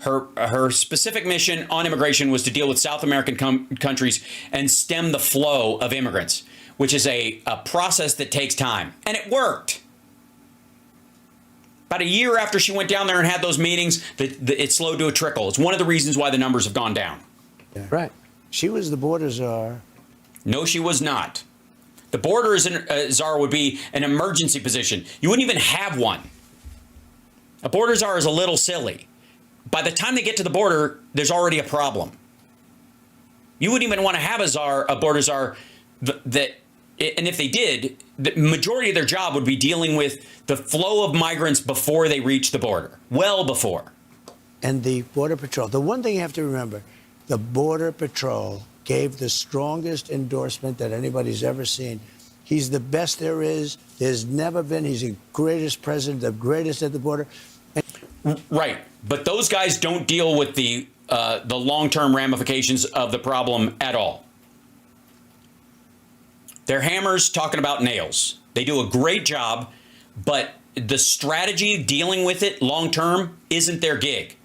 Her specific mission on immigration was to deal with South American countries and stem the flow of immigrants, which is a process that takes time. And it worked. About a year after she went down there and had those meetings, it slowed to a trickle. It's one of the reasons why the numbers have gone down. Yeah. Right. She was the border czar. No, she was not. The border czar would be an emergency position. You wouldn't even have one. A border czar is a little silly. By the time they get to the border, there's already a problem. You wouldn't even want to have a border czar that, and if they did, the majority of their job would be dealing with the flow of migrants before they reach the border, well before. And the Border Patrol. The one thing you have to remember, the Border Patrol gave the strongest endorsement that anybody's ever seen. He's the best there is. There's never been. He's the greatest president, the greatest at the border. Right. But those guys don't deal with the long-term ramifications of the problem at all. They're hammers talking about nails. They do a great job, but the strategy dealing with it long-term isn't their gig.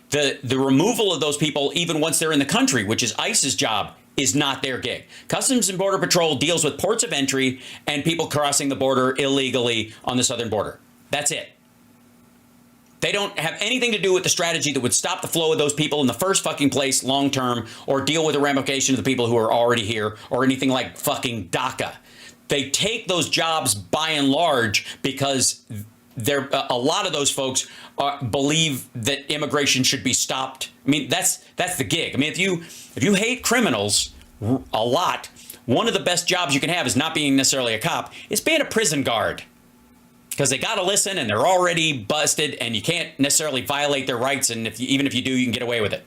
The removal of those people, even once they're in the country, which is ICE's job, is not their gig. Customs and Border Patrol deals with ports of entry and people crossing the border illegally on the southern border. That's it. They don't have anything to do with the strategy that would stop the flow of those people in the first fucking place long term, or deal with the ramifications of the people who are already here, or anything like fucking DACA. They take those jobs by and large because a lot of those folks believe that immigration should be stopped. I mean, that's the gig. I mean, if you hate criminals a lot, one of the best jobs you can have is not being necessarily a cop. It's being a prison guard. Because they got to listen and they're already busted and you can't necessarily violate their rights. And even if you do, you can get away with it.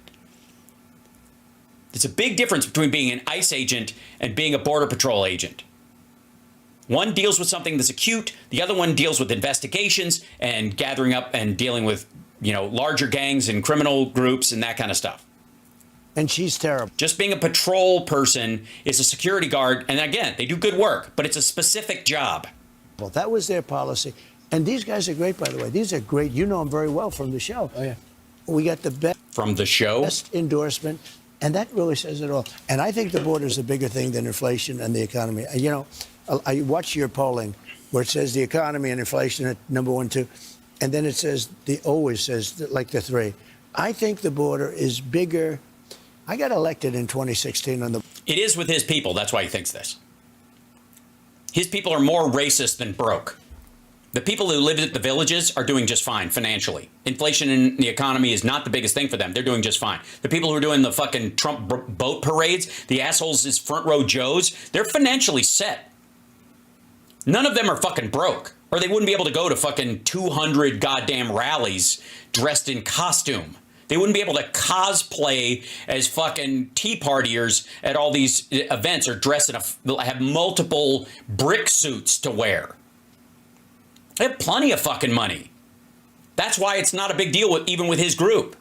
It's a big difference between being an ICE agent and being a Border Patrol agent. One deals with something that's acute. The other one deals with investigations and gathering up and dealing with, larger gangs and criminal groups and that kind of stuff. And she's terrible. Just being a patrol person is a security guard. And again, they do good work, but it's a specific job. Well, that was their policy. And these guys are great, by the way. These are great. You know them very well from the show. Oh, yeah. We got the best. From the show? Best endorsement. And that really says it all. And I think the border is a bigger thing than inflation and the economy. I watch your polling where it says the economy and inflation at number 1, 2. And then it says, always says like the 3. I think the border is bigger. I got elected in 2016 on the. It is with his people. That's why he thinks this. His people are more racist than broke. The people who live at the villages are doing just fine financially. Inflation in the economy is not the biggest thing for them. They're doing just fine. The people who are doing the fucking Trump boat parades, the assholes is front row Joes, they're financially set. None of them are fucking broke, or they wouldn't be able to go to fucking 200 goddamn rallies dressed in costume. They wouldn't be able to cosplay as fucking Tea Partiers at all these events, or dress in have multiple brick suits to wear. They have plenty of fucking money. That's why it's not a big deal even with his group.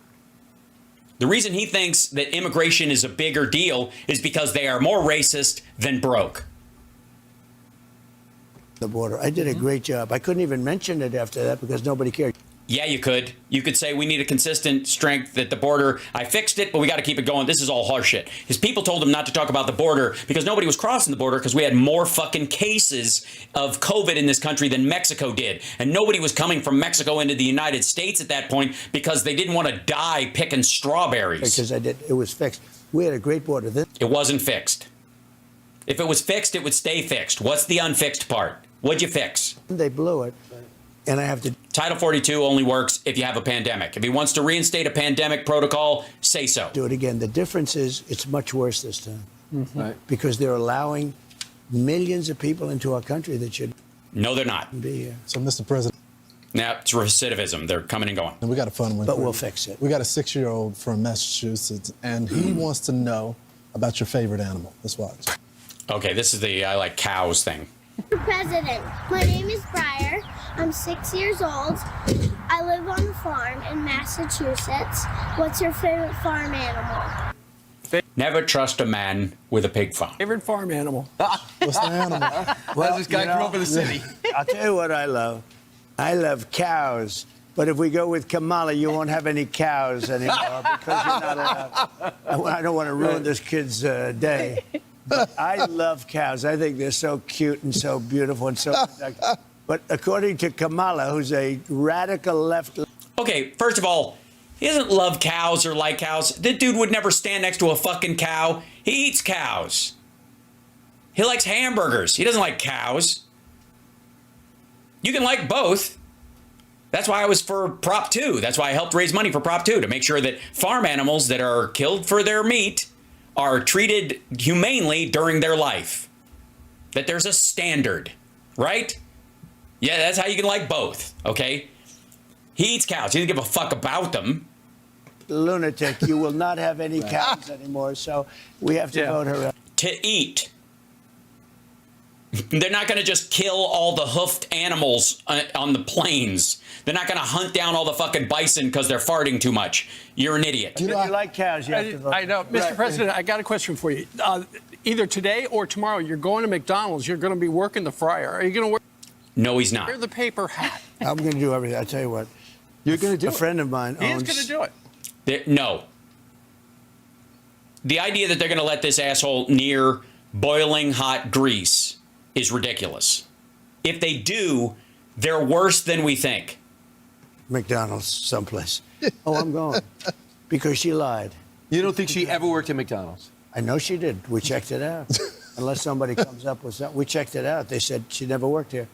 The reason he thinks that immigration is a bigger deal is because they are more racist than broke. The border. I did a great job. I couldn't even mention it after that because nobody cared. Yeah, you could. You could say we need a consistent strength at the border. I fixed it, but we got to keep it going. This is all horseshit. His people told him not to talk about the border because nobody was crossing the border because we had more fucking cases of COVID in this country than Mexico did. And nobody was coming from Mexico into the United States at that point because they didn't want to die picking strawberries. Because it was fixed. We had a great border. It wasn't fixed. If it was fixed, it would stay fixed. What's the unfixed part? What'd you fix? They blew it. And I have to. Title 42 only works if you have a pandemic. If he wants to reinstate a pandemic protocol, say so. Do it again. The difference is it's much worse this time. Right. Because they're allowing millions of people into our country that should. No, they're not. Be here. So, Mr. President. Now, it's recidivism. They're coming and going. And we got a fun one. But we'll fix it. We got a 6-year-old from Massachusetts, and he wants to know about your favorite animal. Let's watch. Okay, this is the I like cows thing. Mr. President, my name is Briar. I'm 6 years old. I live on the farm in Massachusetts. What's your favorite farm animal? Never trust a man with a pig farm. Favorite farm animal? What's the animal? Well, this guy grew up in the city. I'll tell you what I love. I love cows. But if we go with Kamala, you won't have any cows anymore because you're not allowed. I don't want to ruin this kid's day. But I love cows. I think they're so cute and so beautiful and so productive. But according to Kamala, who's a radical left... Okay, first of all, he doesn't love cows or like cows. This dude would never stand next to a fucking cow. He eats cows. He likes hamburgers. He doesn't like cows. You can like both. That's why I was for Prop 2. That's why I helped raise money for Prop 2, to make sure that farm animals that are killed for their meat are treated humanely during their life. That there's a standard, right? Yeah, that's how you can like both, okay? He eats cows. He doesn't give a fuck about them. Lunatic. You will not have any cows anymore, so we have to vote her out. To eat. They're not going to just kill all the hoofed animals on the plains. They're not going to hunt down all the fucking bison because they're farting too much. You're an idiot. If you like cows, you have to vote. I know. Mr. President, I got a question for you. Either today or tomorrow, you're going to McDonald's. You're going to be working the fryer. Are you going to wear... No, he's not. Wear the paper hat. I'm going to do everything. I tell you what. You're going to do it. A friend of mine He is owns... going to do it. No. The idea that they're going to let this asshole near boiling hot grease is ridiculous. If they do, they're worse than we think. McDonald's someplace. Oh, I'm going. Because she lied. You don't think she ever worked at McDonald's? I know she did. We checked it out. Unless somebody comes up with something. We checked it out. They said she never worked here.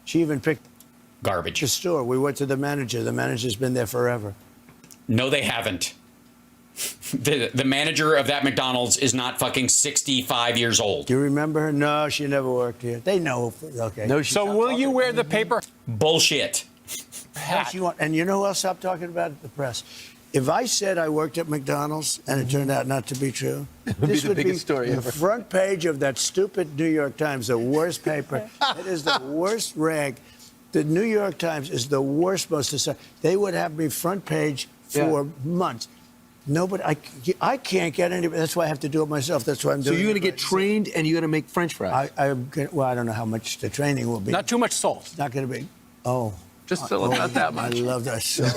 She even picked garbage. The store. We went to the manager. The manager's been there forever. No, they haven't. The manager of that McDonald's is not fucking 65 years old. Do you remember her? No, she never worked here. They know. Okay. No, so will you wear the paper bullshit hat? And you know who else stopped talking about it? The press. If I said I worked at McDonald's and it turned out not to be true, this would be the front page of that stupid New York Times, the worst paper. It is the worst rag. The New York Times is the worst most. They would have me front page for months. Nobody, I can't get any. That's why I have to do it myself. That's why I'm doing it. So you're going to get trained and you're going to make French fries. Well, I don't know how much the training will be. Not too much salt. It's not going to be. Oh. Just not that much. I love that salt.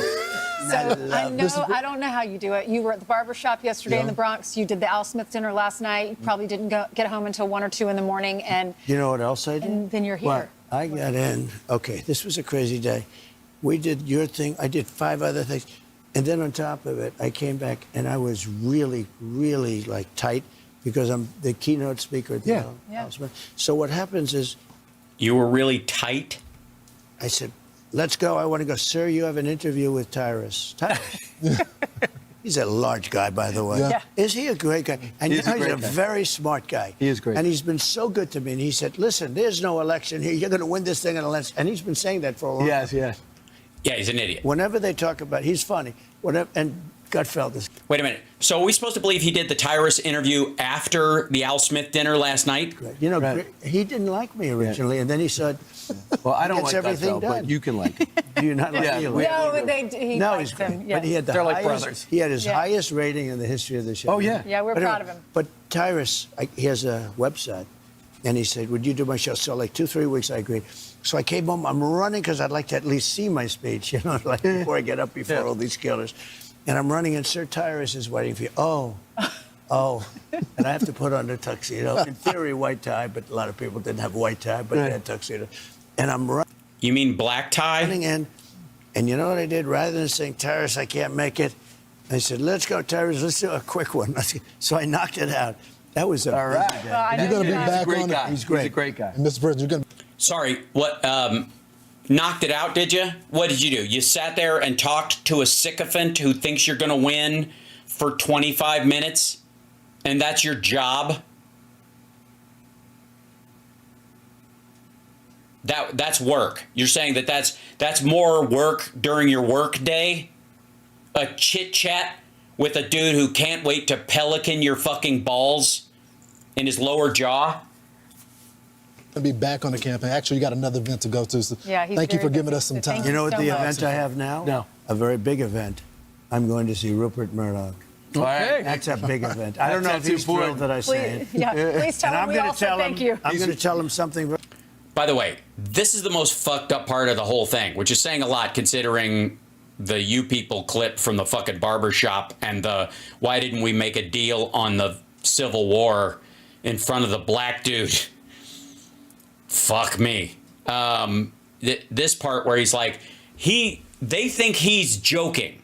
I don't know how you do it. You were at the barber shop yesterday in the Bronx. You did the Al Smith dinner last night. You probably didn't get home until 1 or 2 in the morning. And you know what else I did? And then you're here. Well, I got in. Okay, this was a crazy day. We did your thing. I did 5 other things. And then on top of it, I came back and I was really, really like tight because I'm the keynote speaker at the Al Smith. So what happens is... You were really tight? I said, let's go. I want to go. Sir, you have an interview with Tyrus. He's a large guy, by the way. Yeah. Is he a great guy? And He's a very smart guy. He is great. And he's been so good to me. And he said, listen, there's no election here. You're going to win this thing in election. And he's been saying that for a long time. Yes. Yeah, he's an idiot. Whenever they talk about, he's funny. Whatever, and Gutfeld is. Wait a minute. So are we supposed to believe he did the Tyrus interview after the Al Smith dinner last night? Great. You know, he didn't like me originally, and then he said, well, I don't like everything Gutfeld, done. but you can like him. Do you not like me? No, he no, likes he's him. great. Yeah. But he had the They're highest, like brothers. He had his highest rating in the history of the show. Oh, yeah. Yeah, we're proud of him. But Tyrus, he has a website, And he said, would you do my show? So like 2-3 weeks, I agreed. So I came home. I'm running because I'd like to at least see my speech, you know, like before I get up before all these killers. And I'm running, and Sir Tyrus is waiting for you. Oh. And I have to put on a tuxedo. In theory, white tie, but a lot of people didn't have white tie, but they had tuxedo. And I'm running. You mean black tie? In, and you know what I did? Rather than saying, Tyrus, I can't make it, I said, let's go, Tyrus, let's do a quick one. So I knocked it out. That was a all right. Well, You're going to be back on it. He's great. He's a great guy. And Mr. President, you're going to. Sorry, what? Knocked it out, did you? What did you do? You sat there and talked to a sycophant who thinks you're going to win for 25 minutes, and that's your job? That's work. You're saying that's more work during your work day? A chit chat with a dude who can't wait to pelican your fucking balls in his lower jaw? To be back on the campaign. Actually, you got another event to go to. So Yeah, he's thank you very for giving busy. us some So thank time. You know what so the much. event I have now? No. A very big event. I'm going to see Rupert Murdoch. Okay. That's a big event. I don't know if That's he's important. thrilled that I say it. Please, yeah, please tell And him I'm we going all to said tell him. thank you. I'm going to tell him something. By the way, this is the most fucked up part of the whole thing, which is saying a lot considering the "you people" clip from the fucking barber shop and the "why didn't we make a deal on the Civil War" in front of the black dude. Fuck me. This part where he's like, they think he's joking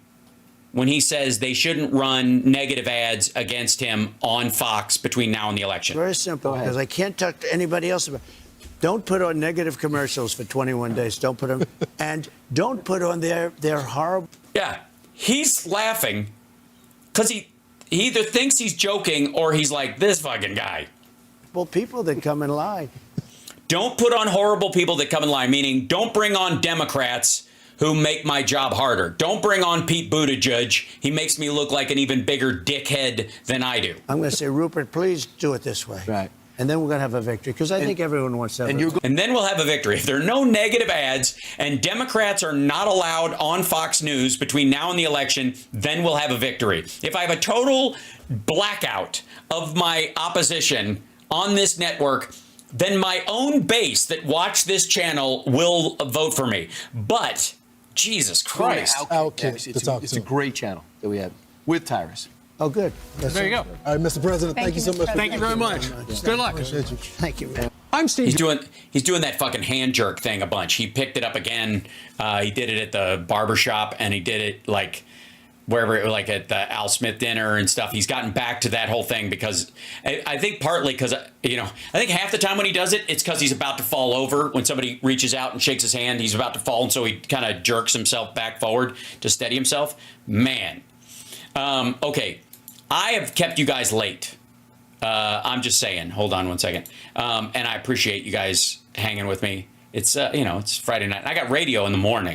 when he says they shouldn't run negative ads against him on Fox between now and the election. Very simple, because I can't talk to anybody else about it. Don't put on negative commercials for 21 days. Don't put them. And don't put on their horrible. Yeah, he's laughing because he either thinks he's joking or he's like, this fucking guy. People that come and lie. Don't put on horrible people that come and lie, meaning don't bring on Democrats who make my job harder. Don't bring on Pete Buttigieg. He makes me look like an even bigger dickhead than I do. I'm going to say, Rupert, please do it this way. Right. And then we're going to have a victory, because I think everyone wants to have a victory. And then we'll have a victory. If there are no negative ads and Democrats are not allowed on Fox News between now and the election, then we'll have a victory. If I have a total blackout of my opposition on this network, then my own base that watch this channel will vote for me. But, Jesus Christ. Outcast. It's a great channel that we have with Tyrus. Oh, good. There you go. All right, Mr. President, thank you so much. Thank you very much. Good luck. Appreciate you. Thank you, man. I'm Steve. He's doing that fucking hand jerk thing a bunch. He picked it up again. He did it at the barber shop, and he did it like wherever, like at the Al Smith dinner and stuff. He's gotten back to that whole thing because I think partly because, you know, I think half the time when he does it, it's because he's about to fall over. When somebody reaches out and shakes his hand, he's about to fall. And so he kind of jerks himself back forward to steady himself. Man. Okay. I have kept you guys late. I'm just saying. Hold on one second. And I appreciate you guys hanging with me. It's, you know, it's Friday night. I got radio in the morning.